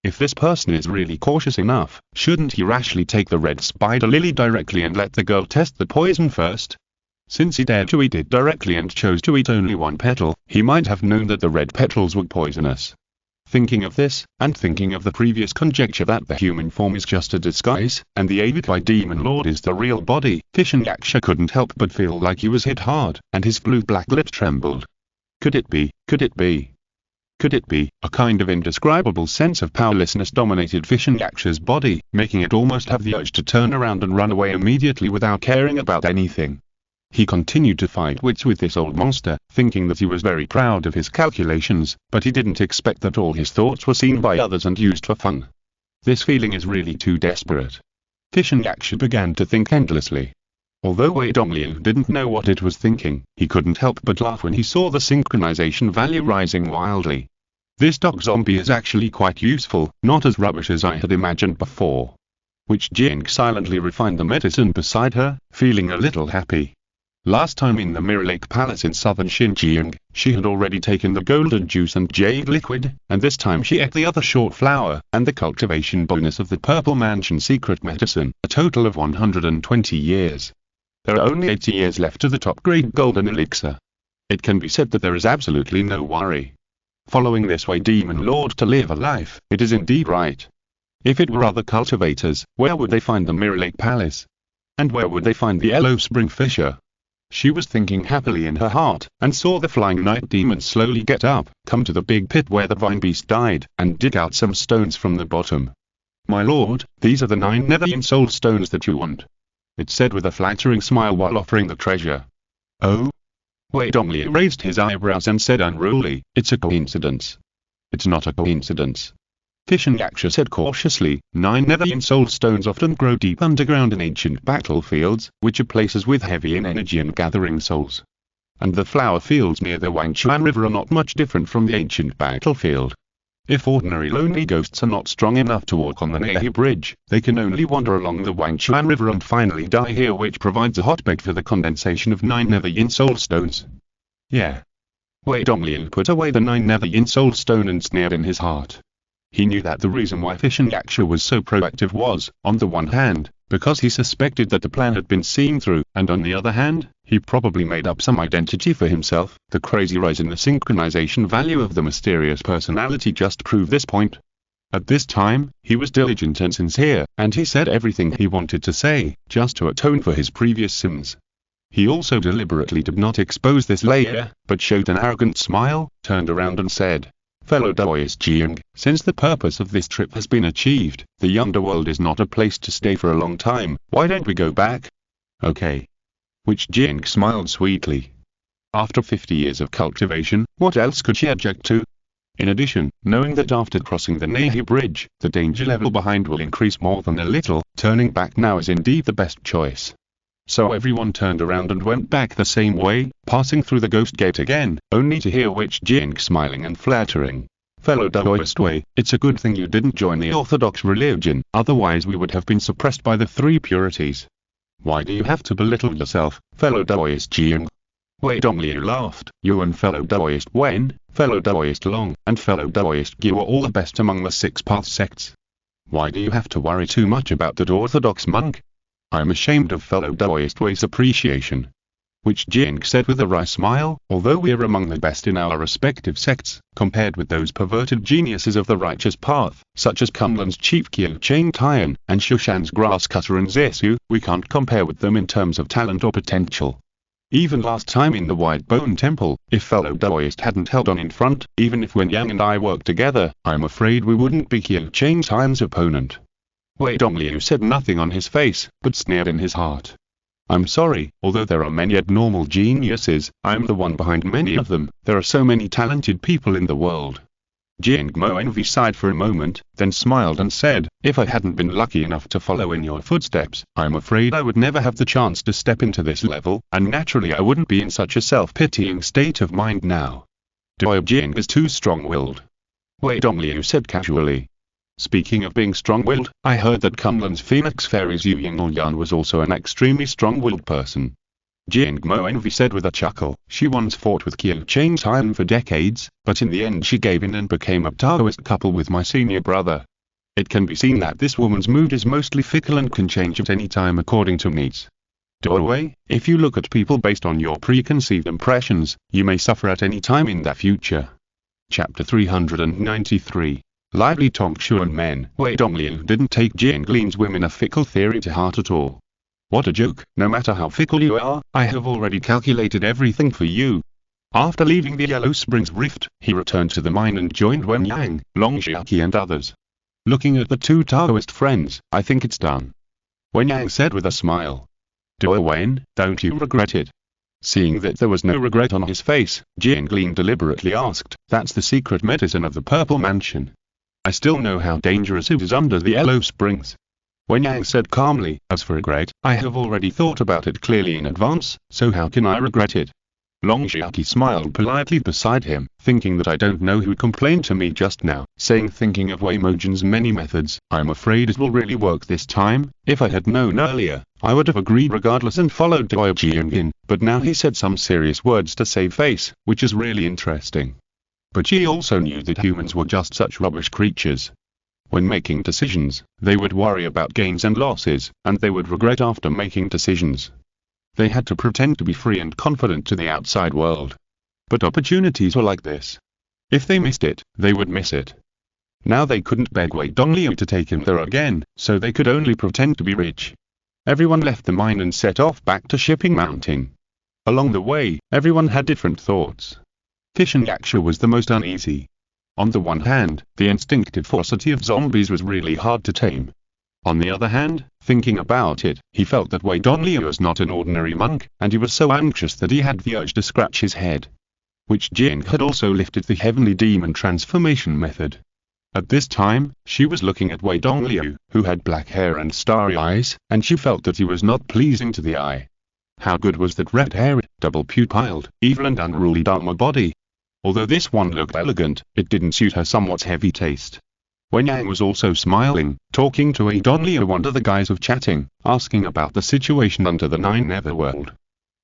If this person is really cautious enough, shouldn't he rashly take the red spider lily directly and let the girl test the poison first? Since he dared to eat it directly and chose to eat only one petal, he might have known that the red petals were poisonous. Thinking of this, and thinking of the previous conjecture that the human form is just a disguise, and the aided by Demon Lord is the real body, Fission Yaksha couldn't help but feel like he was hit hard, and his blue-black lips trembled. Could it be? A kind of indescribable sense of powerlessness dominated Fission Yaksha's body, making it almost have the urge to turn around and run away immediately without caring about anything. He continued to fight wits with this old monster, thinking that he was very proud of his calculations, but he didn't expect that all his thoughts were seen by others and used for fun. This feeling is really too desperate. Fission Yaksha began to think endlessly. Although Wei Dongliu didn't know what it was thinking, he couldn't help but laugh when he saw the synchronization value rising wildly. This dog zombie is actually quite useful, not as rubbish as I had imagined before. Witch Jing silently refined the medicine beside her, feeling a little happy. Last time in the Mirror Lake Palace in southern Xinjiang, she had already taken the golden juice and jade liquid, and this time she ate the other short flower, and the cultivation bonus of the Purple Mansion secret medicine, a total of 120 years. There are only 80 years left to the top-grade golden elixir. It can be said that there is absolutely no worry. Following this way Demon Lord to live a life, it is indeed right. If it were other cultivators, where would they find the Mirror Lake Palace? And where would they find the Yellow Spring Fisher? She was thinking happily in her heart, and saw the flying night demon slowly get up, come to the big pit where the vine beast died, and dig out some stones from the bottom. "My lord, these are the 9 netherine soul stones that you want," it said with a flattering smile while offering the treasure. "Oh?" Wei Dongliu raised his eyebrows and said unruly, "It's a coincidence." "It's not a coincidence," Fission Yaksha said cautiously. 9 netherine soul stones often grow deep underground in ancient battlefields, which are places with heavy in energy and gathering souls. And the flower fields near the Wangchuan River are not much different from the ancient battlefield. If ordinary lonely ghosts are not strong enough to walk on the Nehi Bridge, they can only wander along the Wangchuan River and finally die here, which provides a hotbed for the condensation of 9 netherine soul stones. Yeah. Wei Dongliu put away the 9 netherine soul stone and sneered in his heart. He knew that the reason why Fission Yaksha was so proactive was, on the one hand, because he suspected that the plan had been seen through, and on the other hand, he probably made up some identity for himself. The crazy rise in the synchronization value of the mysterious personality just proved this point. At this time, he was diligent and sincere, and he said everything he wanted to say, just to atone for his previous sins. He also deliberately did not expose this layer, but showed an arrogant smile, turned around and said, "Fellow Daoist Jiang, since the purpose of this trip has been achieved, the underworld is not a place to stay for a long time, why don't we go back?" "Okay." Which Jiang smiled sweetly. After 50 years of cultivation, what else could she object to? In addition, knowing that after crossing the Nahi Bridge, the danger level behind will increase more than a little, turning back now is indeed the best choice. So everyone turned around and went back the same way, passing through the ghost gate again, only to hear Witch Jiang smiling and flattering. "Fellow Daoist Wei, it's a good thing you didn't join the Orthodox religion, otherwise we would have been suppressed by the three purities. Why do you have to belittle yourself, fellow Daoist Jiang?" Wei Dongliu laughed. "You and fellow Daoist Wen, fellow Daoist Long, and fellow Daoist Gu are all the best among the six path sects. Why do you have to worry too much about that Orthodox monk? I'm ashamed of fellow Daoist Wei's appreciation." Which Jiang said with a wry smile, "Although we're among the best in our respective sects, compared with those perverted geniuses of the righteous path, such as Kunlun's chief Qiu Chang Tian, and Shushan's grasscutter and Zesu, we can't compare with them in terms of talent or potential. Even last time in the White Bone Temple, if fellow Daoist hadn't held on in front, even if Wen Yang and I worked together, I'm afraid we wouldn't be Qiu Chang Tian's opponent." Wei Dongliu said nothing on his face, but sneered in his heart. "I'm sorry, although there are many abnormal geniuses, I'm the one behind many of them, there are so many talented people in the world." Jiang Mo Envy sighed for a moment, then smiled and said, "If I hadn't been lucky enough to follow in your footsteps, I'm afraid I would never have the chance to step into this level, and naturally I wouldn't be in such a self-pitying state of mind now. Doi Jiang is too strong-willed." Wei Dongliu said casually. "Speaking of being strong-willed, I heard that Kunlun's Phoenix Fairy's Yu Yingyan was also an extremely strong-willed person." Jiang Mo Envy said with a chuckle, "She once fought with Qiu Chang Tian for decades, but in the end she gave in and became a Taoist couple with my senior brother. It can be seen that this woman's mood is mostly fickle and can change at any time according to needs. Doorway, if you look at people based on your preconceived impressions, you may suffer at any time in the future." Chapter 393. Lively Tongshuan Men. Wei Dongliu didn't take Jiang Lin's women are fickle theory to heart at all. "What a joke, no matter how fickle you are, I have already calculated everything for you." After leaving the Yellow Springs Rift, he returned to the mine and joined Wen Yang, Long Xiaoqi and others. Looking at the two Taoist friends, "I think it's done," Wen Yang said with a smile. "Do Wen, don't you regret it?" Seeing that there was no regret on his face, Jiang Lin deliberately asked, "That's the secret medicine of the Purple Mansion. I still know how dangerous it is under the Yellow Springs." Wen Yang said calmly, "As for regret, I have already thought about it clearly in advance, so how can I regret it?" Long Xiaoqi smiled politely beside him, thinking that I don't know who complained to me just now, saying thinking of Wei Mojan's many methods, "I'm afraid it will really work this time. If I had known earlier, I would have agreed regardless and followed Doi Jiangin, but now he said some serious words to save face, which is really interesting." But she also knew that humans were just such rubbish creatures. When making decisions, they would worry about gains and losses, and they would regret after making decisions. They had to pretend to be free and confident to the outside world. But opportunities were like this. If they missed it, they would miss it. Now they couldn't beg Wei Dongliu to take him there again, so they could only pretend to be rich. Everyone left the mine and set off back to Shipping Mountain. Along the way, everyone had different thoughts. Fishan Yaksha was the most uneasy. On the one hand, the instinctive ferocity of zombies was really hard to tame. On the other hand, thinking about it, he felt that Wei Dongliu was not an ordinary monk, and he was so anxious that he had the urge to scratch his head. Which Jiang had also lifted the heavenly demon transformation method. At this time, she was looking at Wei Dongliu, who had black hair and starry eyes, and she felt that he was not pleasing to the eye. How good was that red-haired, double-pupiled, evil and unruly Dharma body? Although this one looked elegant, it didn't suit her somewhat heavy taste. Wen Yang was also smiling, talking to Wei Dongliu under the guise of chatting, asking about the situation under the Nine Netherworld.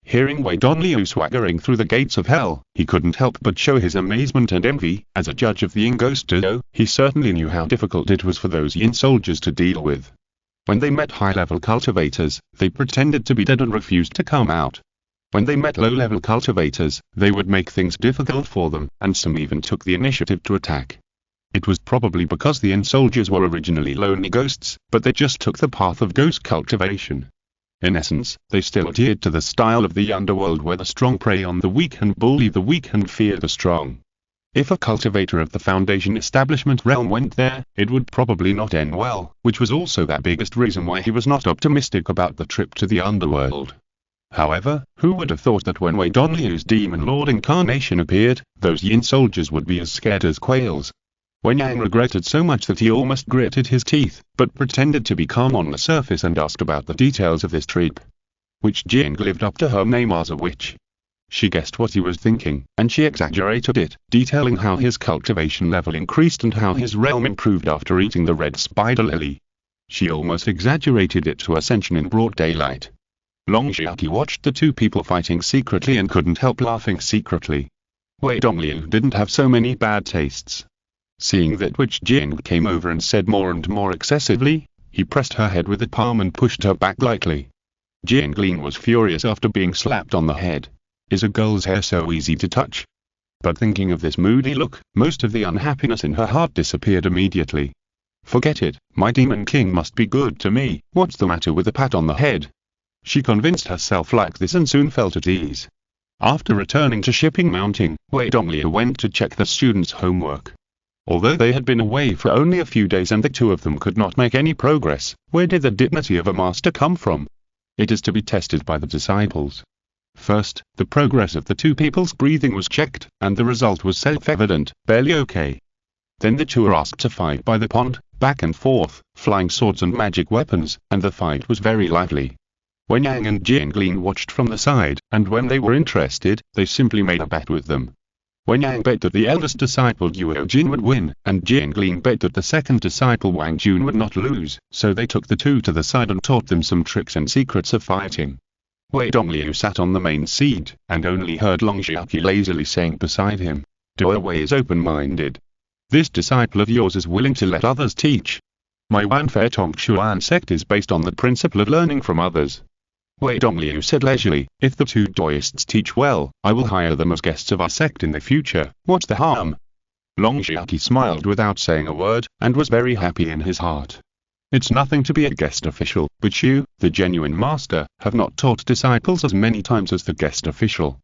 Hearing Wei Dongliu swaggering through the gates of hell, he couldn't help but show his amazement and envy. As a judge of the Yin Ghost Duo, he certainly knew how difficult it was for those Yin soldiers to deal with. When they met high-level cultivators, they pretended to be dead and refused to come out. When they met low-level cultivators, they would make things difficult for them, and some even took the initiative to attack. It was probably because the Yin soldiers were originally lonely ghosts, but they just took the path of ghost cultivation. In essence, they still adhered to the style of the underworld where the strong prey on the weak and bully the weak and fear the strong. If a cultivator of the Foundation establishment realm went there, it would probably not end well, which was also the biggest reason why he was not optimistic about the trip to the underworld. However, who would have thought that when Wei Donliu's Demon Lord incarnation appeared, those Yin soldiers would be as scared as quails? Wen Yang regretted so much that he almost gritted his teeth, but pretended to be calm on the surface and asked about the details of this trip. Which Jing lived up to her name as a witch. She guessed what he was thinking, and she exaggerated it, detailing how his cultivation level increased and how his realm improved after eating the red spider lily. She almost exaggerated it to ascension in broad daylight. Long Xiaoqi watched the two people fighting secretly and couldn't help laughing secretly. Wei Dongliu didn't have so many bad tastes. Seeing that Witch Jing came over and said more and more excessively, he pressed her head with a palm and pushed her back lightly. Jing Lin was furious after being slapped on the head. Is a girl's hair so easy to touch? But thinking of this moody look, most of the unhappiness in her heart disappeared immediately. Forget it, my Demon King must be good to me, what's the matter with a pat on the head? She convinced herself like this and soon felt at ease. After returning to shipping mounting, Wei Dongliu went to check the students' homework. Although they had been away for only a few days and the two of them could not make any progress, where did the dignity of a master come from? It is to be tested by the disciples. First, the progress of the two people's breathing was checked, and the result was self-evident, barely okay. Then the two were asked to fight by the pond, back and forth, flying swords and magic weapons, and the fight was very lively. Wen Yang and Jing Lin watched from the side, and when they were interested, they simply made a bet with them. Wen Yang bet that the eldest disciple Duo Jin would win, and Jing Lin bet that the second disciple Wang Jun would not lose, so they took the two to the side and taught them some tricks and secrets of fighting. Wei Dongliu sat on the main seat, and only heard Long Xiaoqi lazily saying beside him, Duo Wei is open-minded. This disciple of yours is willing to let others teach. My Wanfei Tongshuan sect is based on the principle of learning from others. Wei Dongliu said leisurely, if the two Daoists teach well, I will hire them as guests of our sect in the future, what's the harm? Long Xiaoqi smiled without saying a word, and was very happy in his heart. It's nothing to be a guest official, but you, the genuine master, have not taught disciples as many times as the guest official.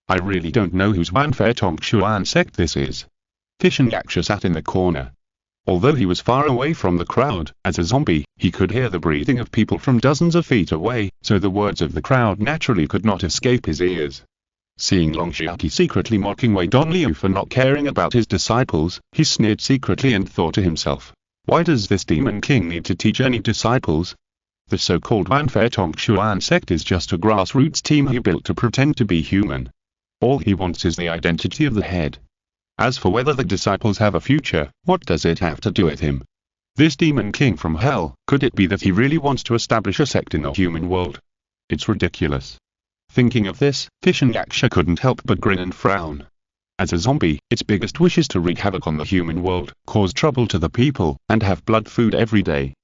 I really don't know whose Wanfei Tongshuan sect this is. Fishan Yaksha sat in the corner. Although he was far away from the crowd, as a zombie, he could hear the breathing of people from dozens of feet away, so the words of the crowd naturally could not escape his ears. Seeing Long Xiaoqi secretly mocking Wei Dongliu for not caring about his disciples, he sneered secretly and thought to himself, why does this Demon King need to teach any disciples? The so-called Wanfei Tongshuan sect is just a grassroots team he built to pretend to be human. All he wants is the identity of the head. As for whether the disciples have a future, what does it have to do with him? This Demon King from hell, could it be that he really wants to establish a sect in the human world? It's ridiculous. Thinking of this, Fishan Yaksha couldn't help but grin and frown. As a zombie, its biggest wish is to wreak havoc on the human world, cause trouble to the people, and have blood food every day.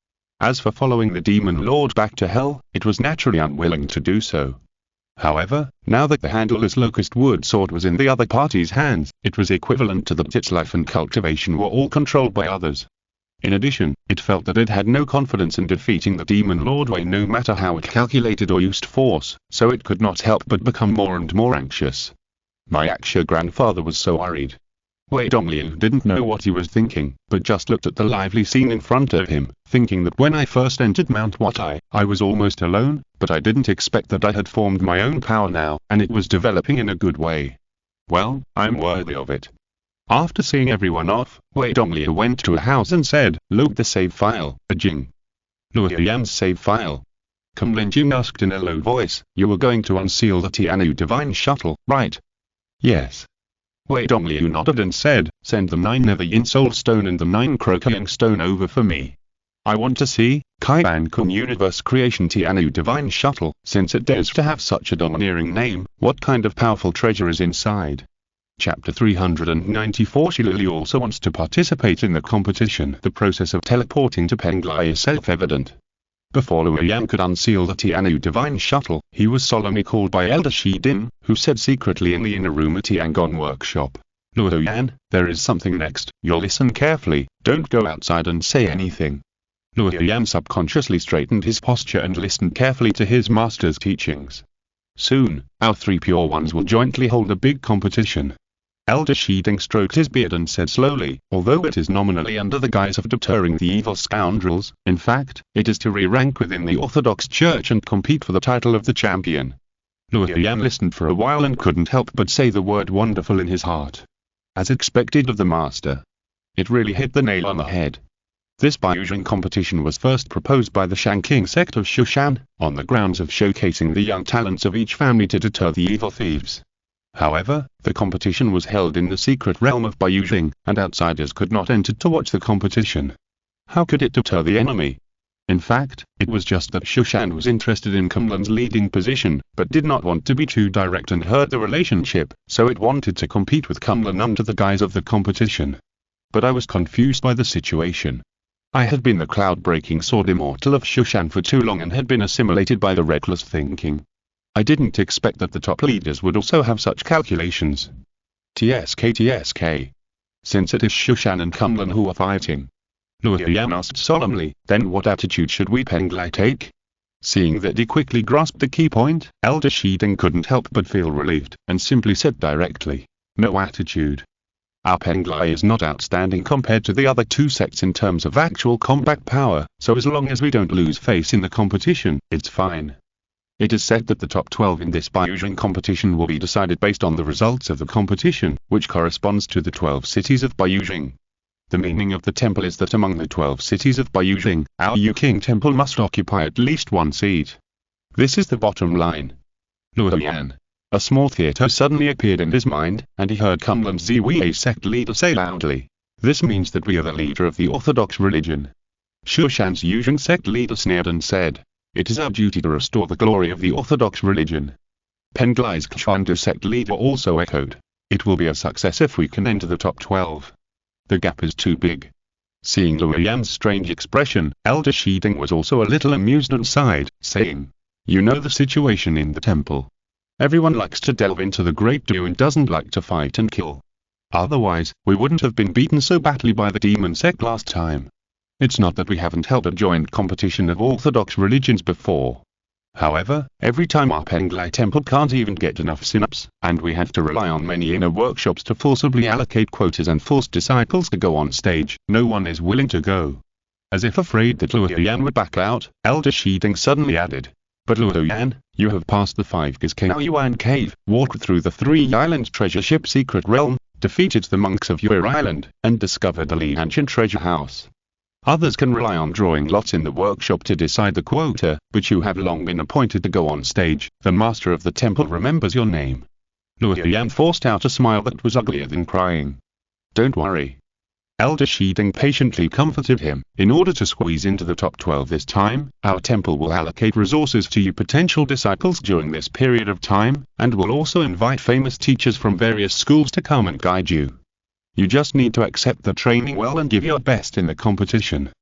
As for following the Demon Lord back to hell, it was naturally unwilling to do so. However, now that the handleless locust wood sword was in the other party's hands, it was equivalent to that its life and cultivation were all controlled by others. In addition, it felt that it had no confidence in defeating the Demon Lord Wei no matter how it calculated or used force, so it could not help but become more and more anxious. My Yaksha grandfather was so worried. Wei Dongliu didn't know what he was thinking, but just looked at the lively scene in front of him, thinking that when I first entered Mount Watai, I was almost alone, but I didn't expect that I had formed my own power now, and it was developing in a good way. Well, I'm worthy of it. After seeing everyone off, Wei Dongliu went to a house and said, load the save file, Jing. Luo Yan's save file. Kumlin Jing asked in a low voice, you were going to unseal the Tianu Divine Shuttle, right? Yes. Wei Dongliu nodded and said, send the 9 Nether Yin Soul Stone and the 9 Crocoying Stone over for me. I want to see, Kaiban Kun Universe Creation Tianu Divine Shuttle, since it dares to have such a domineering name, what kind of powerful treasure is inside. Chapter 394 Shilili also wants to participate in the competition. The process of teleporting to Penglai is self-evident. Before Luo Yan could unseal the Tianu Divine Shuttle, he was solemnly called by Elder Shi Din, who said secretly in the inner room at Tiangon workshop, Luo Yan, there is something next, you'll listen carefully, don't go outside and say anything. Luo Yan subconsciously straightened his posture and listened carefully to his master's teachings. Soon, our three pure ones will jointly hold a big competition. Elder Shiding stroked his beard and said slowly, although it is nominally under the guise of deterring the evil scoundrels, in fact, it is to re-rank within the Orthodox Church and compete for the title of the champion. Luo Yan listened for a while and couldn't help but say the word wonderful in his heart. As expected of the master. It really hit the nail on the head. This Baiyuzheng competition was first proposed by the Shanqing sect of Shushan, on the grounds of showcasing the young talents of each family to deter the evil thieves. However, the competition was held in the secret realm of Baiyuzheng, and outsiders could not enter to watch the competition. How could it deter the enemy? In fact, it was just that Shushan was interested in Kunlun's leading position, but did not want to be too direct and hurt the relationship, so it wanted to compete with Kunlun under the guise of the competition. But I was confused by the situation. I had been the cloud-breaking sword immortal of Shushan for too long and had been assimilated by the reckless thinking. I didn't expect that the top leaders would also have such calculations. TSK. Since it is Shushan and Kunlun who are fighting, Luo Yan asked solemnly, then what attitude should we Penglai take? Seeing that he quickly grasped the key point, Elder Shiding couldn't help but feel relieved, and simply said directly, no attitude. Our Penglai is not outstanding compared to the other two sects in terms of actual combat power, so as long as we don't lose face in the competition, it's fine. It is said that the top 12 in this Baiyuzheng competition will be decided based on the results of the competition, which corresponds to the 12 cities of Baiyuzheng. The meaning of the temple is that among the 12 cities of Baiyuzheng, our Yuking temple must occupy at least one seat. This is the bottom line. Luo Yan. A small theater suddenly appeared in his mind, and he heard Kunlun's Ziwei sect leader say loudly, this means that we are the leader of the Orthodox religion. Shushan's Yuzheng sect leader sneered and said, it is our duty to restore the glory of the Orthodox religion. Penglai's Kshandu sect leader also echoed, it will be a success if we can enter the top 12. The gap is too big. Seeing Luo Yan's strange expression, Elder Shiding was also a little amused and sighed, saying, you know the situation in the temple. Everyone likes to delve into the great do and doesn't like to fight and kill. Otherwise, we wouldn't have been beaten so badly by the demon sect last time. It's not that we haven't held a joint competition of orthodox religions before. However, every time our Penglai temple can't even get enough synopsis, and we have to rely on many inner workshops to forcibly allocate quotas and force disciples to go on stage, no one is willing to go. As if afraid that Luo Yan would back out, Elder Shiding suddenly added, but Luo Yan, you have passed the 5 Gizkao Yuan cave, walked through the 3 island treasure ship secret realm, defeated the monks of Yuer Island, and discovered the Li ancient treasure house. Others can rely on drawing lots in the workshop to decide the quota, but you have long been appointed to go on stage. The master of the temple remembers your name. Luo Yan forced out a smile that was uglier than crying. Don't worry. Elder Shiding patiently comforted him. In order to squeeze into the top 12 this time, our temple will allocate resources to you potential disciples during this period of time, and will also invite famous teachers from various schools to come and guide you. You just need to accept the training well and give your best in the competition.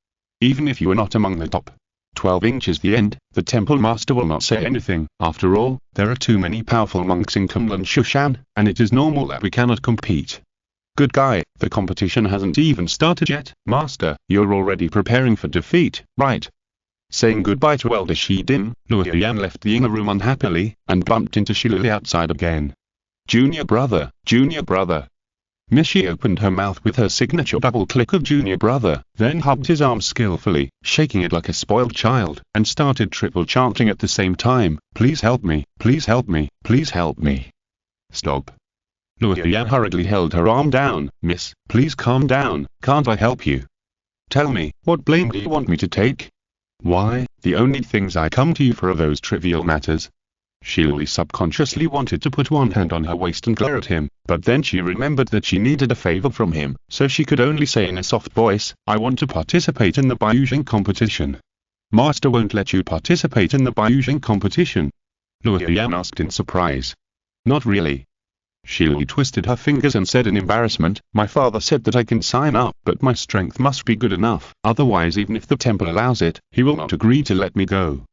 Even if you are not among the top 12 inches the end, the temple master will not say anything. After all, there are too many powerful monks in Kunlun Shushan, and it is normal that we cannot compete. Good guy, the competition hasn't even started yet. Master, you're already preparing for defeat, right? Saying goodbye to Elder Shiding, Luo Yan left the inner room unhappily, and bumped into Shilili outside again. Junior brother, junior brother. Mishi opened her mouth with her signature double click of junior brother, then hugged his arm skillfully, shaking it like a spoiled child, and started triple chanting at the same time, please help me, please help me, please help me. Stop. Luo Yan hurriedly held her arm down, miss, please calm down, can't I help you? Tell me, what blame do you want me to take? Why, the only things I come to you for are those trivial matters. Shilili subconsciously wanted to put one hand on her waist and glare at him, but then she remembered that she needed a favor from him, so she could only say in a soft voice, I want to participate in the Baiyuzheng competition. Master won't let you participate in the Baiyuzheng competition? Luo Yan asked in surprise. Not really. Shilili twisted her fingers and said in embarrassment, my father said that I can sign up, but my strength must be good enough, otherwise even if the temple allows it, he will not agree to let me go.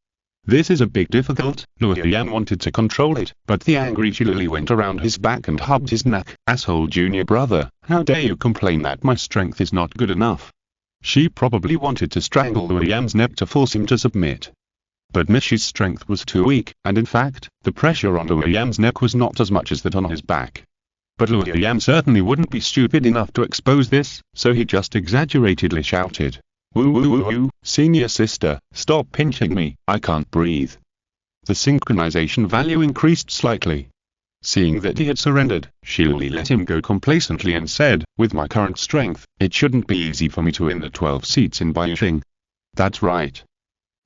This is a big difficult. Luo Yan wanted to control it, but the angry Shilili went around his back and hugged his neck. Asshole junior brother, how dare you complain that my strength is not good enough? She probably wanted to strangle Luo Yan's neck to force him to submit. But Mish's strength was too weak, and in fact, the pressure on Luo Yan's neck was not as much as that on his back. But Luo Yan certainly wouldn't be stupid enough to expose this, so he just exaggeratedly shouted, "Woo woo woo woo, senior sister, stop pinching me, I can't breathe." The synchronization value increased slightly. Seeing that he had surrendered, she only let him go complacently and said, "With my current strength, it shouldn't be easy for me to win the 12 seats in Baiyuxing." That's right.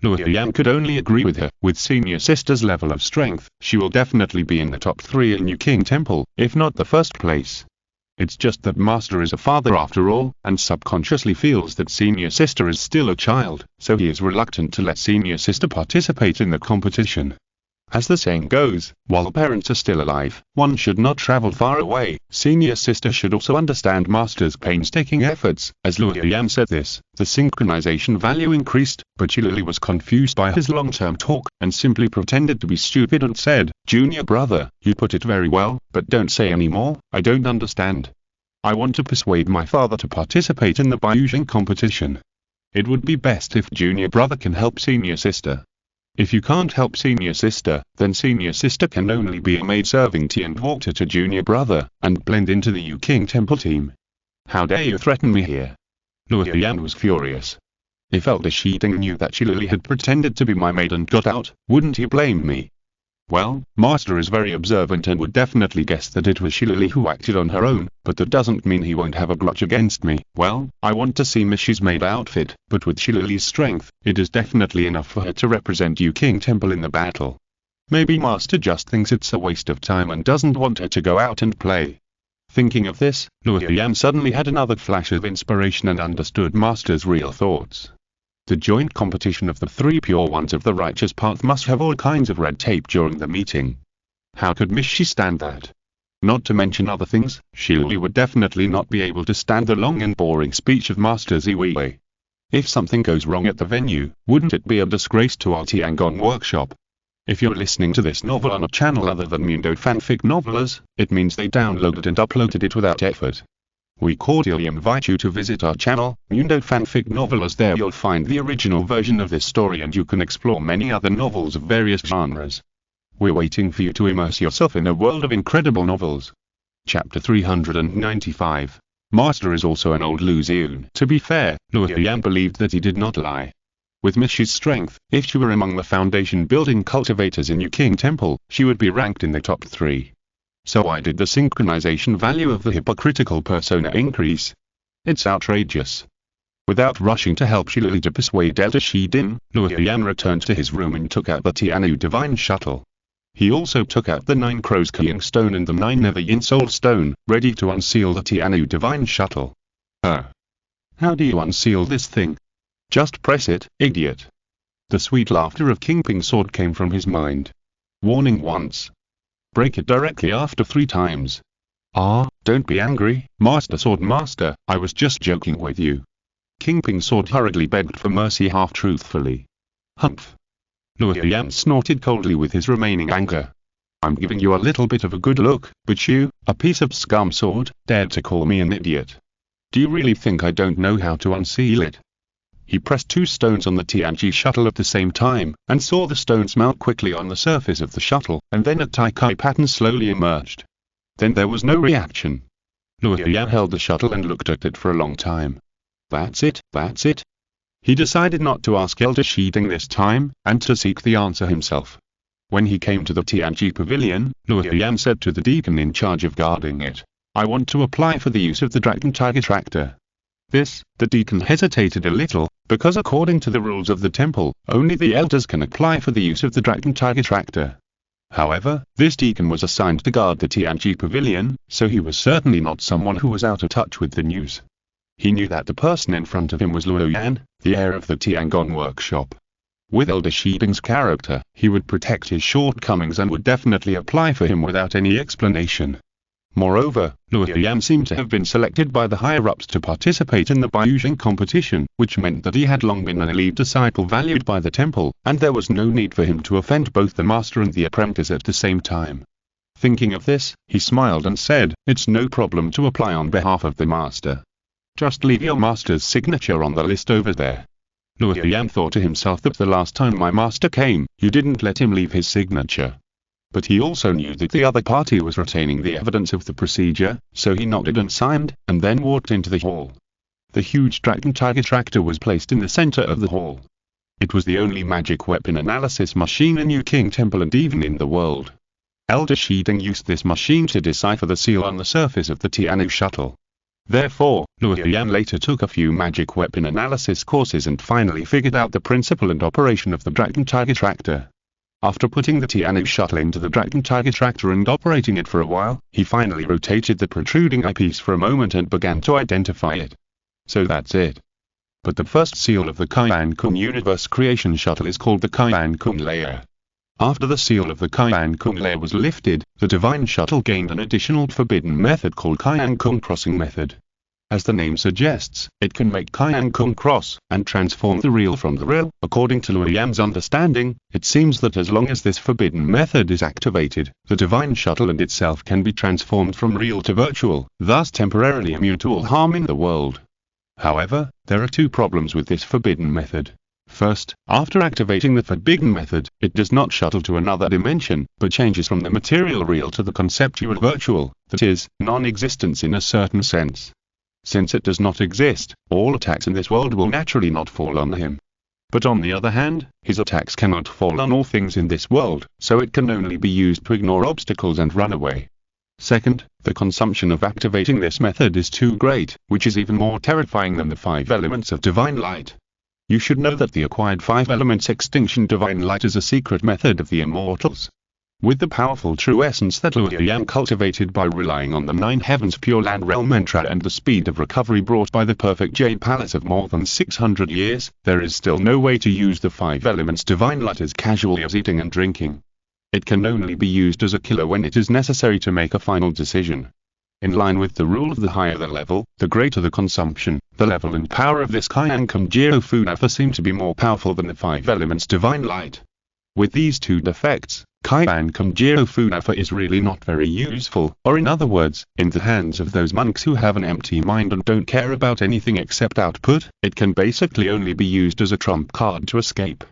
Luo Yan could only agree with her. With senior sister's level of strength, she will definitely be in the top 3 in Yuking Temple, if not the first place. It's just that Master is a father after all, and subconsciously feels that senior sister is still a child, so he is reluctant to let senior sister participate in the competition. As the saying goes, while parents are still alive, one should not travel far away. Senior sister should also understand Master's painstaking efforts. As Luo Yan said this, the synchronization value increased, but Lily was confused by his long-term talk, and simply pretended to be stupid and said, "Junior brother, you put it very well, but don't say any more, I don't understand. I want to persuade my father to participate in the Baiyuxing competition. It would be best if junior brother can help senior sister. If you can't help senior sister, then senior sister can only be a maid serving tea and water to junior brother, and blend into the Yuking Temple team. How dare you threaten me here?" Luo Yan was furious. If Elder Shiding knew that Lily had pretended to be my maid and got out, wouldn't he blame me? Well, Master is very observant and would definitely guess that it was Lily who acted on her own, but that doesn't mean he won't have a grudge against me. Well, I want to see Mish's maid outfit, but with Lily's strength, it is definitely enough for her to represent Yuking Temple in the battle. Maybe Master just thinks it's a waste of time and doesn't want her to go out and play. Thinking of this, Luo Yan suddenly had another flash of inspiration and understood Master's real thoughts. The joint competition of the 3 pure ones of the righteous path must have all kinds of red tape during the meeting. How could Mishi stand that? Not to mention other things, Lily would definitely not be able to stand the long and boring speech of Master Ziwei. If something goes wrong at the venue, wouldn't it be a disgrace to our Tiangong workshop? If you're listening to this novel on a channel other than Mundo Fanfic Novelers, it means they downloaded and uploaded it without effort. We cordially invite you to visit our channel, Mundo Fanfic Novelers. There you'll find the original version of this story and you can explore many other novels of various genres. We're waiting for you to immerse yourself in a world of incredible novels. Chapter 395. Master is also an old Luziun. To be fair, Luo Yan believed that he did not lie. With Mish's strength, if she were among the foundation-building cultivators in Yuking Temple, she would be ranked in the top 3. So why did the synchronization value of the hypocritical persona increase? It's outrageous. Without rushing to help Lily to persuade Elder Shidin, Luo Yan returned to his room and took out the Tianu Divine Shuttle. He also took out the 9 Crows Keying Stone and the 9 Nether Yin Soul Stone, ready to unseal the Tianu Divine Shuttle. How do you unseal this thing? Just press it, idiot. The sweet laughter of Kingping's sword came from his mind. Warning once. Break it directly after 3 times. Don't be angry, Master Sword Master, I was just joking with you. Kingping's sword hurriedly begged for mercy half-truthfully. Humph. Luo Yan snorted coldly with his remaining anger. I'm giving you a little bit of a good look, but you, a piece of scum sword, dared to call me an idiot. Do you really think I don't know how to unseal it? He pressed 2 stones on the Tianji shuttle at the same time, and saw the stones melt quickly on the surface of the shuttle, and then a Tai-Kai pattern slowly emerged. Then there was no reaction. Luo Yan held the shuttle and looked at it for a long time. That's it. He decided not to ask Elder Shiding this time, and to seek the answer himself. When he came to the Tianji pavilion, Luo Yan said to the deacon in charge of guarding it, I want to apply for the use of the Dragon Tiger Tractor. The deacon hesitated a little, because according to the rules of the temple, only the elders can apply for the use of the Dragon Tiger Tractor. However, this deacon was assigned to guard the Tianji pavilion, so he was certainly not someone who was out of touch with the news. He knew that the person in front of him was Luo Yan, the heir of the Tiangong workshop. With Elder Shiding's character, he would protect his shortcomings and would definitely apply for him without any explanation. Moreover, Luo Yan seemed to have been selected by the higher-ups to participate in the Baiyuxing competition, which meant that he had long been an elite disciple valued by the temple, and there was no need for him to offend both the master and the apprentice at the same time. Thinking of this, he smiled and said, It's no problem to apply on behalf of the master. Just leave your master's signature on the list over there. Luo Yan thought to himself that the last time my master came, you didn't let him leave his signature. But he also knew that the other party was retaining the evidence of the procedure, so he nodded and signed, and then walked into the hall. The huge dragon tiger tractor was placed in the center of the hall. It was the only magic weapon analysis machine in New King Temple and even in the world. Elder Shiding used this machine to decipher the seal on the surface of the Tianu shuttle. Therefore, Luo Yan later took a few magic weapon analysis courses and finally figured out the principle and operation of the Dragon Tiger Tractor. After putting the Tianu shuttle into the Dragon Tiger Tractor and operating it for a while, he finally rotated the protruding eyepiece for a moment and began to identify it. So that's it. But the first seal of the Kaian Kun Universe Creation Shuttle is called the Kaian Kun Layer. After the seal of the Kaian Kun Layer was lifted, the Divine Shuttle gained an additional forbidden method called Kaian Kun Crossing Method. As the name suggests, it can make Kaian Kun cross, and transform the real from the real. According to Luo Yan's understanding, it seems that as long as this forbidden method is activated, the Divine Shuttle and itself can be transformed from real to virtual, thus temporarily immune to all harm in the world. However, there are two problems with this forbidden method. First, after activating the forbidden method, it does not shuttle to another dimension, but changes from the material real to the conceptual virtual, that is, non-existence in a certain sense. Since it does not exist, all attacks in this world will naturally not fall on him. But on the other hand, his attacks cannot fall on all things in this world, so it can only be used to ignore obstacles and run away. Second, the consumption of activating this method is too great, which is even more terrifying than the 5 elements of divine light. You should know that the acquired 5 elements extinction divine light is a secret method of the immortals. With the powerful true essence that Luo Yan cultivated by relying on the 9 heavens pure land realm mantra and the speed of recovery brought by the perfect jade palace of more than 600 years, there is still no way to use the 5 elements divine light as casually as eating and drinking. It can only be used as a killer when it is necessary to make a final decision. In line with the rule of the higher the level, the greater the consumption, the level and power of this Kaian Kun Jiro Funafa seem to be more powerful than the 5 elements divine light. With these two defects, Kaian Kun Jiro Funafa is really not very useful, or in other words, in the hands of those monks who have an empty mind and don't care about anything except output, it can basically only be used as a trump card to escape.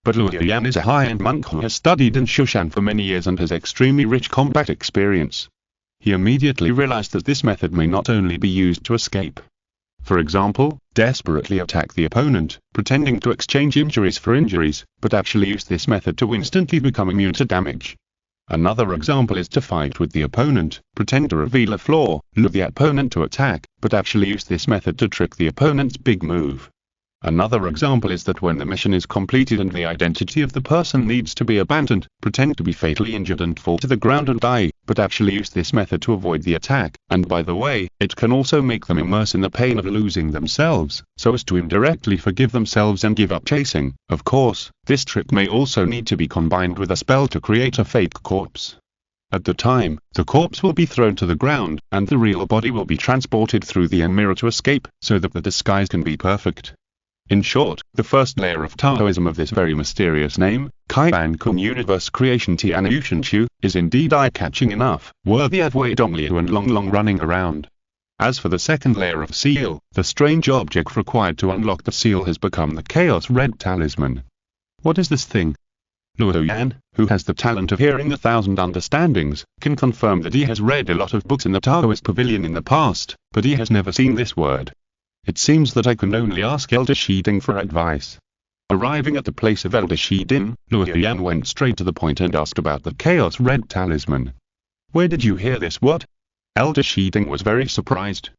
But Luo Yan is a high-end monk who has studied in Shushan for many years and has extremely rich combat experience. He immediately realized that this method may not only be used to escape. For example, desperately attack the opponent, pretending to exchange injuries for injuries, but actually use this method to instantly become immune to damage. Another example is to fight with the opponent, pretend to reveal a flaw, lure the opponent to attack, but actually use this method to trick the opponent's big move. Another example is that when the mission is completed and the identity of the person needs to be abandoned, pretend to be fatally injured and fall to the ground and die, but actually use this method to avoid the attack, and by the way, it can also make them immerse in the pain of losing themselves, so as to indirectly forgive themselves and give up chasing. Of course, this trick may also need to be combined with a spell to create a fake corpse. At the time, the corpse will be thrown to the ground, and the real body will be transported through the mirror to escape, so that the disguise can be perfect. In short, the first layer of Taoism of this very mysterious name, Kaian Kun Universe Creation Tian Yushan, is indeed eye-catching enough, worthy of Wei Dongliu and long running around. As for the second layer of seal, the strange object required to unlock the seal has become the Chaos Red Talisman. What is this thing? Luo Yan, who has the talent of hearing 1,000 understandings, can confirm that he has read a lot of books in the Taoist pavilion in the past, but he has never seen this word. It seems that I can only ask Elder Shiding for advice. Arriving at the place of Elder Shiding, Luo Yan went straight to the point and asked about the Chaos Red Talisman. Where did you hear this? What? Elder Shiding was very surprised.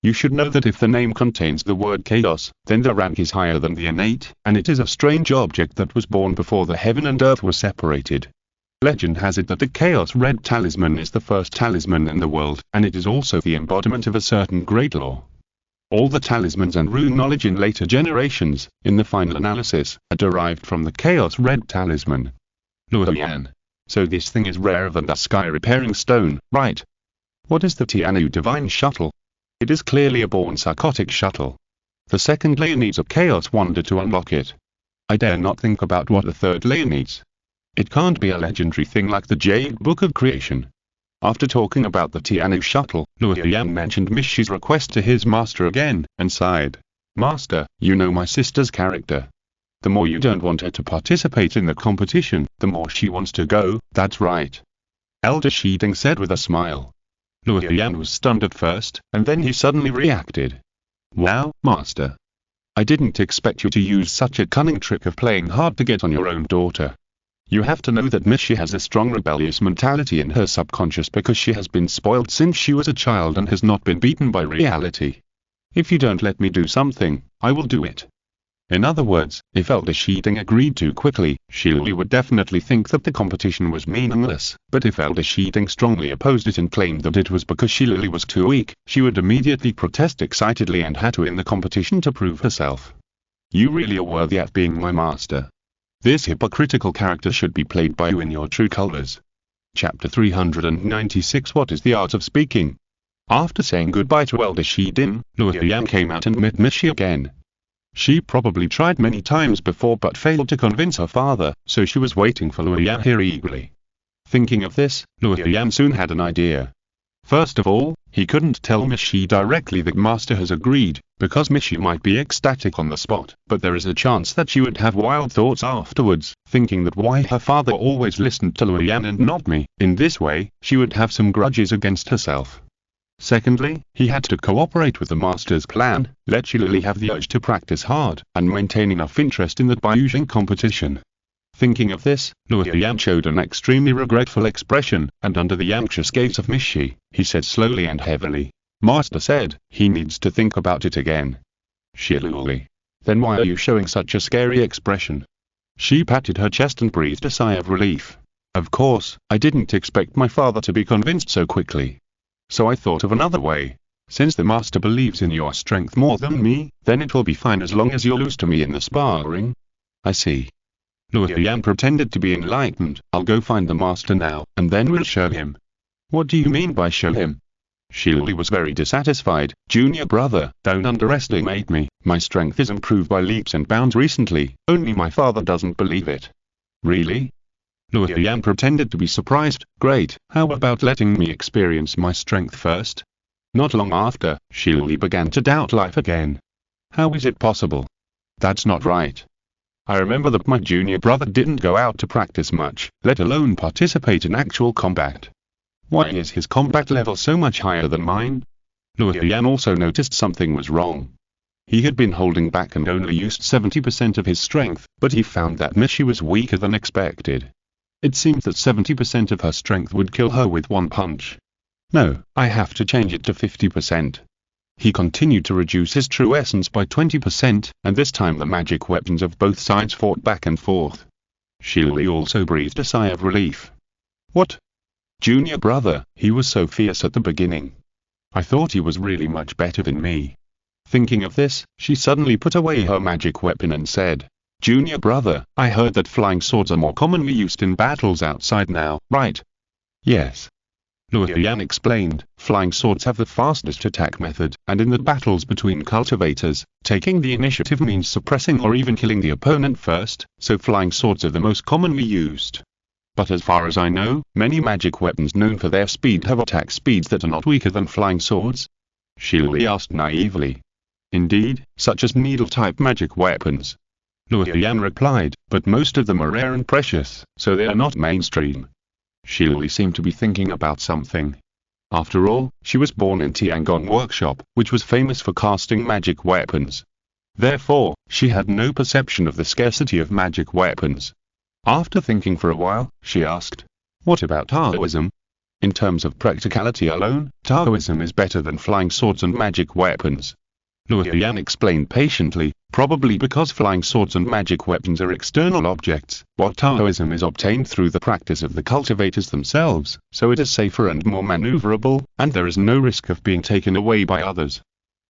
You should know that if the name contains the word chaos, then the rank is higher than the innate, and it is a strange object that was born before the heaven and earth were separated. Legend has it that the Chaos Red Talisman is the first talisman in the world, and it is also the embodiment of a certain great law. All the talismans and rune knowledge in later generations, in the final analysis, are derived from the Chaos Red Talisman. Luo Yan. So this thing is rarer than the sky repairing stone, right? What is the Tianu Divine Shuttle? It is clearly a born psychotic shuttle. The second layer needs a Chaos Wonder to unlock it. I dare not think about what the third layer needs. It can't be a legendary thing like the Jade Book of Creation. After talking about the Tianu shuttle, Luo Yan mentioned Miss Shi's request to his master again, and sighed. Master, you know my sister's character. The more you don't want her to participate in the competition, the more she wants to go. That's right. Elder Shiding said with a smile. Luo Yan was stunned at first, and then he suddenly reacted. Wow, Master. I didn't expect you to use such a cunning trick of playing hard to get on your own daughter. You have to know that Miss Shi has a strong rebellious mentality in her subconscious because she has been spoiled since she was a child and has not been beaten by reality. If you don't let me do something, I will do it. In other words, if Elder Shiding agreed too quickly, Shilui would definitely think that the competition was meaningless, but if Elder Shiding strongly opposed it and claimed that it was because Shilui was too weak, she would immediately protest excitedly and had to win the competition to prove herself. You really are worthy at being my master. This hypocritical character should be played by you in your true colors. Chapter 396 What is the art of speaking? After saying goodbye to Elder Shiding, Luo Yan came out and met Miss Shi again. She probably tried many times before but failed to convince her father, so she was waiting for Luo Yan here eagerly. Thinking of this, Luo Yan soon had an idea. First of all, he couldn't tell Miss Shi directly that Master has agreed, because Miss Shi might be ecstatic on the spot, but there is a chance that she would have wild thoughts afterwards, thinking that why her father always listened to Luo Yan and not me. In this way, she would have some grudges against herself. Secondly, he had to cooperate with the Master's plan, let Shilui have the urge to practice hard, and maintain enough interest in the Baiyujing competition. Thinking of this, Luo Yan showed an extremely regretful expression, and under the anxious gaze of Miss Shi, he said slowly and heavily. Master said, he needs to think about it again. Shilui. Then why are you showing such a scary expression? She patted her chest and breathed a sigh of relief. Of course, I didn't expect my father to be convinced so quickly. So I thought of another way. Since the Master believes in your strength more than me, then it will be fine as long as you lose to me in the sparring. I see. Luo Yan pretended to be enlightened. I'll go find the Master now, and then we'll show him. What do you mean by show him? Shilui was very dissatisfied. Junior brother, don't underestimate me. My strength is improved by leaps and bounds recently, only my father doesn't believe it. Really? Luo Yan pretended to be surprised. Great, how about letting me experience my strength first? Not long after, Shilui began to doubt life again. How is it possible? That's not right. I remember that my junior brother didn't go out to practice much, let alone participate in actual combat. Why is his combat level so much higher than mine? Luo Yan also noticed something was wrong. He had been holding back and only used 70% of his strength, but he found that Miss Shi was weaker than expected. It seemed that 70% of her strength would kill her with one punch. No, I have to change it to 50%. He continued to reduce his true essence by 20%, and this time the magic weapons of both sides fought back and forth. Shilui also breathed a sigh of relief. What? Junior brother, he was so fierce at the beginning. I thought he was really much better than me. Thinking of this, she suddenly put away her magic weapon and said, Junior brother, I heard that flying swords are more commonly used in battles outside now, right? Yes. Luo Yan explained, flying swords have the fastest attack method, and in the battles between cultivators, taking the initiative means suppressing or even killing the opponent first, so flying swords are the most commonly used. But as far as I know, many magic weapons known for their speed have attack speeds that are not weaker than flying swords? Shilui asked naively. Indeed, such as needle-type magic weapons. Luo Yan replied, but most of them are rare and precious, so they are not mainstream. Shilui seemed to be thinking about something. After all, she was born in Tiangong Workshop, which was famous for casting magic weapons. Therefore, she had no perception of the scarcity of magic weapons. After thinking for a while, she asked, what about Taoism? In terms of practicality alone, Taoism is better than flying swords and magic weapons. Luo Yan explained patiently, probably because flying swords and magic weapons are external objects, while Taoism is obtained through the practice of the cultivators themselves, so it is safer and more maneuverable, and there is no risk of being taken away by others.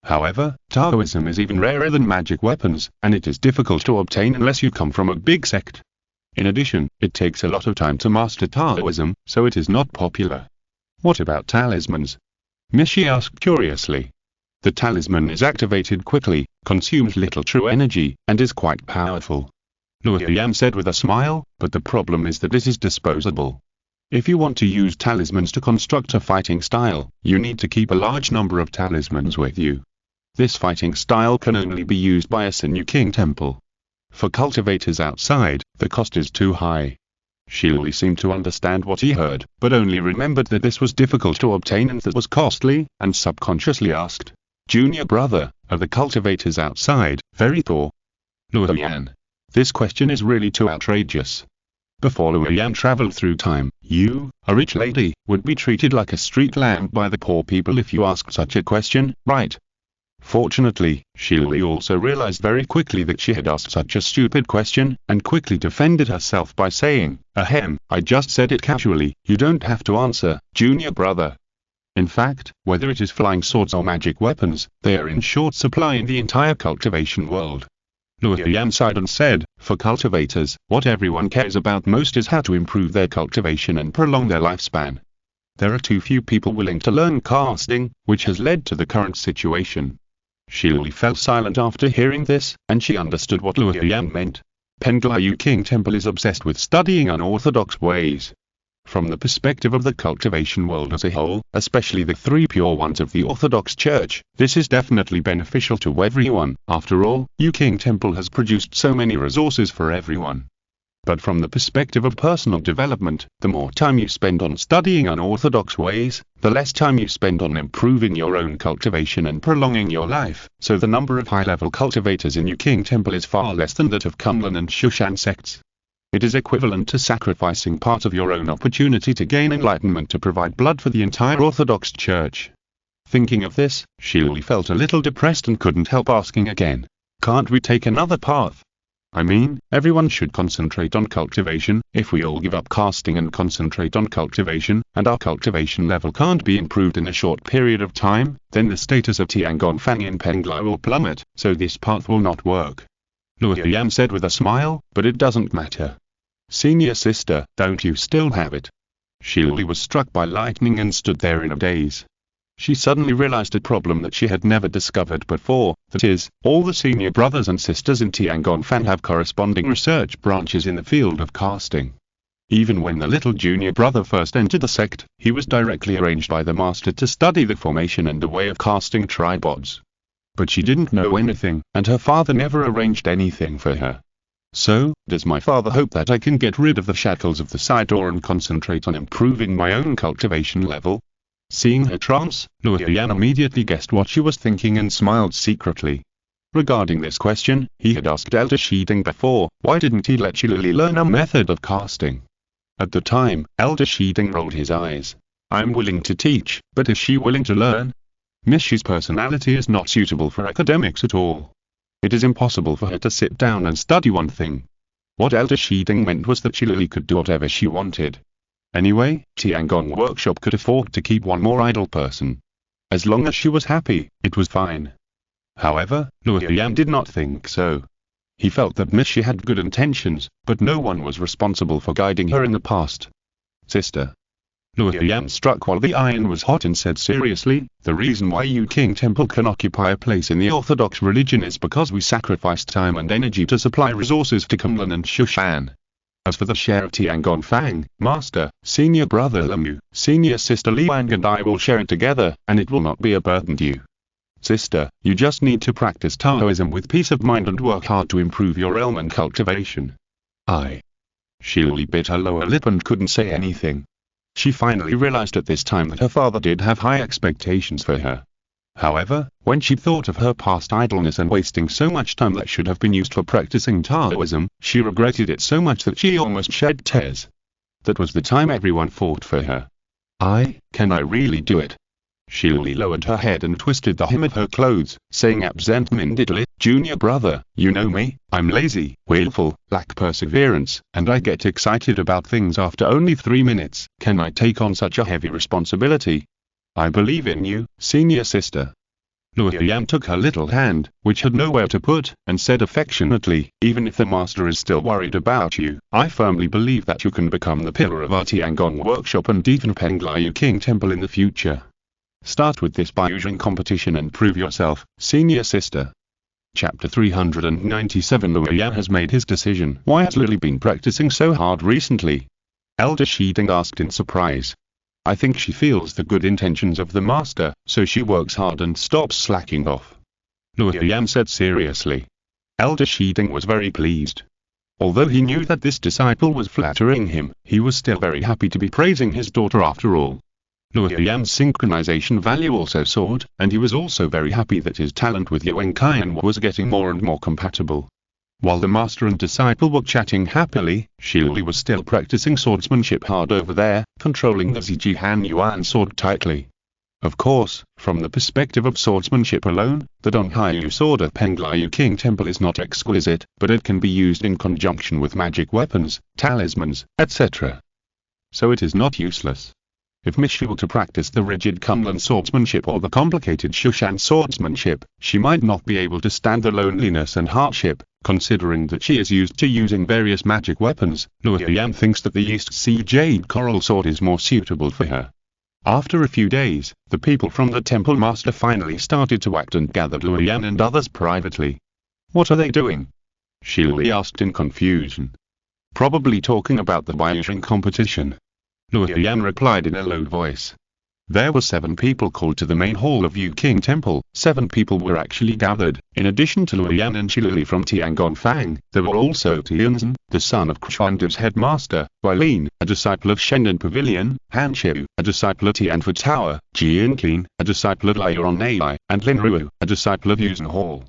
However, Taoism is even rarer than magic weapons, and it is difficult to obtain unless you come from a big sect. In addition, it takes a lot of time to master Taoism, so it is not popular. What about talismans? Miss Shi asked curiously. The talisman is activated quickly, consumes little true energy, and is quite powerful. Luo Yan said with a smile, but the problem is that it is disposable. If you want to use talismans to construct a fighting style, you need to keep a large number of talismans with you. This fighting style can only be used by us in New King Temple. For cultivators outside, the cost is too high. Shirley seemed to understand what he heard, but only remembered that this was difficult to obtain and that was costly, and subconsciously asked, "Junior brother, are the cultivators outside very poor?" Luoyan. This question is really too outrageous. Before Luoyan traveled through time, you, a rich lady, would be treated like a street lamb by the poor people if you asked such a question, right? Fortunately, Shirley also realized very quickly that she had asked such a stupid question, and quickly defended herself by saying, "Ahem, I just said it casually, you don't have to answer, junior brother." In fact, whether it is flying swords or magic weapons, they are in short supply in the entire cultivation world. Luoyan sighed and said, "For cultivators, what everyone cares about most is how to improve their cultivation and prolong their lifespan. There are too few people willing to learn casting, which has led to the current situation." Shirley fell silent after hearing this, and she understood what Luoyan meant. Penglayu King Temple is obsessed with studying unorthodox ways. From the perspective of the cultivation world as a whole, especially the three pure ones of the Orthodox Church, this is definitely beneficial to everyone. After all, Yu King Temple has produced so many resources for everyone. But from the perspective of personal development, the more time you spend on studying unorthodox ways, the less time you spend on improving your own cultivation and prolonging your life, so the number of high-level cultivators in Yu King Temple is far less than that of Kunlun and Shushan sects. It is equivalent to sacrificing part of your own opportunity to gain enlightenment to provide blood for the entire Orthodox Church. Thinking of this, Shirley felt a little depressed and couldn't help asking again, "Can't we take another path? I mean, everyone should concentrate on cultivation. If we all give up casting and concentrate on cultivation, and our cultivation level can't be improved in a short period of time, then the status of Tiangong in Pengla will plummet, so this path will not work." Luoyan said with a smile, "But it doesn't matter. Senior sister, don't you still have it?" Shirley was struck by lightning and stood there in a daze. She suddenly realized a problem that she had never discovered before, that is, all the senior brothers and sisters in Tiangong have corresponding research branches in the field of casting. Even when the little junior brother first entered the sect, he was directly arranged by the master to study the formation and the way of casting tripods. But she didn't know anything, and her father never arranged anything for her. So, does my father hope that I can get rid of the shackles of the side door and concentrate on improving my own cultivation level? Seeing her trance, Luoyan immediately guessed what she was thinking and smiled secretly. Regarding this question, he had asked Elder Shiding before, why didn't he let Shirley learn a method of casting? At the time, Elder Shiding rolled his eyes. "I'm willing to teach, but is she willing to learn? Miss Shi's personality is not suitable for academics at all. It is impossible for her to sit down and study one thing." What Elder Shiding meant was that Shirley could do whatever she wanted. Anyway, Tiangong Workshop could afford to keep one more idle person. As long as she was happy, it was fine. However, Luoyan did not think so. He felt that Miss Shi had good intentions, but no one was responsible for guiding her in the past. "Sister." Luoyan struck while the iron was hot and said seriously, "The reason why Yu King Temple can occupy a place in the Orthodox religion is because we sacrificed time and energy to supply resources to Kunlun and Shushan. As for the share of Tiangong, Master, Senior Brother Lemu, Senior Sister Liang and I will share it together, and it will not be a burden to you. Sister, you just need to practice Taoism with peace of mind and work hard to improve your realm and cultivation." Shirley bit her lower lip and couldn't say anything. She finally realized at this time that her father did have high expectations for her. However, when she thought of her past idleness and wasting so much time that should have been used for practicing Taoism, she regretted it so much that she almost shed tears. That was the time everyone fought for her. Can I really do it? Shirley lowered her head and twisted the hem of her clothes, saying absent-mindedly, "Junior brother, you know me, I'm lazy, willful, lack perseverance, and I get excited about things after only 3 minutes. Can I take on such a heavy responsibility? I believe in you, senior sister." Luoyan took her little hand, which had nowhere to put, and said affectionately, "Even if the master is still worried about you, I firmly believe that you can become the pillar of our Tiangong Workshop and deepen Penglayu King Temple in the future. Start with this Baiyuzheng competition and prove yourself, senior sister." Chapter 397. Luoyan has made his decision. Why has Lily been practicing so hard recently? Elder Shiding asked in surprise. I think she feels the good intentions of the master, so she works hard and stops slacking off. Luoyan said seriously. Elder Shiding was very pleased. Although he knew that this disciple was flattering him, he was still very happy to be praising his daughter after all. Luoyan's synchronization value also soared, and he was also very happy that his talent with Yuan Qian was getting more and more compatible. While the master and disciple were chatting happily, Shili was still practicing swordsmanship hard over there, controlling the Zijihan Yuan sword tightly. Of course, from the perspective of swordsmanship alone, the Donghaiyu sword of Pengliu King Temple is not exquisite, but it can be used in conjunction with magic weapons, talismans, etc. So it is not useless. If Miss were to practice the rigid Kunlun swordsmanship or the complicated Shushan swordsmanship, she might not be able to stand the loneliness and hardship, considering that she is used to using various magic weapons. Luoyan thinks that the East Sea Jade Coral Sword is more suitable for her. After a few days, the people from the temple master finally started to act and gathered Luoyan and others privately. What are they doing? Shili asked in confusion. Probably talking about the Baiyushing competition. Luoyan replied in a low voice. There were 7 people called to the main hall of Yu King Temple. 7 people were actually gathered. In addition to Luoyan and Shili from Tiangong, there were also Tianzhen, the son of Xuandu's headmaster, Weilin, a disciple of Shendan Pavilion, Han Xiu, a disciple of Tianfu Tower, Jianqin, a disciple of Liuan Ai, and Lin Ruo, a disciple of Yuzhen Hall.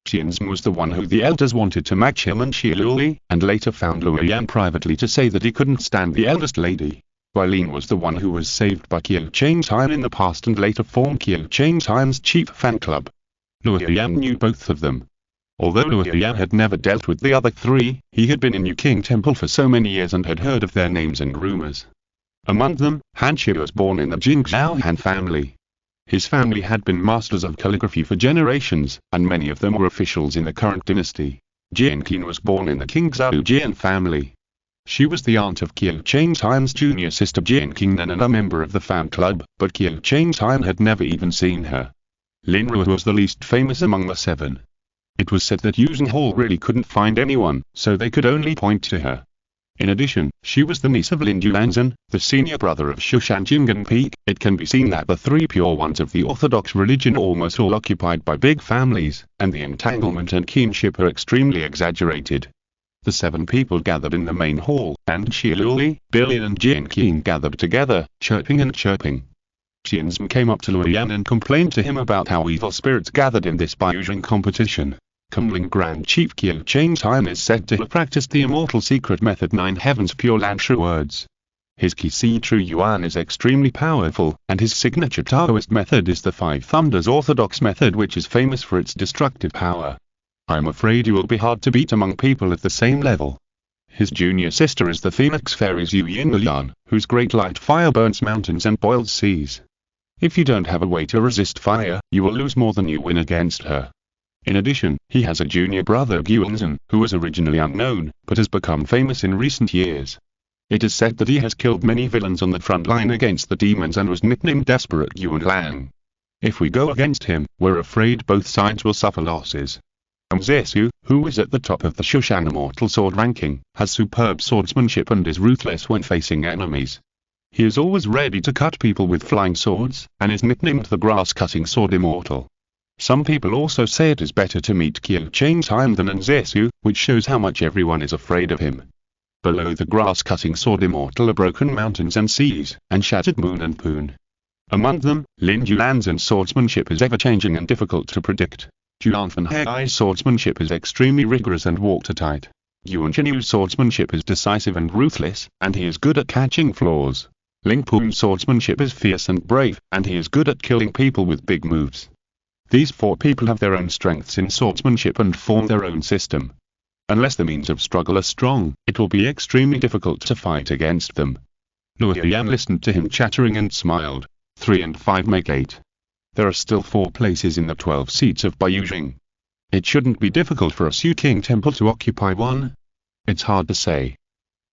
Tianzhen was the one who the elders wanted to match him and Shili, and later found Luoyan privately to say that he couldn't stand the eldest lady. Weilin was the one who was saved by Qiu Changtai in the past and later formed Qiu Changtai's chief fan club. Luoyan knew both of them. Although Luoyan had never dealt with the other 3, he had been in Yu King Temple for so many years and had heard of their names and rumors. Among them, Han Xiu was born in the Jingzhou Han family. His family had been masters of calligraphy for generations, and many of them were officials in the current dynasty. Jianqin was born in the Qingzhou Jian family. She was the aunt of Qiu Changtai's junior sister Jianqing and a member of the fan club, but Qiu Changtai had never even seen her. Lin Ruo was the least famous among the 7. It was said that Yuzhen Hall really couldn't find anyone, so they could only point to her. In addition, she was the niece of Lin Yuanzhen, the senior brother of Shushan Jingen Peak. It can be seen that the 3 pure ones of the orthodox religion are almost all occupied by big families, and the entanglement and kinship are extremely exaggerated. The 7 people gathered in the main hall, and Shili, Bilin and Jianqin gathered together, chirping and chirping. Tianzhen came up to Luoyan and complained to him about how evil spirits gathered in this Baiyushing competition. Kumling Grand Chief Qiu Changtai is said to have practiced the immortal secret method 9 Heavens Pure Land True Words. His Qi True Yuan is extremely powerful, and his signature Taoist method is the 5 Thunders Orthodox method, which is famous for its destructive power. I'm afraid you will be hard to beat among people at the same level. His junior sister is the Phoenix Fairy's Yu Yinlian, whose great light fire burns mountains and boils seas. If you don't have a way to resist fire, you will lose more than you win against her. In addition, he has a junior brother Guanzhen, who was originally unknown, but has become famous in recent years. It is said that he has killed many villains on the front line against the demons and was nicknamed Desperate Yuanlang. If we go against him, we're afraid both sides will suffer losses. Zesu, who is at the top of the Shushan Immortal Sword ranking, has superb swordsmanship and is ruthless when facing enemies. He is always ready to cut people with flying swords, and is nicknamed the Grass-Cutting Sword Immortal. Some people also say it is better to meet Qiu Changtai than Zesu, which shows how much everyone is afraid of him. Below the Grass-Cutting Sword Immortal are broken mountains and seas, and shattered moon and poon. Among them, Lin Yuanzhen's swordsmanship is ever-changing and difficult to predict. Juanfen Hei's swordsmanship is extremely rigorous and watertight. Yuan Qinyu's swordsmanship is decisive and ruthless, and he is good at catching flaws. Ling Pu's swordsmanship is fierce and brave, and he is good at killing people with big moves. These 4 people have their own strengths in swordsmanship and form their own system. Unless the means of struggle are strong, it will be extremely difficult to fight against them. Luoyan listened to him chattering and smiled. 3 and 5 make 8. There are still 4 places in the 12 seats of Baiyushing. It shouldn't be difficult for us Yu King Temple to occupy one. It's hard to say.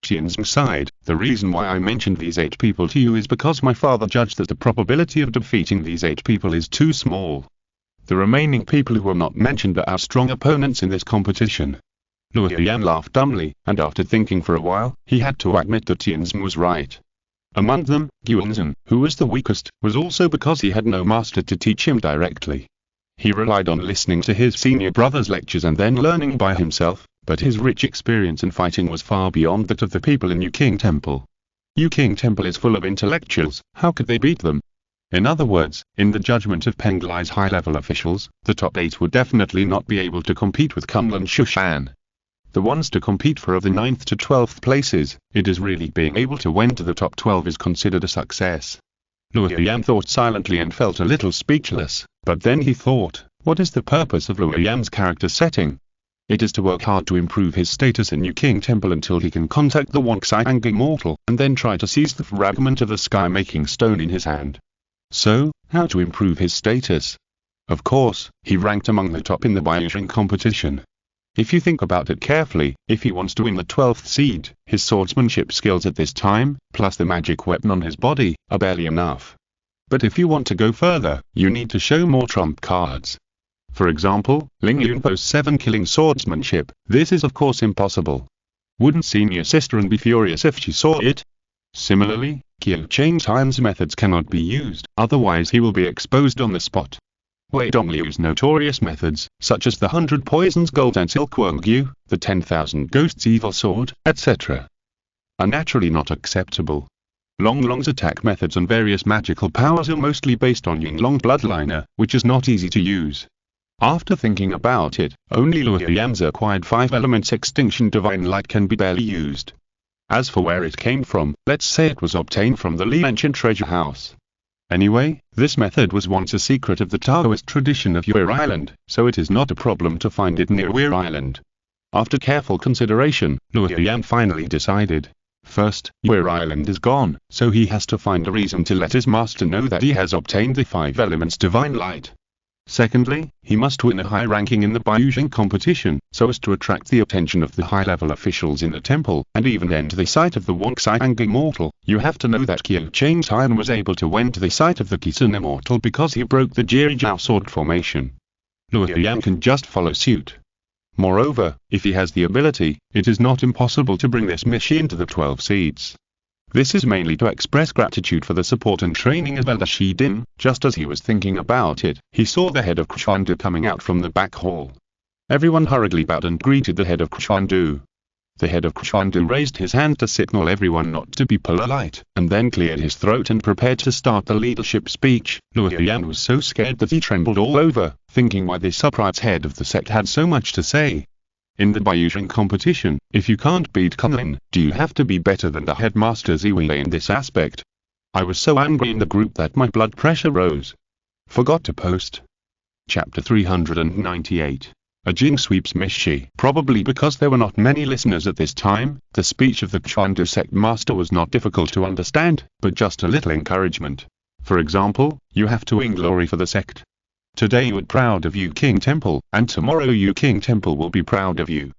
Tianzhen sighed. The reason why I mentioned these 8 people to you is because my father judged that the probability of defeating these 8 people is too small. The remaining people who were not mentioned are our strong opponents in this competition. Lu Yan laughed dumbly, and after thinking for a while, he had to admit that Tianzhen was right. Among them, Guanzhen, who was the weakest, was also because he had no master to teach him directly. He relied on listening to his senior brother's lectures and then learning by himself, but his rich experience in fighting was far beyond that of the people in Yuqing Temple. Yuqing Temple is full of intellectuals, how could they beat them? In other words, in the judgment of Penglai's high-level officials, the top 8 would definitely not be able to compete with Kunlun Shushan. The ones to compete for of the 9th to 12th places, it is really being able to win to the top 12 is considered a success. Lu Yan thought silently and felt a little speechless, but then he thought, what is the purpose of Lu Yan's character setting? It is to work hard to improve his status in Yuqing Temple until he can contact the Wangxiang Immortal, and then try to seize the fragment of the sky-making stone in his hand. So, how to improve his status? Of course, he ranked among the top in the Baiyuan competition. If you think about it carefully, if he wants to win the 12th seed, his swordsmanship skills at this time, plus the magic weapon on his body, are barely enough. But if you want to go further, you need to show more trump cards. For example, Ling Yunpo's 7-killing swordsmanship. This is of course impossible. Wouldn't senior sister be furious if she saw it? Similarly, Qiu Changtian's methods cannot be used, otherwise he will be exposed on the spot. Wei Dongliu's notorious methods, such as the 100 poisons gold and silkworm Gu, the 10,000 ghosts evil sword, etc., are naturally not acceptable. Long Long's attack methods and various magical powers are mostly based on Yinglong bloodliner, which is not easy to use. After thinking about it, only Lu Yan's acquired 5 elements extinction divine light can be barely used. As for where it came from, let's say it was obtained from the Li ancient treasure house. Anyway, this method was once a secret of the Taoist tradition of Yue Island, so it is not a problem to find it near Yue Island. After careful consideration, Lu Yan finally decided. First, Yue Island is gone, so he has to find a reason to let his master know that he has obtained the 5 elements divine light. Secondly, he must win a high ranking in the Baiyuan competition, so as to attract the attention of the high-level officials in the temple, and even enter the sight of the Wangxiang Immortal. You have to know that Qiu Changtian was able to win to the sight of the Qisun Immortal because he broke the Jiao sword formation. Lu Yan can just follow suit. Moreover, if he has the ability, it is not impossible to bring this machine to the 12 seeds. This is mainly to express gratitude for the support and training of Elder Shidin. Just as he was thinking about it, he saw the head of Xuandu coming out from the back hall. Everyone hurriedly bowed and greeted the head of Xuandu. The head of Xuandu raised his hand to signal everyone not to be polite, and then cleared his throat and prepared to start the leadership speech. Lu Yan was so scared that he trembled all over, thinking why this surprise head of the sect had so much to say. In the Baiyuan competition, if you can't beat Kunlun, do you have to be better than the headmaster Ziwei in this aspect? I was so angry in the group that my blood pressure rose. Forgot to post. Chapter 398. A Jing sweeps Miss Shi. Probably because there were not many listeners at this time, the speech of the Xuandu sect master was not difficult to understand, but just a little encouragement. For example, you have to win glory for the sect. Today you are proud of Yuqing Temple, and tomorrow Yuqing Temple will be proud of you.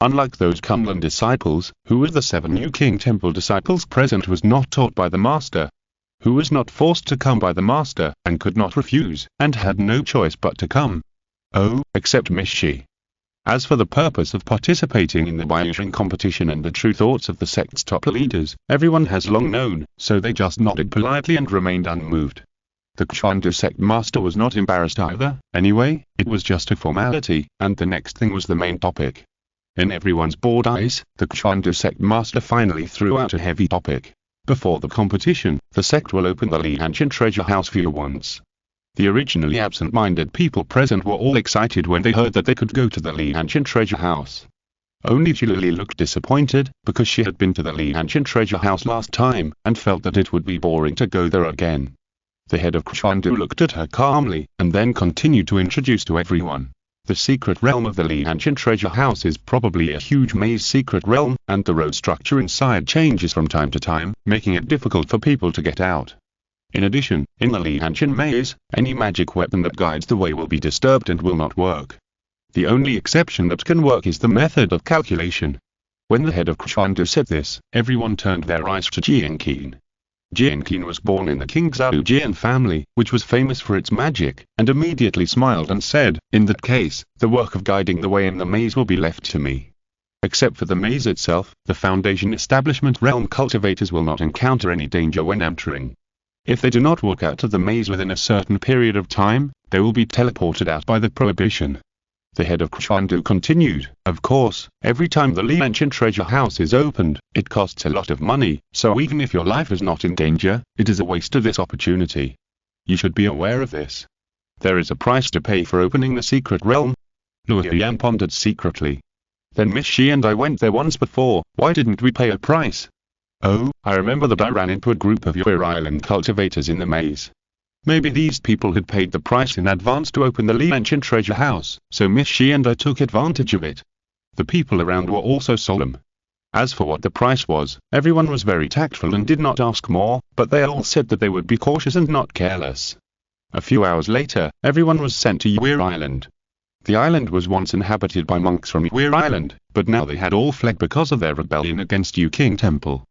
Unlike those Kunlun disciples, who were the 7 Yuqing Temple disciples present was not taught by the master, who was not forced to come by the master, and could not refuse, and had no choice but to come. Oh, except Miss Shi. As for the purpose of participating in the Baiyuan competition and the true thoughts of the sect's top leaders, everyone has long known, so they just nodded politely and remained unmoved. The Xuandu sect master was not embarrassed either. Anyway, it was just a formality, and the next thing was the main topic. In everyone's bored eyes, the Xuandu sect master finally threw out a heavy topic. Before the competition, the sect will open the Li ancient treasure house for you once. The originally absent-minded people present were all excited when they heard that they could go to the Li ancient treasure house. Only Julili looked disappointed, because she had been to the Li ancient treasure house last time, and felt that it would be boring to go there again. The head of Xuandu looked at her calmly, and then continued to introduce to everyone. The secret realm of the Li ancient treasure house is probably a huge maze secret realm, and the road structure inside changes from time to time, making it difficult for people to get out. In addition, in the Li ancient maze, any magic weapon that guides the way will be disturbed and will not work. The only exception that can work is the method of calculation. When the head of Xuandu said this, everyone turned their eyes to Jianqin. Jianqin was born in the King Zhao Jian family, which was famous for its magic, and immediately smiled and said, "In that case, the work of guiding the way in the maze will be left to me." Except for the maze itself, the Foundation establishment realm cultivators will not encounter any danger when entering. If they do not walk out of the maze within a certain period of time, they will be teleported out by the prohibition. The head of Krishandu continued, of course, every time the Lee Ancient Treasure House is opened, it costs a lot of money, so even if your life is not in danger, it is a waste of this opportunity. You should be aware of this. There is a price to pay for opening the secret realm. Luo Yan pondered secretly. Then Miss Shi and I went there once before, why didn't we pay a price? Oh, I remember that I ran into a group of your island cultivators in the maze. Maybe these people had paid the price in advance to open the Lee Ancient Treasure House, so Miss Shi and I took advantage of it. The people around were also solemn. As for what the price was, everyone was very tactful and did not ask more, but they all said that they would be cautious and not careless. A few hours later, everyone was sent to Yuir Island. The island was once inhabited by monks from Yuir Island, but now they had all fled because of their rebellion against Yu King Temple.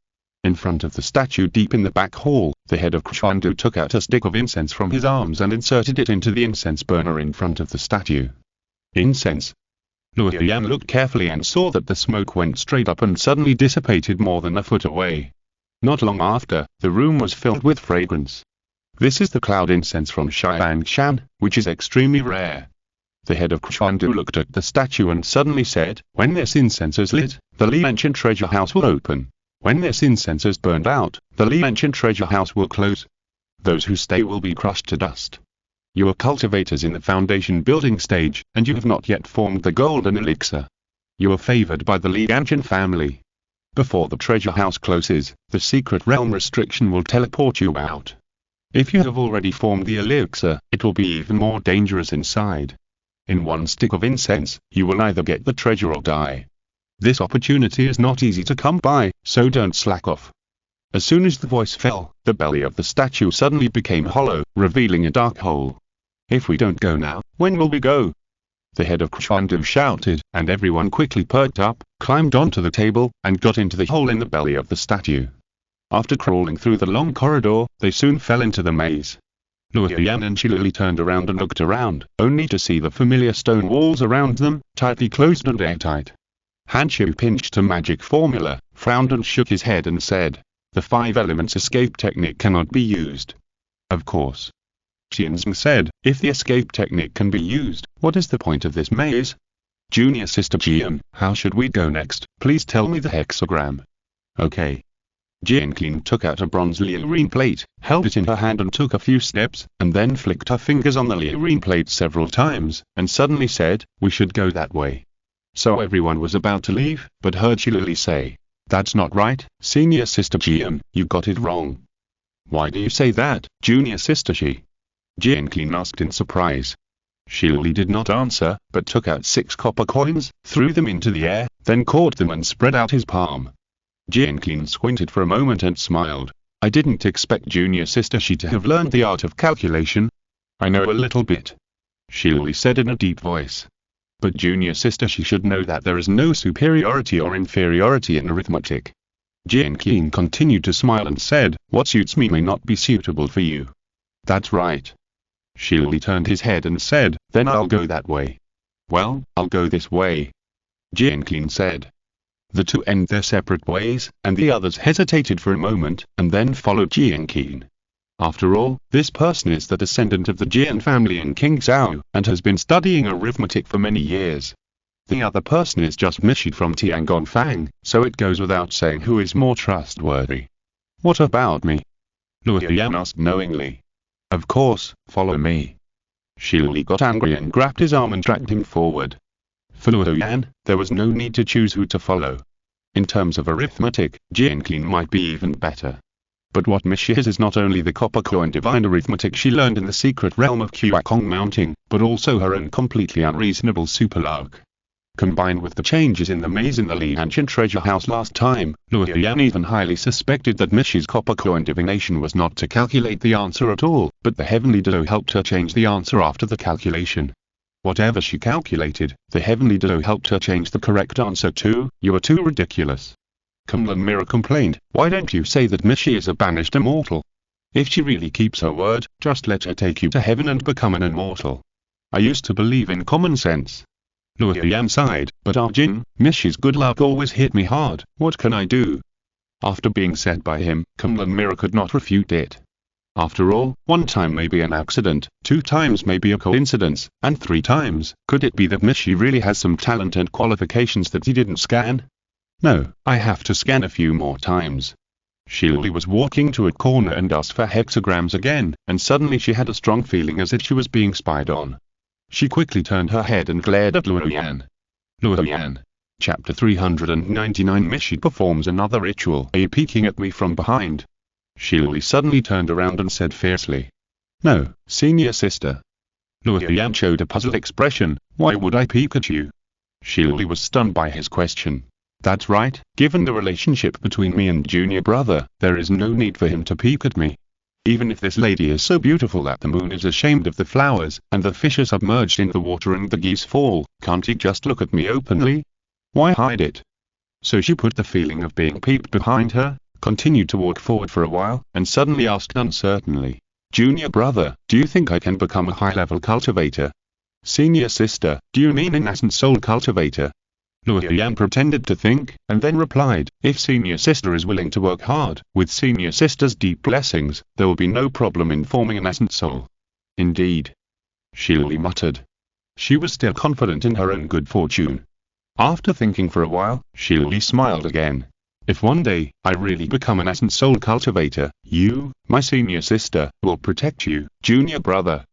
In front of the statue deep in the back hall, the head of Krishandu took out a stick of incense from his arms and inserted it into the incense burner in front of the statue. Incense. Luo Yan looked carefully and saw that the smoke went straight up and suddenly dissipated more than a foot away. Not long after, the room was filled with fragrance. This is the cloud incense from Xiangshan, which is extremely rare. The head of Krishandu looked at the statue and suddenly said, when this incense is lit, the Lee Ancient Treasure House will open. When this incense is burned out, the Lee Ancient Treasure House will close. Those who stay will be crushed to dust. You are cultivators in the Foundation building stage, and you have not yet formed the golden elixir. You are favored by the Lee Ancient family. Before the treasure house closes, the secret realm restriction will teleport you out. If you have already formed the elixir, it will be even more dangerous inside. In one stick of incense, you will either get the treasure or die. This opportunity is not easy to come by, so don't slack off. As soon as the voice fell, the belly of the statue suddenly became hollow, revealing a dark hole. If we don't go now, when will we go? The head of Krishandu shouted, and everyone quickly perked up, climbed onto the table, and got into the hole in the belly of the statue. After crawling through the long corridor, they soon fell into the maze. Luo Yan and Shilili turned around and looked around, only to see the familiar stone walls around them, tightly closed and airtight. Hanshu pinched a magic formula, frowned and shook his head and said, the 5 elements escape technique cannot be used. Of course. Xianzeng said, if the escape technique can be used, what is the point of this maze? Junior Sister Jian, how should we go next? Please tell me the hexagram. Okay. Jianqing took out a bronze liurine plate, held it in her hand and took a few steps, and then flicked her fingers on the liurine plate several times, and suddenly said, we should go that way. So everyone was about to leave, but heard Shilili say, that's not right, Senior Sister Jian, you got it wrong. Why do you say that, Junior Sister Shi? Jianqing asked in surprise. Shilili did not answer, but took out 6 copper coins, threw them into the air, then caught them and spread out his palm. Jianqing squinted for a moment and smiled. I didn't expect Junior Sister Shi to have learned the art of calculation. I know a little bit. Shilili said in a deep voice. But Junior Sister Shi should know that there is no superiority or inferiority in arithmetic. Jianqing continued to smile and said, what suits me may not be suitable for you. That's right. Shilili turned his head and said, then I'll go that way. Well, I'll go this way. Jianqing said. The two end their separate ways, and the others hesitated for a moment, and then followed Jianqing. After all, this person is the descendant of the Jian family in King Zhao, and has been studying arithmetic for many years. The other person is just Mishi from Tiangong, so it goes without saying who is more trustworthy. What about me? Luo Yan asked knowingly. Of course, follow me. Shilili got angry and grabbed his arm and dragged him forward. For Luo Yan, there was no need to choose who to follow. In terms of arithmetic, Jianqing might be even better. But what Mishi is not only the copper coin divine arithmetic she learned in the secret realm of Quakong Mounting, but also her own completely unreasonable super luck. Combined with the changes in the maze in the Lee Ancient Treasure House last time, Luo Yan even highly suspected that Mishi's copper coin divination was not to calculate the answer at all, but the Heavenly Dodo helped her change the answer after the calculation. Whatever she calculated, the Heavenly Dodo helped her change the correct answer too. You are too ridiculous. Kunlun Mirror complained, why don't you say that Mishi is a banished immortal? If she really keeps her word, just let her take you to heaven and become an immortal. I used to believe in common sense. Luo Yan sighed, but Arjun, Mishi's good luck always hit me hard, what can I do? After being said by him, Kunlun Mirror could not refute it. After all, 1 time may be an accident, 2 times may be a coincidence, and 3 times, could it be that Mishi really has some talent and qualifications that he didn't scan? No, I have to scan a few more times. Shirley was walking to a corner and asked for hexagrams again, and suddenly she had a strong feeling as if she was being spied on. She quickly turned her head and glared at Luo Yan. Luo Yan. Chapter 399 Mishi performs another ritual. Are you peeking at me from behind? Shirley suddenly turned around and said fiercely. No, senior sister. Luo Yan showed a puzzled expression. Why would I peek at you? Shirley was stunned by his question. That's right, given the relationship between me and junior brother, there is no need for him to peek at me. Even if this lady is so beautiful that the moon is ashamed of the flowers, and the fish are submerged in the water and the geese fall, can't he just look at me openly? Why hide it? So she put the feeling of being peeped behind her, continued to walk forward for a while, and suddenly asked uncertainly, Junior brother, do you think I can become a high-level cultivator? Senior sister, do you mean an essence soul cultivator? Luo Yan pretended to think, and then replied, if senior sister is willing to work hard, with senior sister's deep blessings, there will be no problem in forming an essence soul. Indeed. Shirley muttered. She was still confident in her own good fortune. After thinking for a while, Shirley smiled again. If one day, I really become an essence soul cultivator, you, my senior sister, will protect you, junior brother.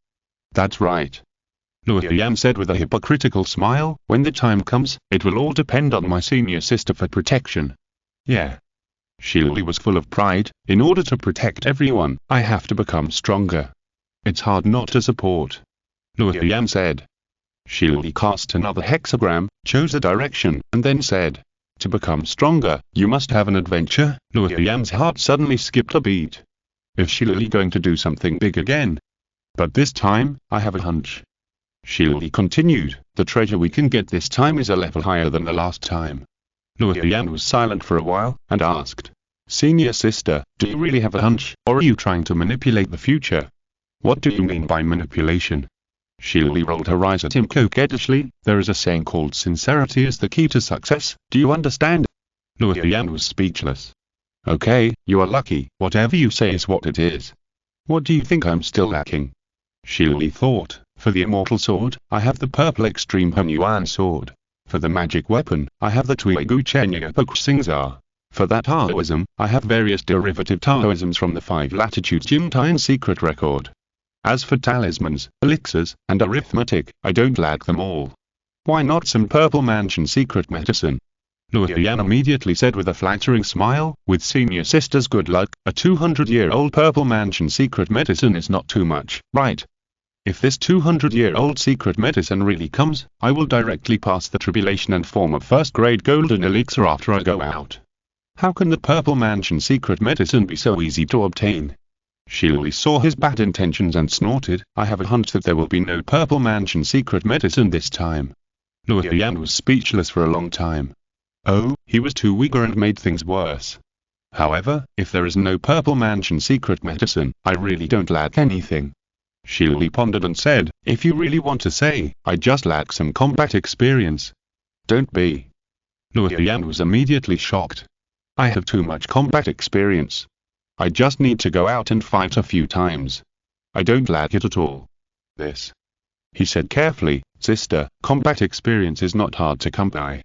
That's right. Luo Yan said with a hypocritical smile, when the time comes, it will all depend on my senior sister for protection. Yeah. Shirley was full of pride. In order to protect everyone, I have to become stronger. It's hard not to support. Luo Yan said. Shirley cast another hexagram, chose a direction, and then said, to become stronger, you must have an adventure. Luo Yan's heart suddenly skipped a beat. Is Shirley going to do something big again? But this time, I have a hunch. Shirley continued, the treasure we can get this time is a level higher than the last time. Luo Yan was silent for a while, and asked, Senior sister, do you really have a hunch, or are you trying to manipulate the future? What do you mean by manipulation? Shirley rolled her eyes at him coquettishly. There is a saying called sincerity is the key to success, do you understand? Luo Yan was speechless. Okay, you are lucky, whatever you say is what it is. What do you think I'm still lacking? Shirley thought. For the immortal sword, I have the purple extreme Hunyuan sword. For the magic weapon, I have the Tuigu Chenya Pokusingzar. For that Taoism, I have various derivative Taoisms from the 5 latitudes Jintine secret record. As for talismans, elixirs, and arithmetic, I don't lack them all. Why not some purple mansion secret medicine? Luo Yan immediately said with a flattering smile, with senior sister's good luck, a 200-year-old purple mansion secret medicine is not too much, right? If this 200-year-old secret medicine really comes, I will directly pass the tribulation and form a first-grade golden elixir after I go out. How can the purple mansion secret medicine be so easy to obtain? Shirley saw his bad intentions and snorted, I have a hunch that there will be no purple mansion secret medicine this time. Luo Yan was speechless for a long time. Oh, he was too eager and made things worse. However, if there is no purple mansion secret medicine, I really don't lack anything. Shirley pondered and said, if you really want to say, I just lack some combat experience. Don't be. Luo Yan was immediately shocked. I have too much combat experience. I just need to go out and fight a few times. I don't lack it at all. This. He said carefully, sister, combat experience is not hard to come by.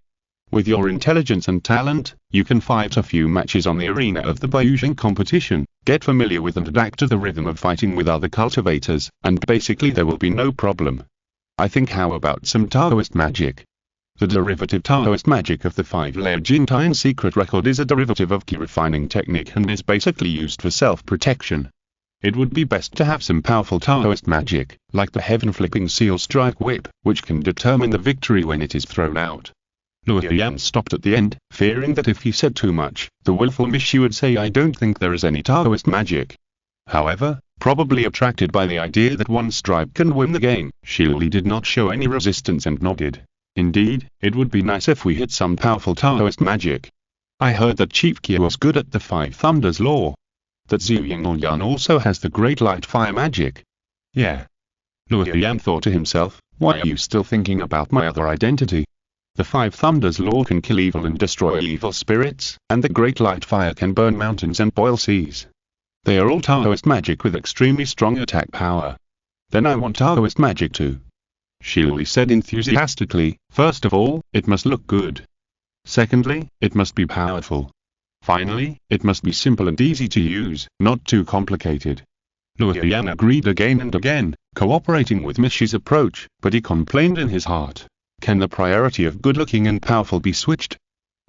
With your intelligence and talent, you can fight a few matches on the arena of the Baiyujing competition, get familiar with and adapt to the rhythm of fighting with other cultivators, and basically there will be no problem. I think how about some Taoist magic? The derivative Taoist magic of the 5-layer Jintine secret record is a derivative of Ki refining technique and is basically used for self-protection. It would be best to have some powerful Taoist magic, like the heaven-flipping seal strike whip, which can determine the victory when it is thrown out. Luo Yan stopped at the end, fearing that if he said too much, the willful Mishi would say I don't think there is any Taoist magic. However, probably attracted by the idea that one strike can win the game, Shirley did not show any resistance and nodded. Indeed, it would be nice if we hit some powerful Taoist magic. I heard that Chief Kia was good at the 5 Thunders law. That Zhu Yingyan also has the great light fire magic. Yeah. Luo Yan thought to himself, Why are you still thinking about my other identity? The five thunders law can kill evil and destroy evil spirits, and the great light fire can burn mountains and boil seas. They are all Taoist magic with extremely strong attack power. Then I want Taoist magic too. Shilui said enthusiastically. First of all, it must look good. Secondly, it must be powerful. Finally, it must be simple and easy to use, not too complicated. Luo Yan agreed again and again, cooperating with Mishi's approach, but he complained in his heart. Can the priority of good-looking and powerful be switched?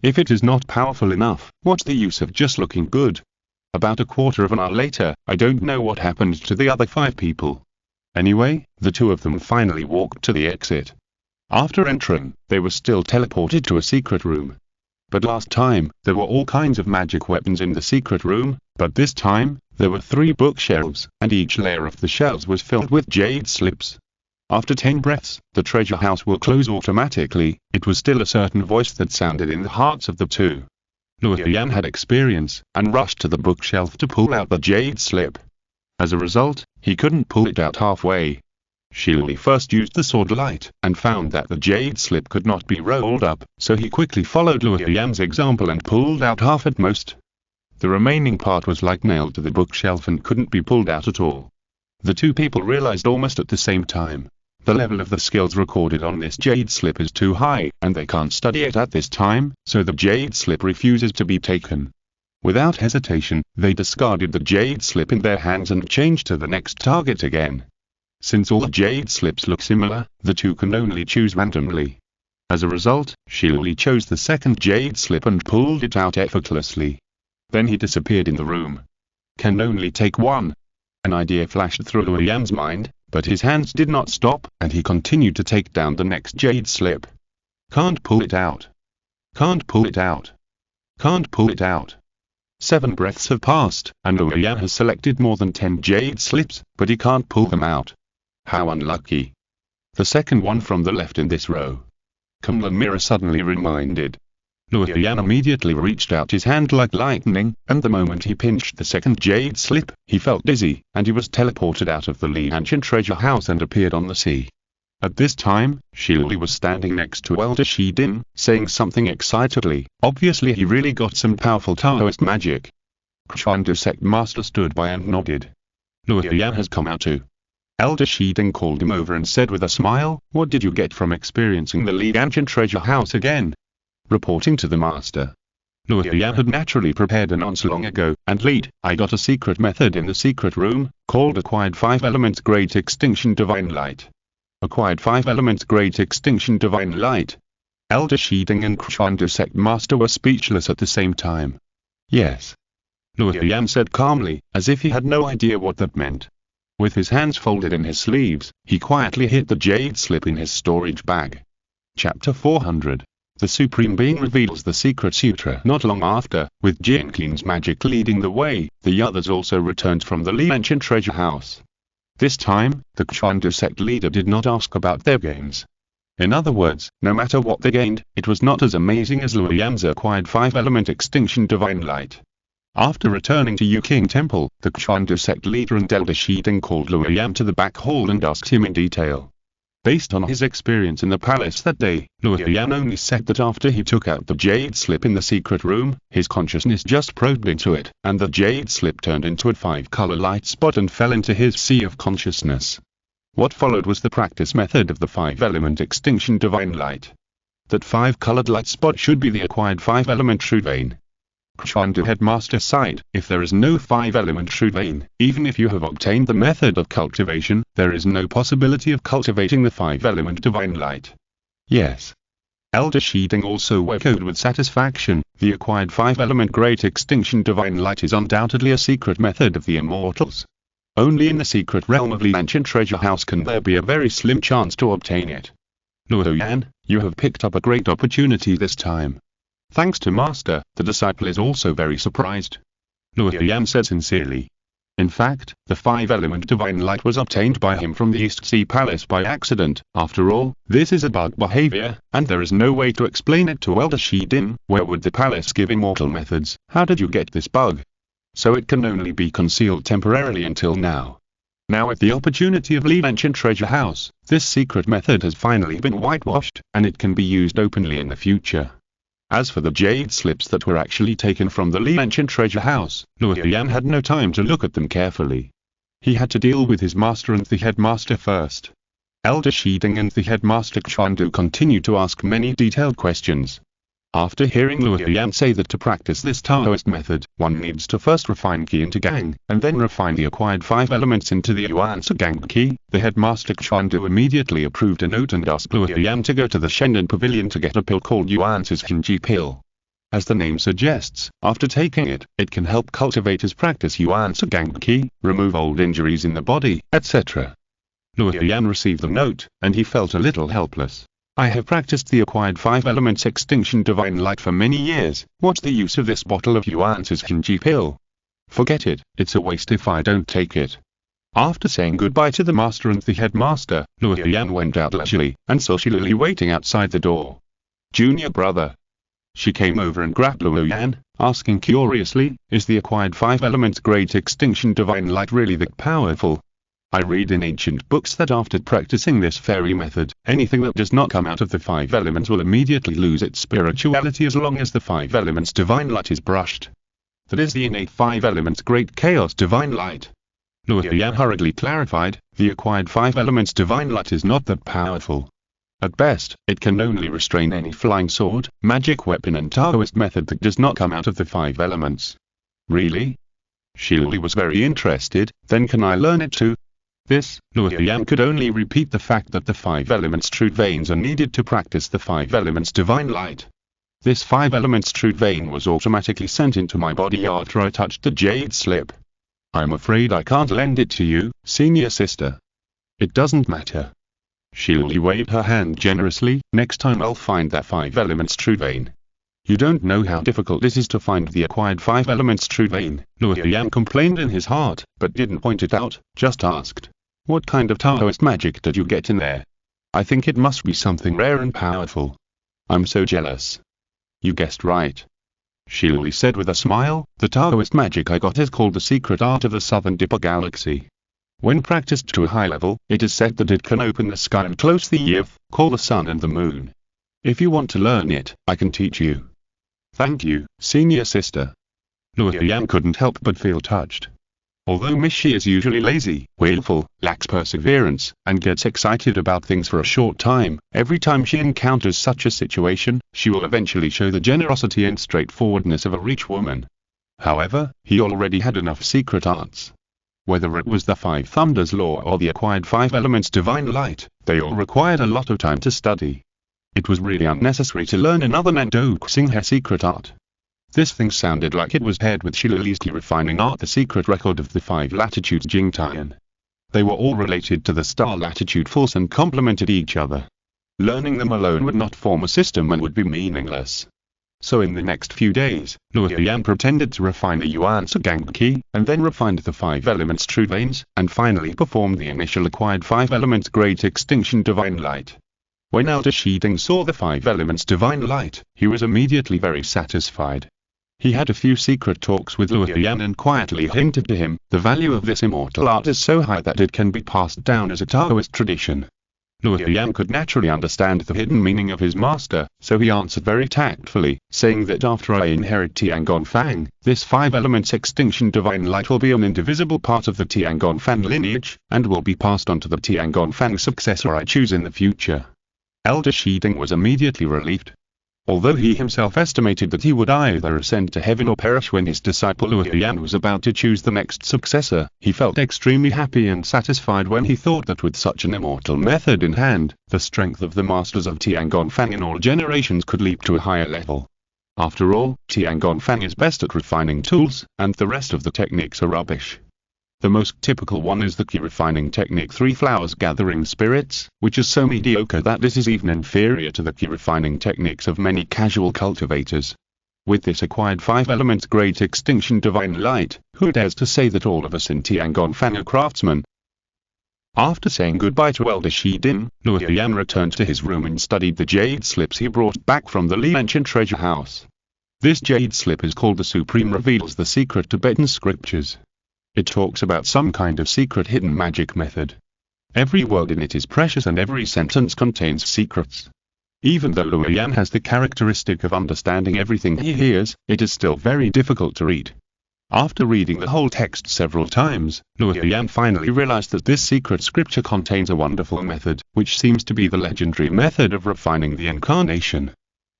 If it is not powerful enough, what's the use of just looking good? About a quarter of an hour later, I don't know what happened to the other 5 people. Anyway, the 2 of them finally walked to the exit. After entering, they were still teleported to a secret room. But last time, there were all kinds of magic weapons in the secret room, but this time, there were 3 bookshelves, and each layer of the shelves was filled with jade slips. After 10 breaths, the treasure house will close automatically. It was still a certain voice that sounded in the hearts of the 2. Luo Yan had experience, and rushed to the bookshelf to pull out the jade slip. As a result, he couldn't pull it out halfway. Shilui first used the sword light, and found that the jade slip could not be rolled up, so he quickly followed Luo Yan's example and pulled out half at most. The remaining part was like nailed to the bookshelf and couldn't be pulled out at all. The 2 people realized almost at the same time. The level of the skills recorded on this jade slip is too high, and they can't study it at this time, so the jade slip refuses to be taken. Without hesitation, they discarded the jade slip in their hands and changed to the next target again. Since all the jade slips look similar, the 2 can only choose randomly. As a result, Shilui chose the second jade slip and pulled it out effortlessly. Then he disappeared in the room. Can only take one. An idea flashed through Luo Yan's mind, but his hands did not stop, and he continued to take down the next jade slip. Can't pull it out. Can't pull it out. Can't pull it out. 7 breaths have passed, and Luo Yan has selected more than 10 jade slips, but he can't pull them out. How unlucky. The second one from the left in this row. Kumlan Mirror suddenly reminded. Luo Yan immediately reached out his hand like lightning, and the moment he pinched the second jade slip, he felt dizzy, and he was teleported out of the Li ancient treasure house and appeared on the sea. At this time, Shilui was standing next to Elder Shidin, saying something excitedly. Obviously he really got some powerful Taoist magic. Khuan sect master stood by and nodded. Luo Yan has come out too. Elder Shidin called him over and said with a smile, what did you get from experiencing the Li ancient treasure house again? Reporting to the master. Luo Yan had naturally prepared an answer long ago, and lead, I got a secret method in the secret room, called Acquired 5 Elements Great Extinction Divine Light. Acquired 5 Elements Great Extinction Divine Light. Elder Shiding and Khuan sect master were speechless at the same time. Yes. Luo Yan said calmly, as if he had no idea what that meant. With his hands folded in his sleeves, he quietly hid the jade slip in his storage bag. Chapter 400. The Supreme Being reveals the secret sutra. Not long after, with Jinqing's magic leading the way, the others also returned from the Li ancient treasure house. This time, the Khuan sect leader did not ask about their gains. In other words, no matter what they gained, it was not as amazing as Luo Yan's acquired 5-element extinction divine light. After returning to Yuking Temple, the Khuan sect leader and Elder Shiding called Luo Yan to the back hall and asked him in detail. Based on his experience in the palace that day, Luo Yan only said that after he took out the jade slip in the secret room, his consciousness just probed into it, and the jade slip turned into a 5-color light spot and fell into his sea of consciousness. What followed was the practice method of the 5-element extinction divine light. That 5-colored light spot should be the acquired 5-element true vein. Khuan headmaster sighed, if there is no 5-element true vein, even if you have obtained the method of cultivation, there is no possibility of cultivating the 5-element divine light. Yes. Elder Shiding also echoed with satisfaction, the acquired 5-element great extinction divine light is undoubtedly a secret method of the immortals. Only in the secret realm of the ancient treasure house can there be a very slim chance to obtain it. Luo Yan, you have picked up a great opportunity this time. Thanks to Master, the disciple is also very surprised. Luo Yan said sincerely. In fact, the 5-element divine light was obtained by him from the East Sea Palace by accident. After all, this is a bug behavior, and there is no way to explain it to Elder Shidin. Where would the palace give immortal methods? How did you get this bug? So it can only be concealed temporarily until now. Now with the opportunity of the ancient treasure house, this secret method has finally been whitewashed, and it can be used openly in the future. As for the jade slips that were actually taken from the ancient treasure house, Luo Yan had no time to look at them carefully. He had to deal with his master and the headmaster first. Elder Shiding and the headmaster Chandu continued to ask many detailed questions. After hearing Luo Yan say that to practice this Taoist method, one needs to first refine Qi into Gang, and then refine the acquired 5 elements into the Yuan Gang Qi, the headmaster Chandu immediately approved a note and asked Luo Yan to go to the Shendan Pavilion to get a pill called Yuan Hinji pill. As the name suggests, after taking it, it can help cultivators practice Yuan Gang Qi, remove old injuries in the body, etc. Luo Yan received the note, and he felt a little helpless. I have practiced the acquired 5 elements extinction divine light for many years. What's the use of this bottle of Yuan's Hinji pill? Forget it, it's a waste if I don't take it. After saying goodbye to the master and the headmaster, Luo Yan went out leisurely, and saw Shilili waiting outside the door. Junior brother. She came over and grabbed Luo Yan, asking curiously, is the acquired 5 elements great extinction divine light really that powerful? I read in ancient books that after practicing this fairy method, anything that does not come out of the 5 elements will immediately lose its spirituality as long as the 5 elements divine light is brushed. That is the innate 5 elements great chaos divine light. Luo Yan hurriedly clarified, the acquired 5 elements divine light is not that powerful. At best, it can only restrain any flying sword, magic weapon and Taoist method that does not come out of the 5 elements. Really? Shilili was very interested, then can I learn it too? This, Luo Yan could only repeat the fact that the 5 elements truth veins are needed to practice the 5 elements divine light. This 5 elements truth vein was automatically sent into my body after I touched the jade slip. I'm afraid I can't lend it to you, senior sister. It doesn't matter. Shilili waved her hand generously, next time I'll find that 5 elements truth vein. You don't know how difficult it is to find the acquired 5 elements truth vein, Luo Yan complained in his heart, but didn't point it out, just asked. What kind of Taoist magic did you get in there? I think it must be something rare and powerful. I'm so jealous. You guessed right. Shilili said with a smile, the Taoist magic I got is called the secret art of the Southern Dipper Galaxy. When practiced to a high level, it is said that it can open the sky and close the earth, call the sun and the moon. If you want to learn it, I can teach you. Thank you, senior sister. Luo Yan couldn't help but feel touched. Although Miss Shi is usually lazy, willful, lacks perseverance, and gets excited about things for a short time, every time she encounters such a situation, she will eventually show the generosity and straightforwardness of a rich woman. However, he already had enough secret arts. Whether it was the 5 Thunders Law or the acquired 5 Elements Divine Light, they all required a lot of time to study. It was really unnecessary to learn another Nandoxing her secret art. This thing sounded like it was paired with Shilili's key refining art, the secret record of the 5 latitudes Jingtian. They were all related to the star latitude force and complemented each other. Learning them alone would not form a system and would be meaningless. So in the next few days, Luo Yan pretended to refine the Yuan Gang Qi, and then refined the 5 elements true veins, and finally performed the initial acquired 5 elements great extinction divine light. When Elder Shiding saw the 5 elements divine light, he was immediately very satisfied. He had a few secret talks with Luo Yan and quietly hinted to him, the value of this immortal art is so high that it can be passed down as a Taoist tradition. Luo Yan could naturally understand the hidden meaning of his master, so he answered very tactfully, saying that after I inherit Tiangong Fang, this 5 elements extinction divine light will be an indivisible part of the Tiangong Fang lineage, and will be passed on to the Tiangong Fang successor I choose in the future. Elder Shiding was immediately relieved. Although he himself estimated that he would either ascend to heaven or perish when his disciple Luo Yan was about to choose the next successor, he felt extremely happy and satisfied when he thought that with such an immortal method in hand, the strength of the masters of Tiangong Fang in all generations could leap to a higher level. After all, Tiangong Fang is best at refining tools, and the rest of the techniques are rubbish. The most typical one is the key refining technique 3 flowers gathering spirits, which is so mediocre that this is even inferior to the key refining techniques of many casual cultivators. With this acquired 5 elements great extinction divine light, who dares to say that all of us in Tiangong Fang are craftsmen? After saying goodbye to Elder Shiding, Luo Yan returned to his room and studied the jade slips he brought back from the ancient treasure house. This jade slip is called the Supreme Reveals the Secret Tibetan Scriptures. It talks about some kind of secret hidden magic method. Every word in it is precious and every sentence contains secrets. Even though Luo Yan has the characteristic of understanding everything he hears, it is still very difficult to read. After reading the whole text several times, Luo Yan finally realized that this secret scripture contains a wonderful method, which seems to be the legendary method of refining the incarnation.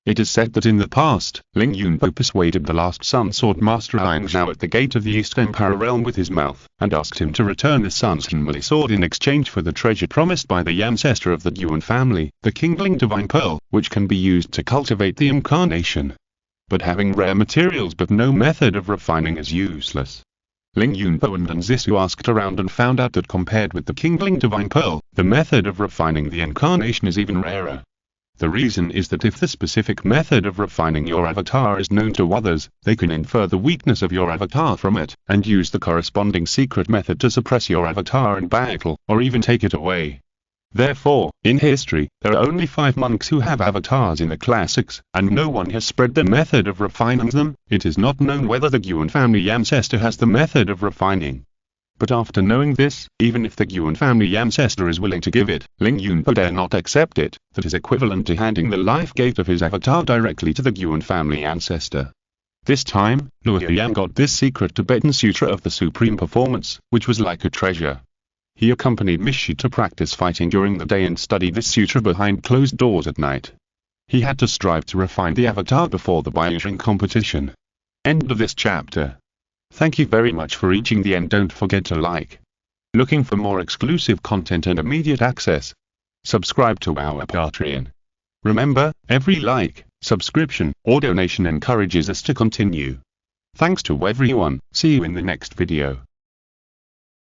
It is said that in the past, Ling Yunpo persuaded the last Sun Sword Master Aang Zhao at the gate of the East Empire realm with his mouth, and asked him to return the Sun's Hinmali sword in exchange for the treasure promised by the ancestor of the Yuan family, the Kingling Divine Pearl, which can be used to cultivate the incarnation. But having rare materials but no method of refining is useless. Ling Yunpo and Anzisu asked around and found out that compared with the Kingling Divine Pearl, the method of refining the incarnation is even rarer. The reason is that if the specific method of refining your avatar is known to others, they can infer the weakness of your avatar from it, and use the corresponding secret method to suppress your avatar in battle, or even take it away. Therefore, in history, there are only 5 monks who have avatars in the classics, and no one has spread the method of refining them. It is not known whether the Yuan family ancestor has the method of refining. But after knowing this, even if the Yuan family ancestor is willing to give it, Ling Yunpo dare not accept it. That is equivalent to handing the life gate of his avatar directly to the Yuan family ancestor. This time, Luo Yan got this secret Tibetan Sutra of the Supreme Performance, which was like a treasure. He accompanied Mishi to practice fighting during the day and studied this sutra behind closed doors at night. He had to strive to refine the avatar before the Biujing competition. End of this chapter. Thank you very much for reaching the end. Don't forget to like. Looking for more exclusive content and immediate access? Subscribe to our Patreon. Remember, every like, subscription, or donation encourages us to continue. Thanks to everyone. See you in the next video.